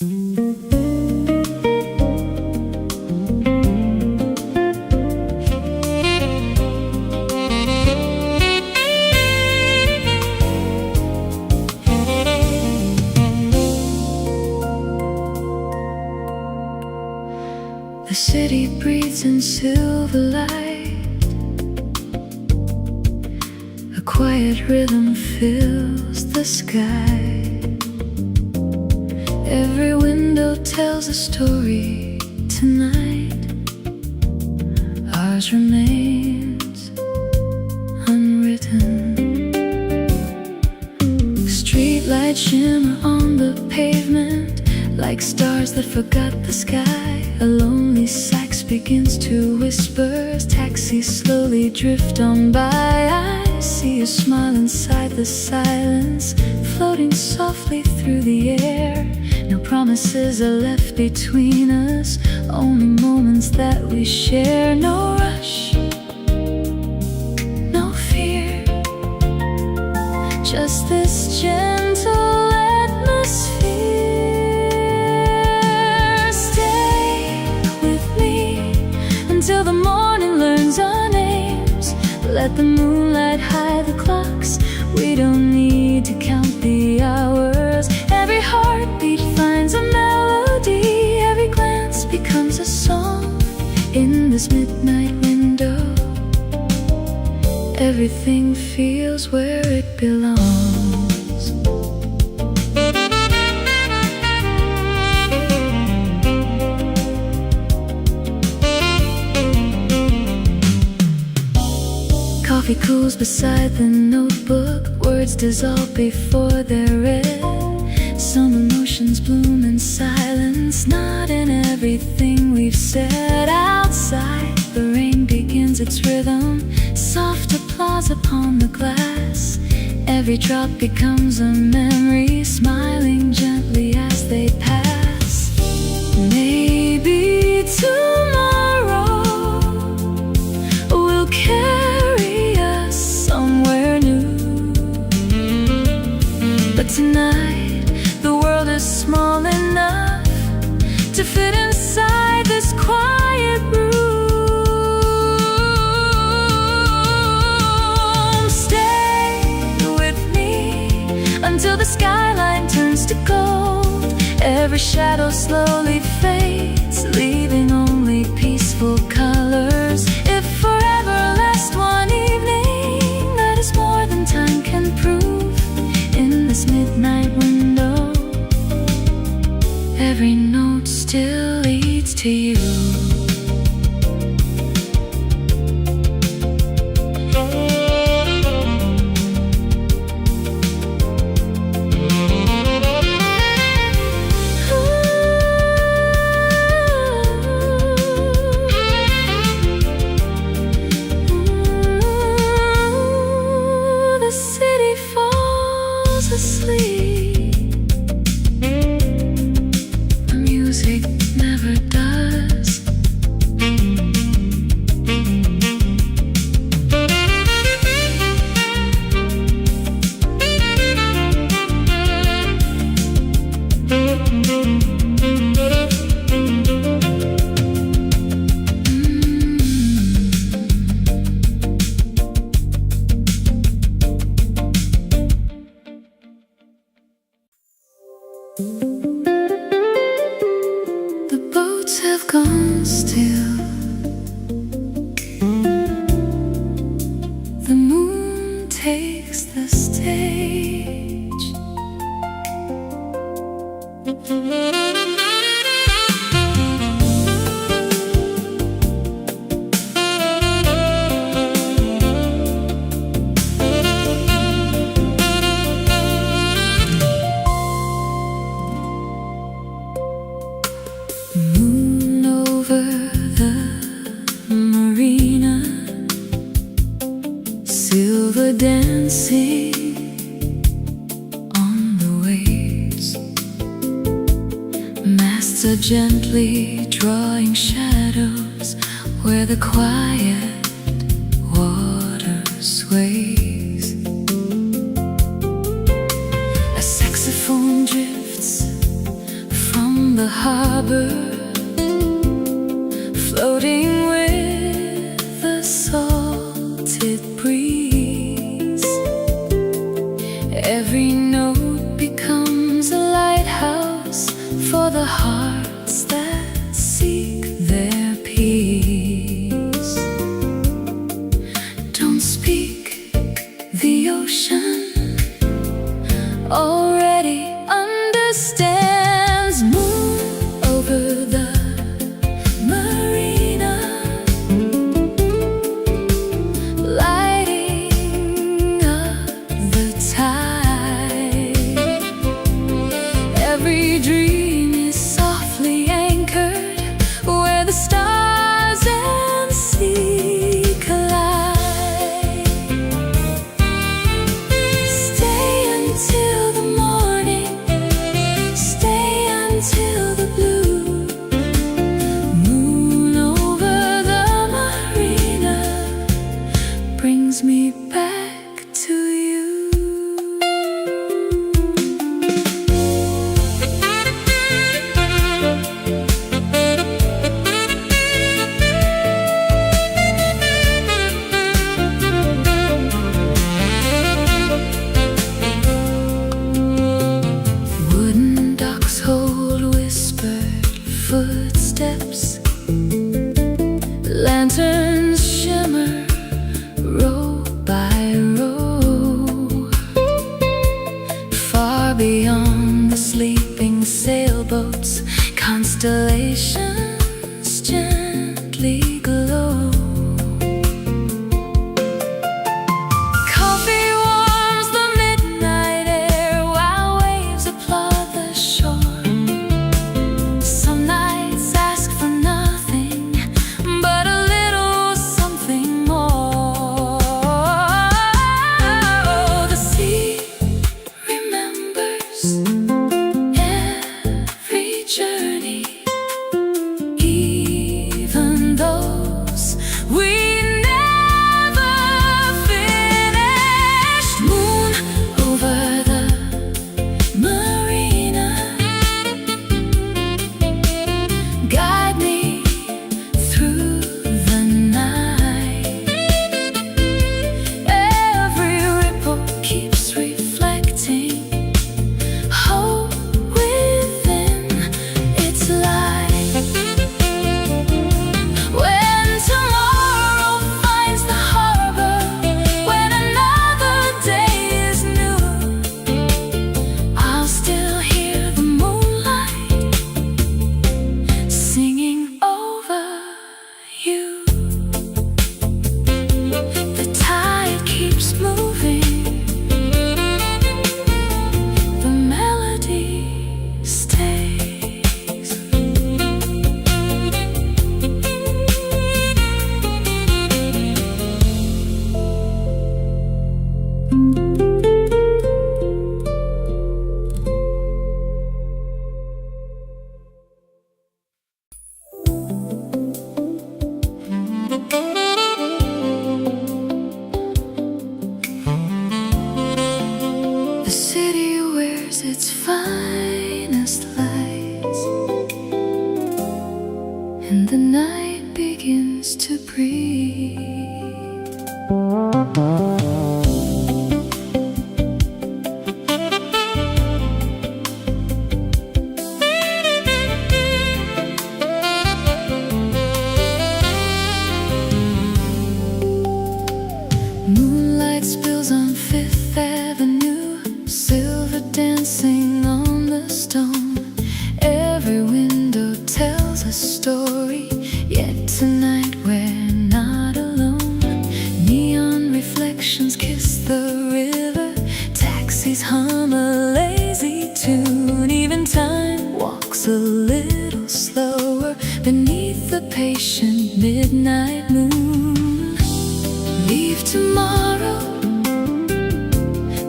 The city breathes in silver light. A quiet rhythm fills the sky. Every window tells a story tonight. Ours remains unwritten. Streetlights shimmer on the pavement like stars that forgot the sky. A lonely sax begins to whisper as taxis slowly drift on by. I see a smile inside the silence, floating softly through the air. No promises are left between us, only moments that we share. No rush, no fear, just this gentle atmosphere. Till the morning learns our names. Let the moonlight hide the clocks. We don't need to count the hours. Every heartbeat finds a melody. Every glance becomes a song. In this midnight window, everything feels where it belongs. Coffee cools beside the notebook. Words dissolve before they're read. Some emotions bloom in silence, not in everything we've said. Outside, the rain begins its rhythm. Soft applause upon the glass. Every drop becomes a memory, smiling gently as they pass. Maybe tomorrow will carry us somewhere new. But tonight, the world is small enough to fit inside this quiet room. Stay with me until the skyline turns to gold. Every shadow slowly fades, leaving only peaceful colors. If forever lasts one evening, that is more than time can prove. In this midnight window, every note still leads to you. The city falls asleep. The music never does. The boats have gone still. The moon takes the stage. Moon over the marina, silver dancing on the waves. Masts are gently drawing shadows where the quiet water sways. A saxophone drifts from on the harbor, floating with the salted breeze. Every note becomes a lighthouse for the hearts that seek their peace. Don't speak, the ocean already understands. Moon over the marina, lighting up the tide. Every dream is softly anchored where the stars and sea collide. Stay until the morning, stay until the blue. Moon over the marina brings me back to you. Wooden docks hold whispered footsteps. Lanterns shimmer row by row. Far beyond the sleeping sailboats, constellations gently glow. Coffee warms the midnight air while waves applaud the shore. Some nights ask for nothing but a little something more. The sea remembers every journey, even those we never finished. Moon over the marina, guide me through the night. Every ripple keeps reflecting hope within its light. When tomorrow finds the harbor, when another day is new, I'll still hear the moonlight singing over you. The tide keeps moving, the melody stays. The city wears its finest lights, and the night begins to breathe. Moonlight spills on Fifth Avenue, silver dancing on the stone. Every window tells a story, yet tonight we're not alone. Neon reflections kiss the river, taxis hum a lazy tune. Even time walks a little slower beneath the patient midnight moon. Leave tomorrow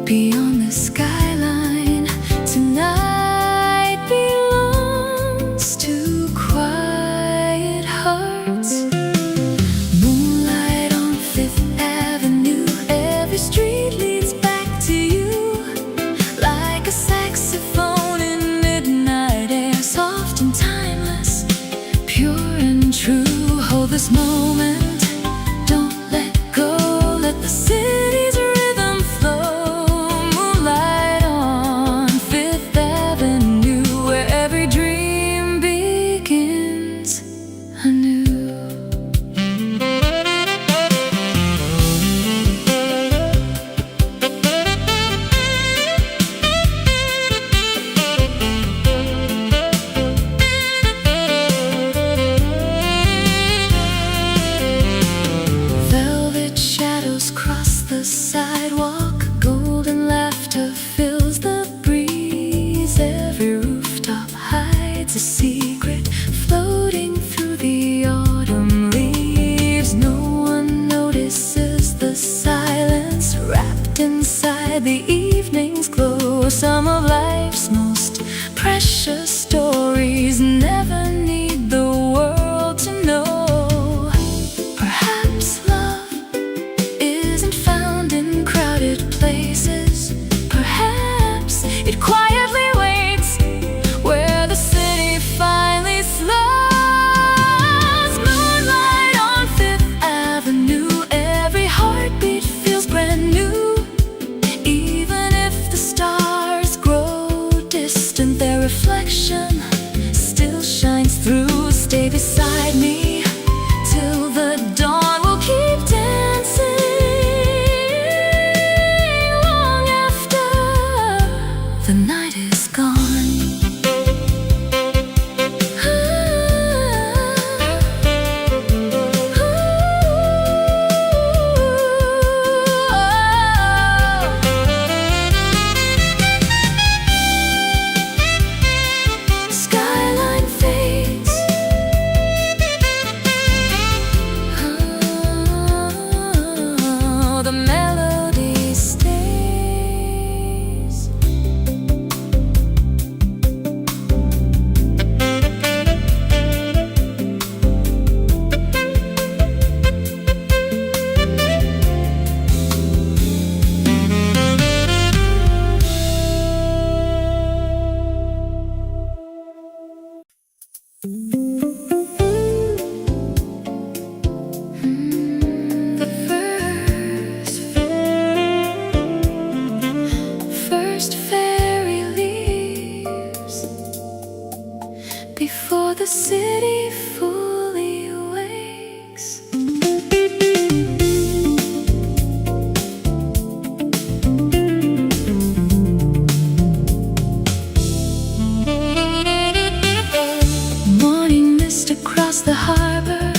beyond the skyline It quietly waits where the city finally slows. Moonlight on Fifth Avenue, every heartbeat feels brand new. Even if the stars grow distant, their reflection still shines through. Stay beside me till the dawn. We'll keep dancing long after the night is gone. Skyline fades. The melody stays. The first fairy leaves before the city fully wakes. Morning mist across the harbor,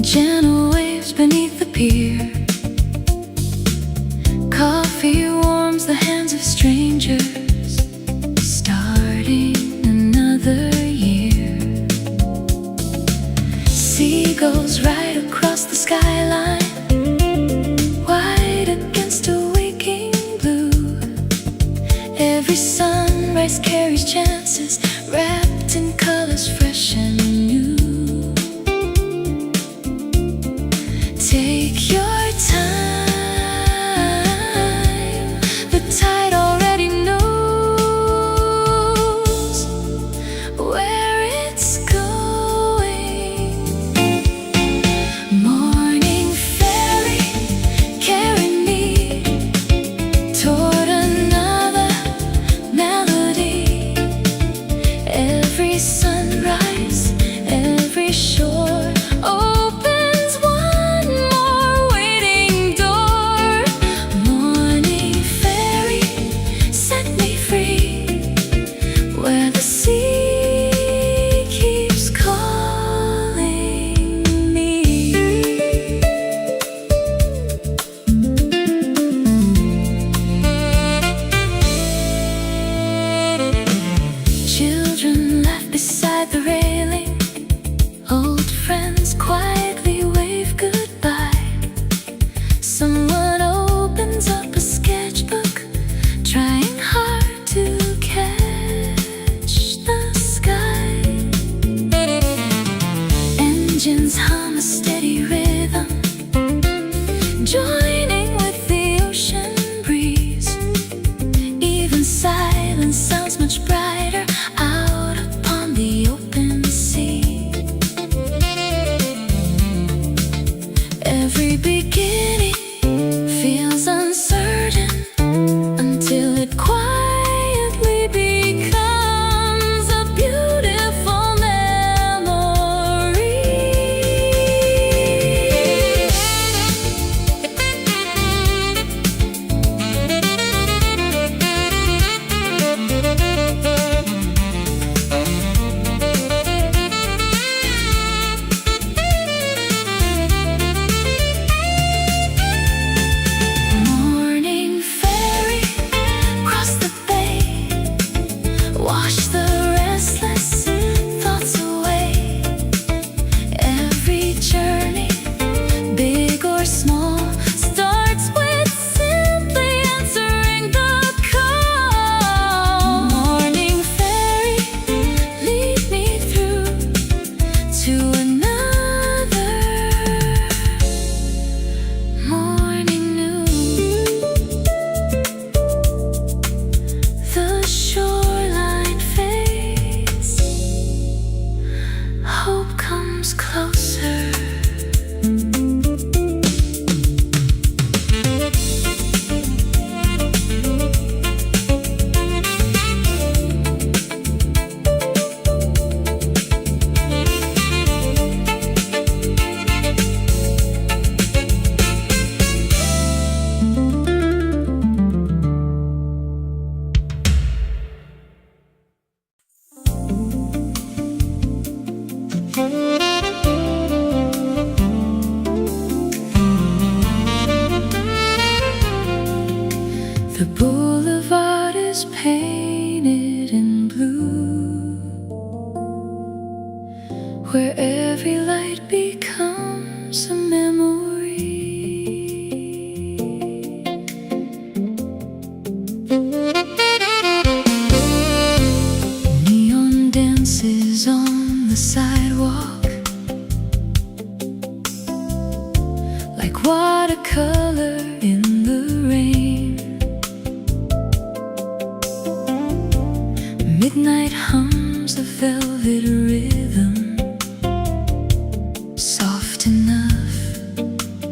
gentle waves beneath the pier. Coffee warms the hands of strangers, starting another year. Seagulls ride across the skyline, white against a waking blue. Every sunrise carries chances, wrapped in colors fresh and new. Take your time, the tide already knows where it's going. Morning fairy, carry me toward another melody. Every sunrise windows painted in blue, where every light becomes a memory. Neon dances on the sidewalk, like watercolor in the rain. Midnight hums a velvet rhythm, soft enough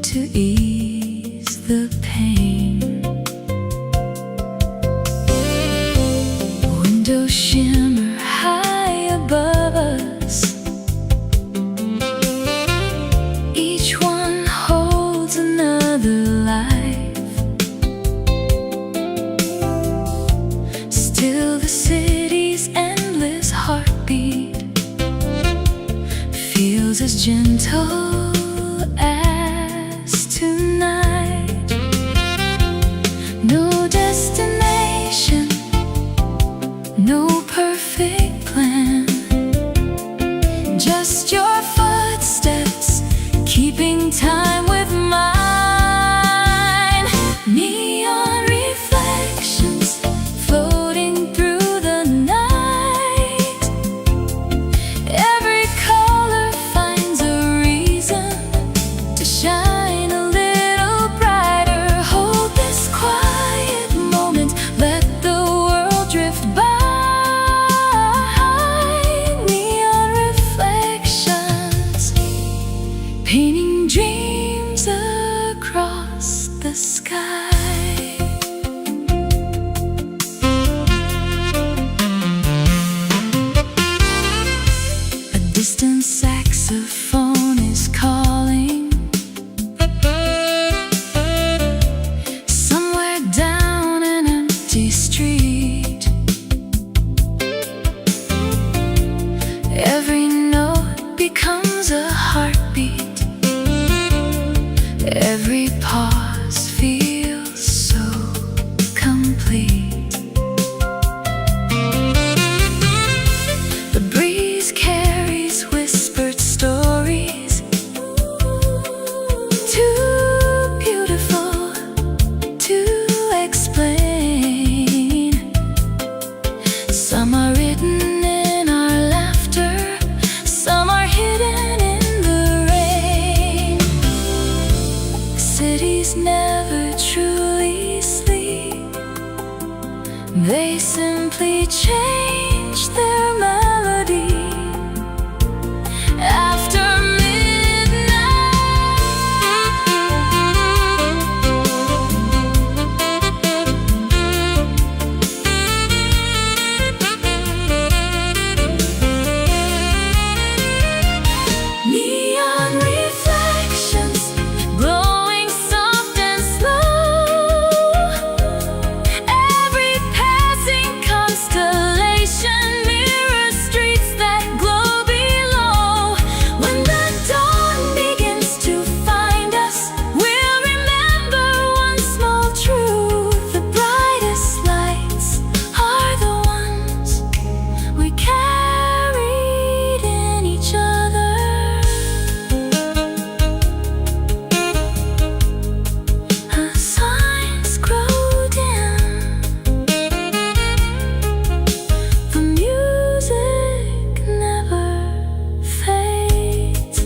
to ease the pain. Windows shimmer high above us, each one holds another life. Still the city's endless heartbeat feels as gentle as tonight. No destination, no perfect plan, just your footsteps keeping time with mine. Neon reflections floating through the night, every color finds a reason to shine a little brighter. Hold this quiet moment, let the world drift by. Neon reflections, painting dreams across the sky. A distant saxophone is calling, somewhere down an empty street. Every note becomes a heartbeat, every pause feels so complete. The breeze carries whispered stories, too beautiful to explain. Some are written in our laughter, some are hidden in the rain. Cities never truly sleep, they simply change their melody after neon reflections glowing soft and slow. Every passing constellation mirrors streets that glow below. When the dawn begins to find us, we'll remember one small truth: the brightest lights are the ones we carried in each other. As signs grow dim, the music never fades.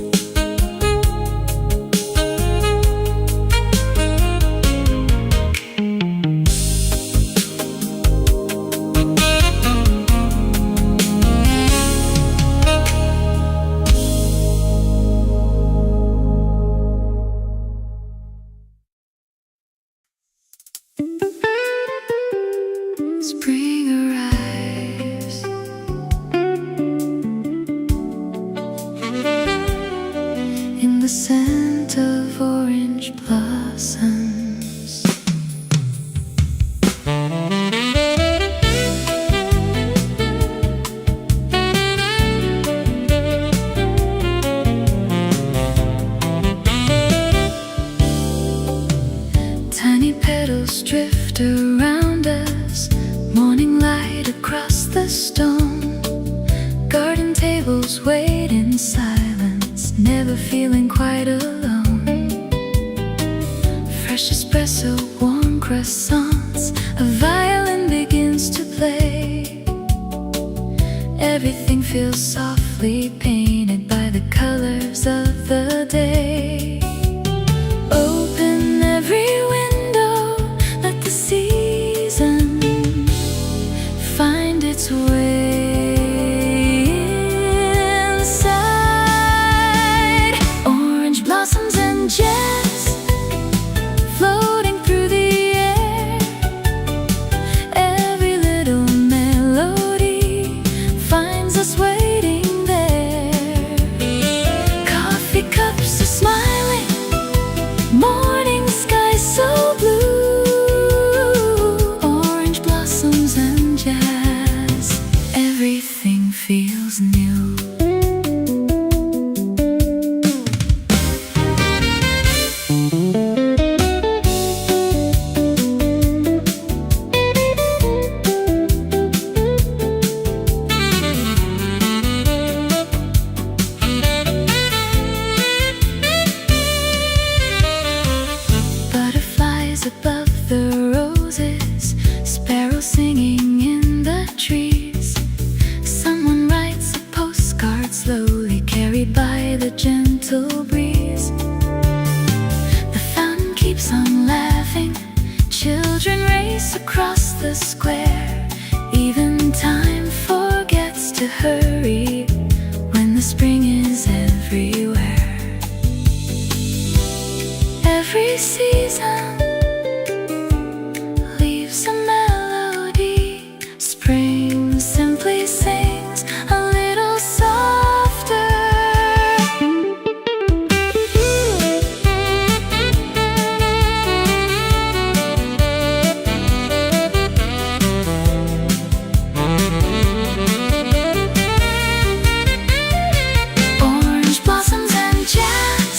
Spring arrives, in the scent of orange blossoms. Tiny petals drift around us, more Morning light across the stone. Garden tables wait in silence, never feeling quite alone. Fresh espresso, warm croissants, a violin begins to play. Everything feels softly painted by the colors of the day. Open every window, let the season find its way inside. Orange blossoms and jazz floating through the air. Every little melody finds us waiting there. Coffee cups are smiling, morning sky so blue. Orange blossoms and jazz, everything feels new. Butterflies above the roses, sparrows singing in the trees. Someone writes a postcard slowly, carried by the gentle breeze. The fountain keeps on laughing, children race across the square. Even time forgets to hurry when the spring is everywhere. Every season leaves a melody. Spring simply sings a little softer. Orange blossoms and jazz,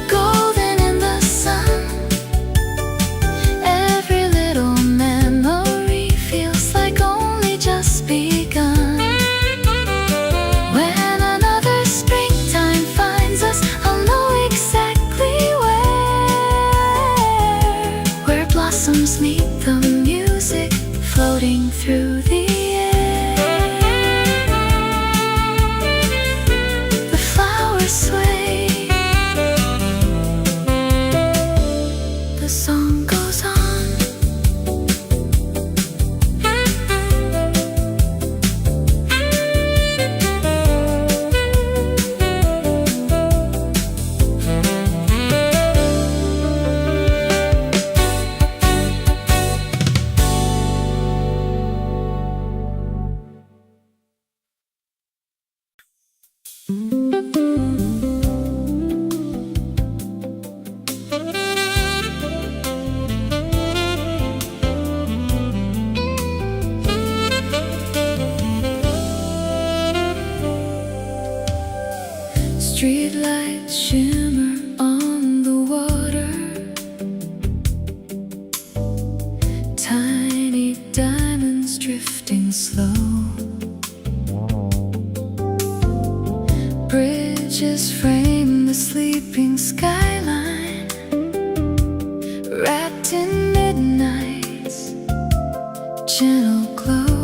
golden in the sun. Every little memory feels like only just begun. When another springtime finds us, I'll know exactly where blossoms meet the music floating through the air. The flowers sway, the song goes on. Streetlights shimmer on the water. Tiny diamonds drifting slow. Bridges frame the sleeping skyline, wrapped in midnight's gentle glow.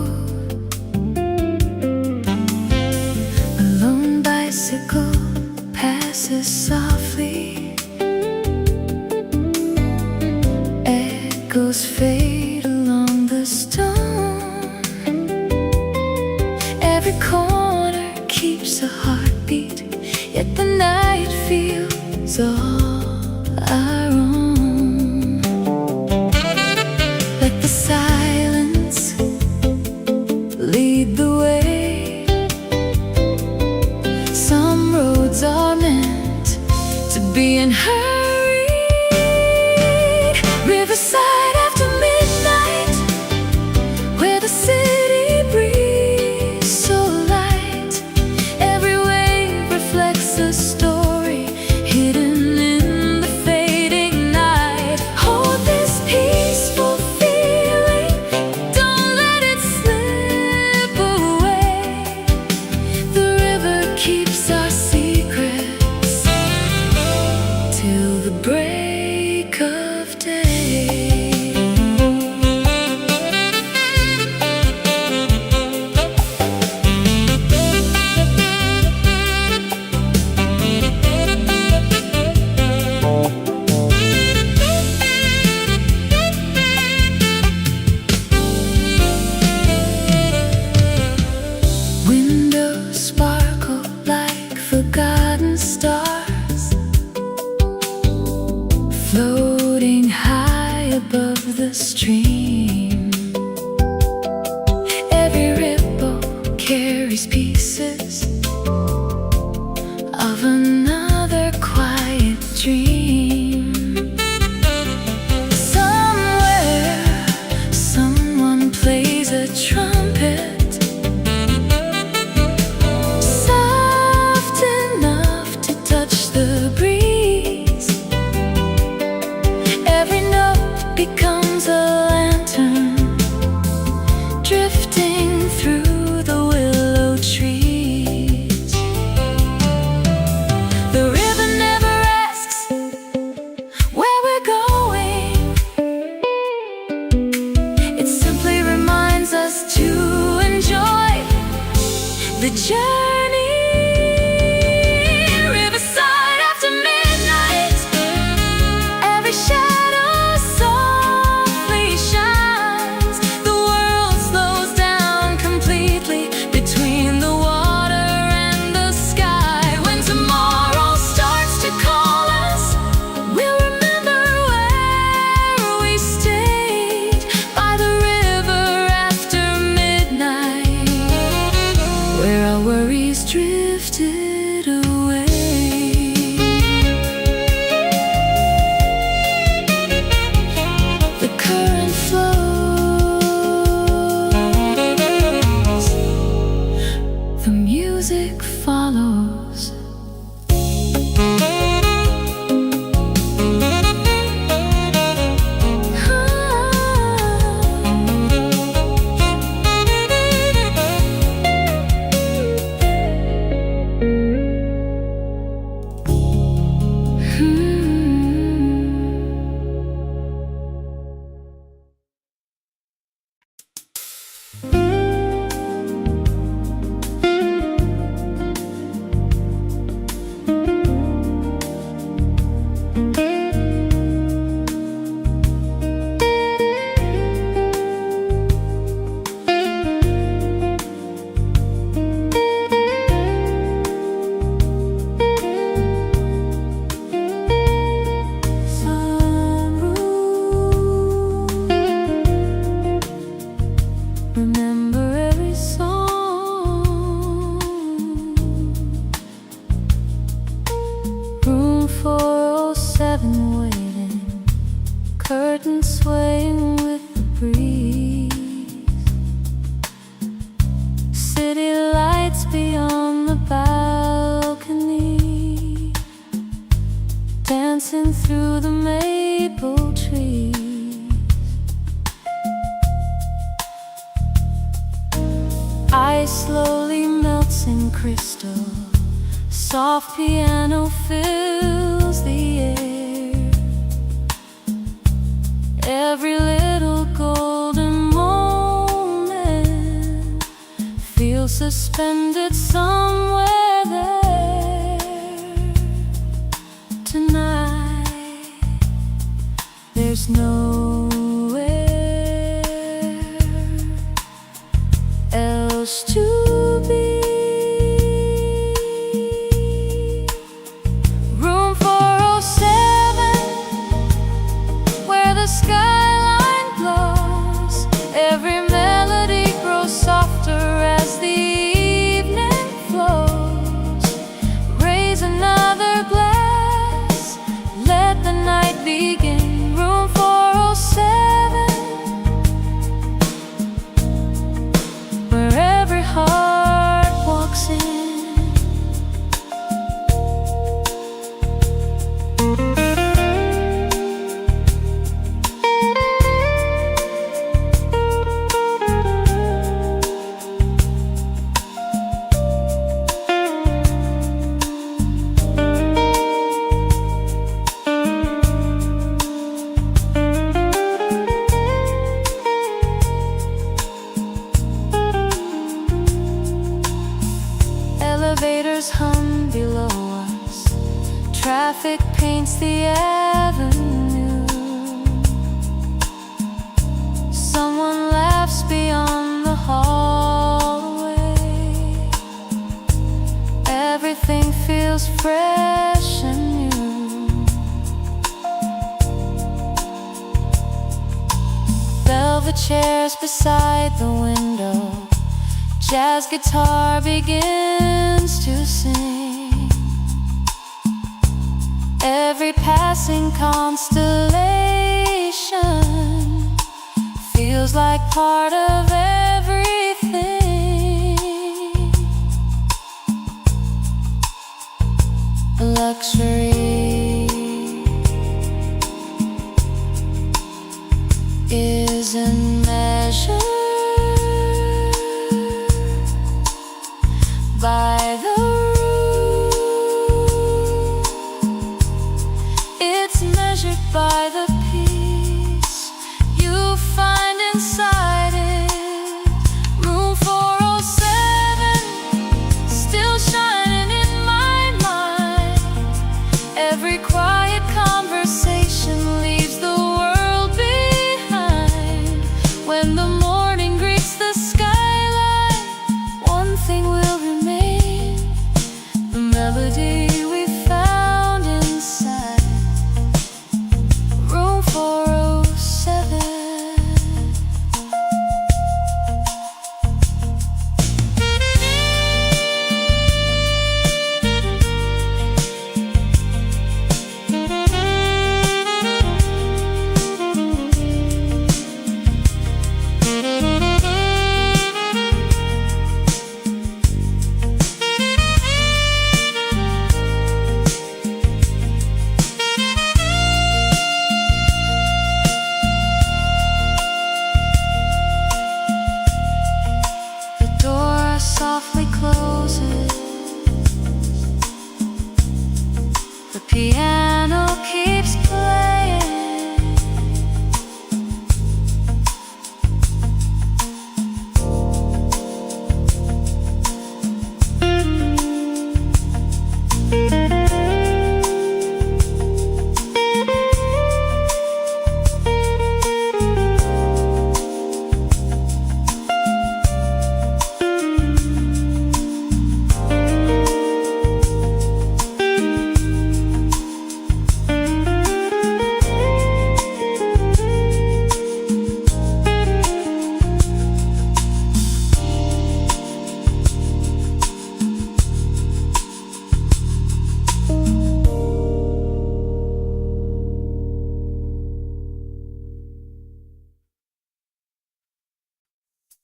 A lone bicycle passes softly. Echoes fade along the stone. Every corner keeps a heartbeat, yet the night feels all our own. Let the silence lead the way. Some roads are meant to be unhurried. Riverside after midnight, where the city breeze so light. Every wave reflects a story hidden in the journey. Riverside after midnight, every shadow softly shines. The world slows down completely between the water and the sky. When tomorrow starts to call us, we'll remember where we stayed by the river after midnight, where our worries drifted away. The current flows, the music follows. Remember every song. Room 407 waiting, curtains swaying with the breeze. City lights beyond the balcony, dancing through the maple trees. Ice slowly melts in crystal, soft piano fills the air. Every little golden moment feels suspended somewhere there. Tonight there's nowhere else to be. Room 407, where the skyline glows. Every melody grows softer as the evening flows. Raise another glass, let the night begin. Room 407, where every heart walks in. Elevators hum below us, traffic paints the avenue. Someone laughs beyond the hallway. Everything feels fresh and new. Velvet chairs beside the window, jazz guitar begins to sing. Every passing constellation feels like part of everything. Luxury isn't measured by the room, it's measured by the peace you find inside it.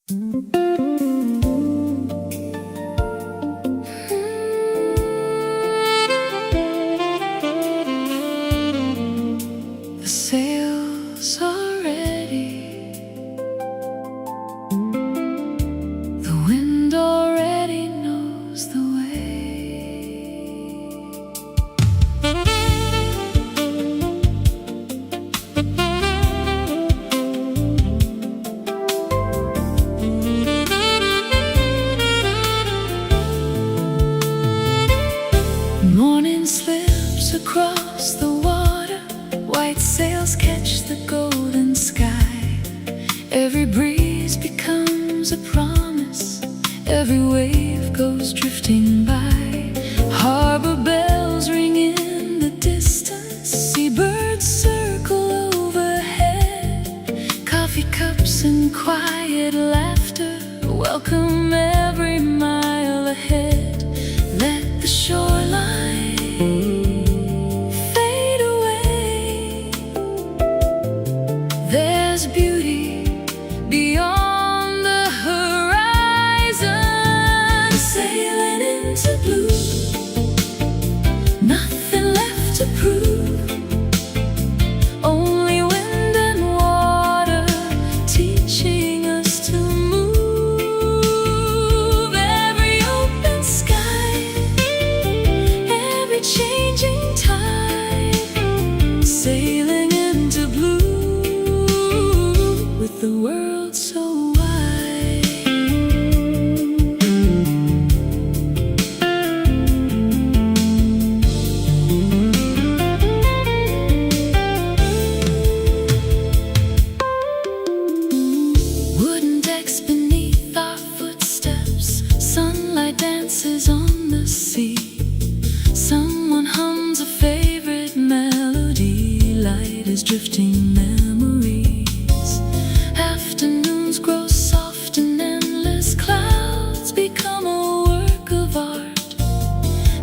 The sails are ready. The wind already knows the way. Morning slips across the water. White sails catch the golden sky. Every breeze becomes a promise. Every wave goes drifting by. Harbor bells ring in the distance. Seabirds circle overhead. Coffee cups and quiet laughter welcome every mile ahead. Let the shoreline fade away. There's beauty beyond the horizon. Sailing into blue, nothing left to prove. Only wind and water teaching us to move. Every open sky, every changing tide, sailing into blue with the world so wide. Wooden decks beneath our footsteps. Sunlight dances on the sea. Someone hums a favorite melody. Light is drifting memories. Afternoons grow soft and endless. Clouds become a work of art.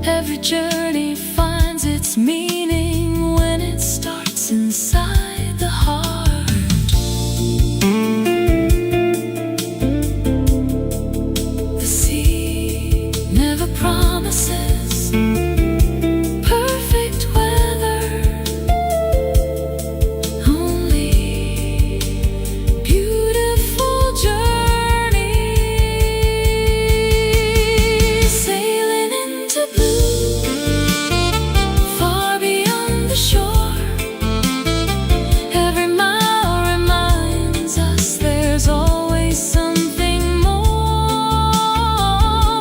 Every journey finds its meaning when it starts inside the heart. The sea never promises perfect weather, only beautiful journeys. Sailing into blue, far beyond the shore. Every mile reminds us there's always something more.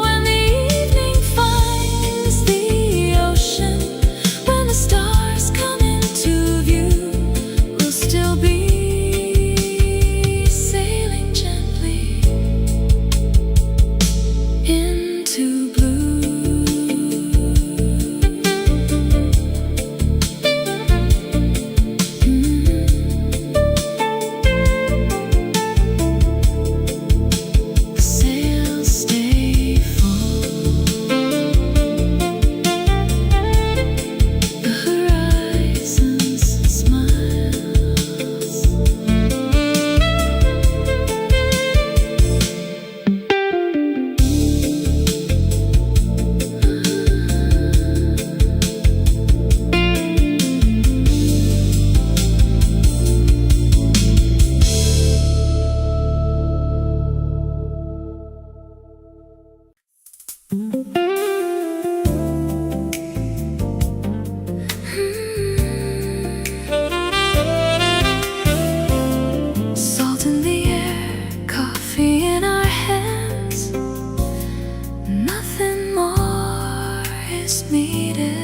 When the evening finds the ocean, when the stars come into view, we'll still be sailing gently into blue. The sails stay full. The horizons smiles. Salt in the air, coffee in our hands. Nothing more is needed.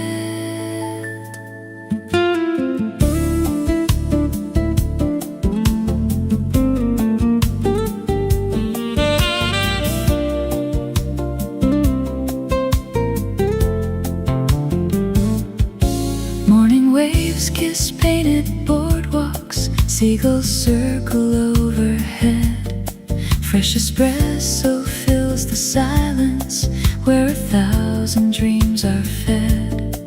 Morning waves kiss painted boardwalks. Seagulls circle overhead. Fresh espresso fills the silence where 1,000 dreams are fed.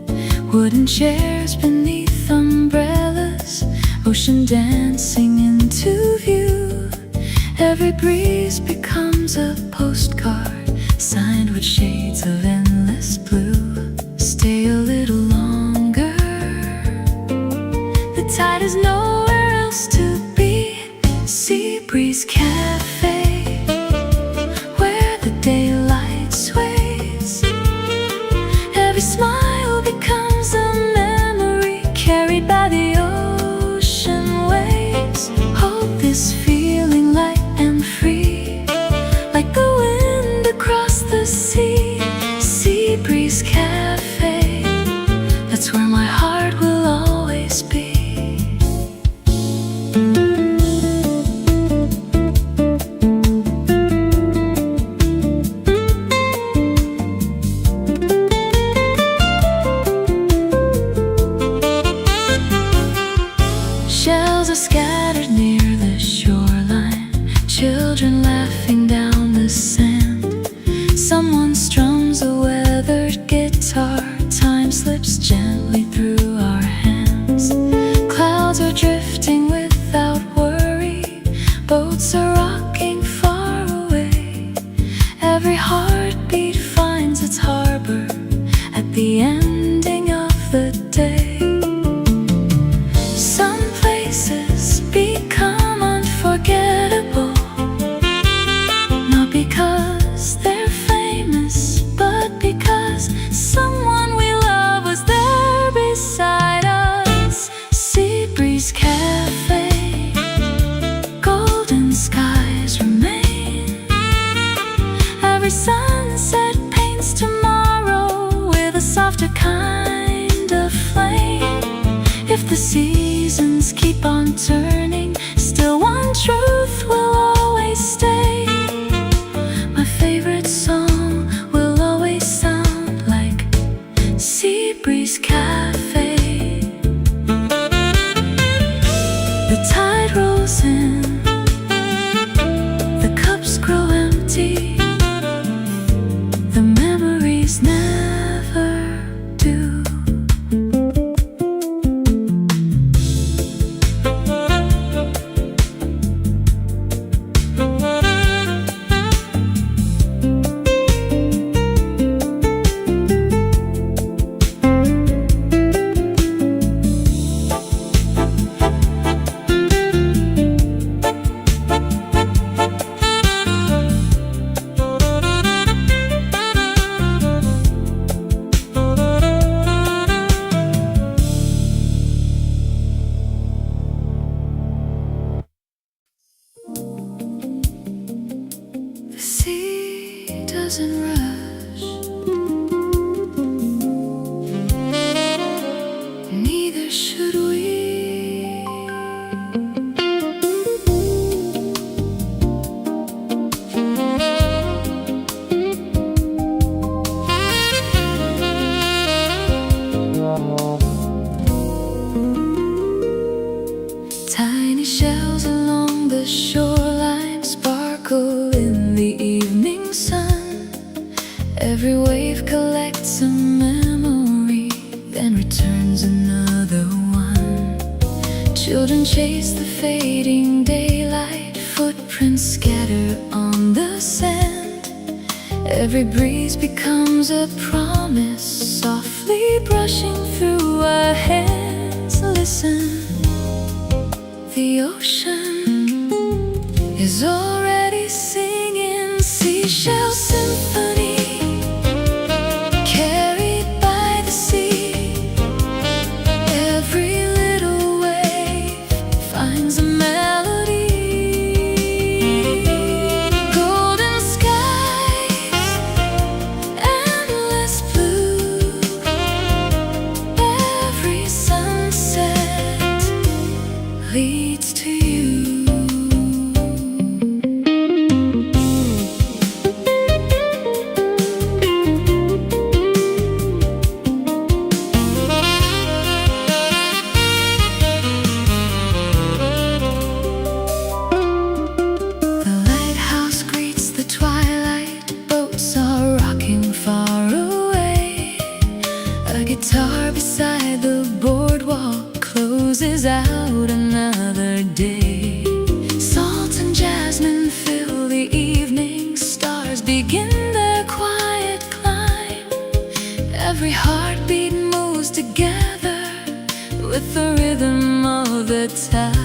Wooden chairs beneath umbrellas. Ocean dancing into view. Every breeze becomes becomes a postcard signed with shades of endless blue. Stay a little longer. The tide is nowhere else to be. Sea Breeze Cafe, where the daylight sways. Every smile becomes a memory carried by the ocean waves. Hold this feeling light and free, like the wind across the sea. Sea Breeze Cafe, that's where my heart will always be. Shells are scattered near the shoreline, children laughing down the sand. Someone strums a weathered guitar, time slips gently through our hands. Clouds are drifting without worry, boats are rocking far away. Every heartbeat finds its harbor at the ending of the day. Some places become unforgettable, not because they're famous, but because someone we love was there beside us. Sea Breeze Cafe, golden skies remain. Every sunset paints tomorrow with a softer kind of flame. If the seasons keep on turning, still one truth will always stay. My favorite song will always sound like Sea Breeze Cafe. The tide rolls in, the cups grow empty, the memories never do. The sea doesn't rush, neither should we. Tiny shells along the shoreline sparkle in the evening sun. Every wave collects a memory, then returns another one. Children chase the fading daylight, footprints scatter on the sand. Every breeze becomes a promise, softly brushing through our hands. Listen, the ocean is already singing seashell symphony, carried by the sea. Every little wave finds a melody. Golden skies, endless blue. Every sunset leads to you. The lighthouse greets the twilight, boats are rocking far away. A guitar beside the boardwalk closes out another day. Salt and jasmine fill the evening. outside.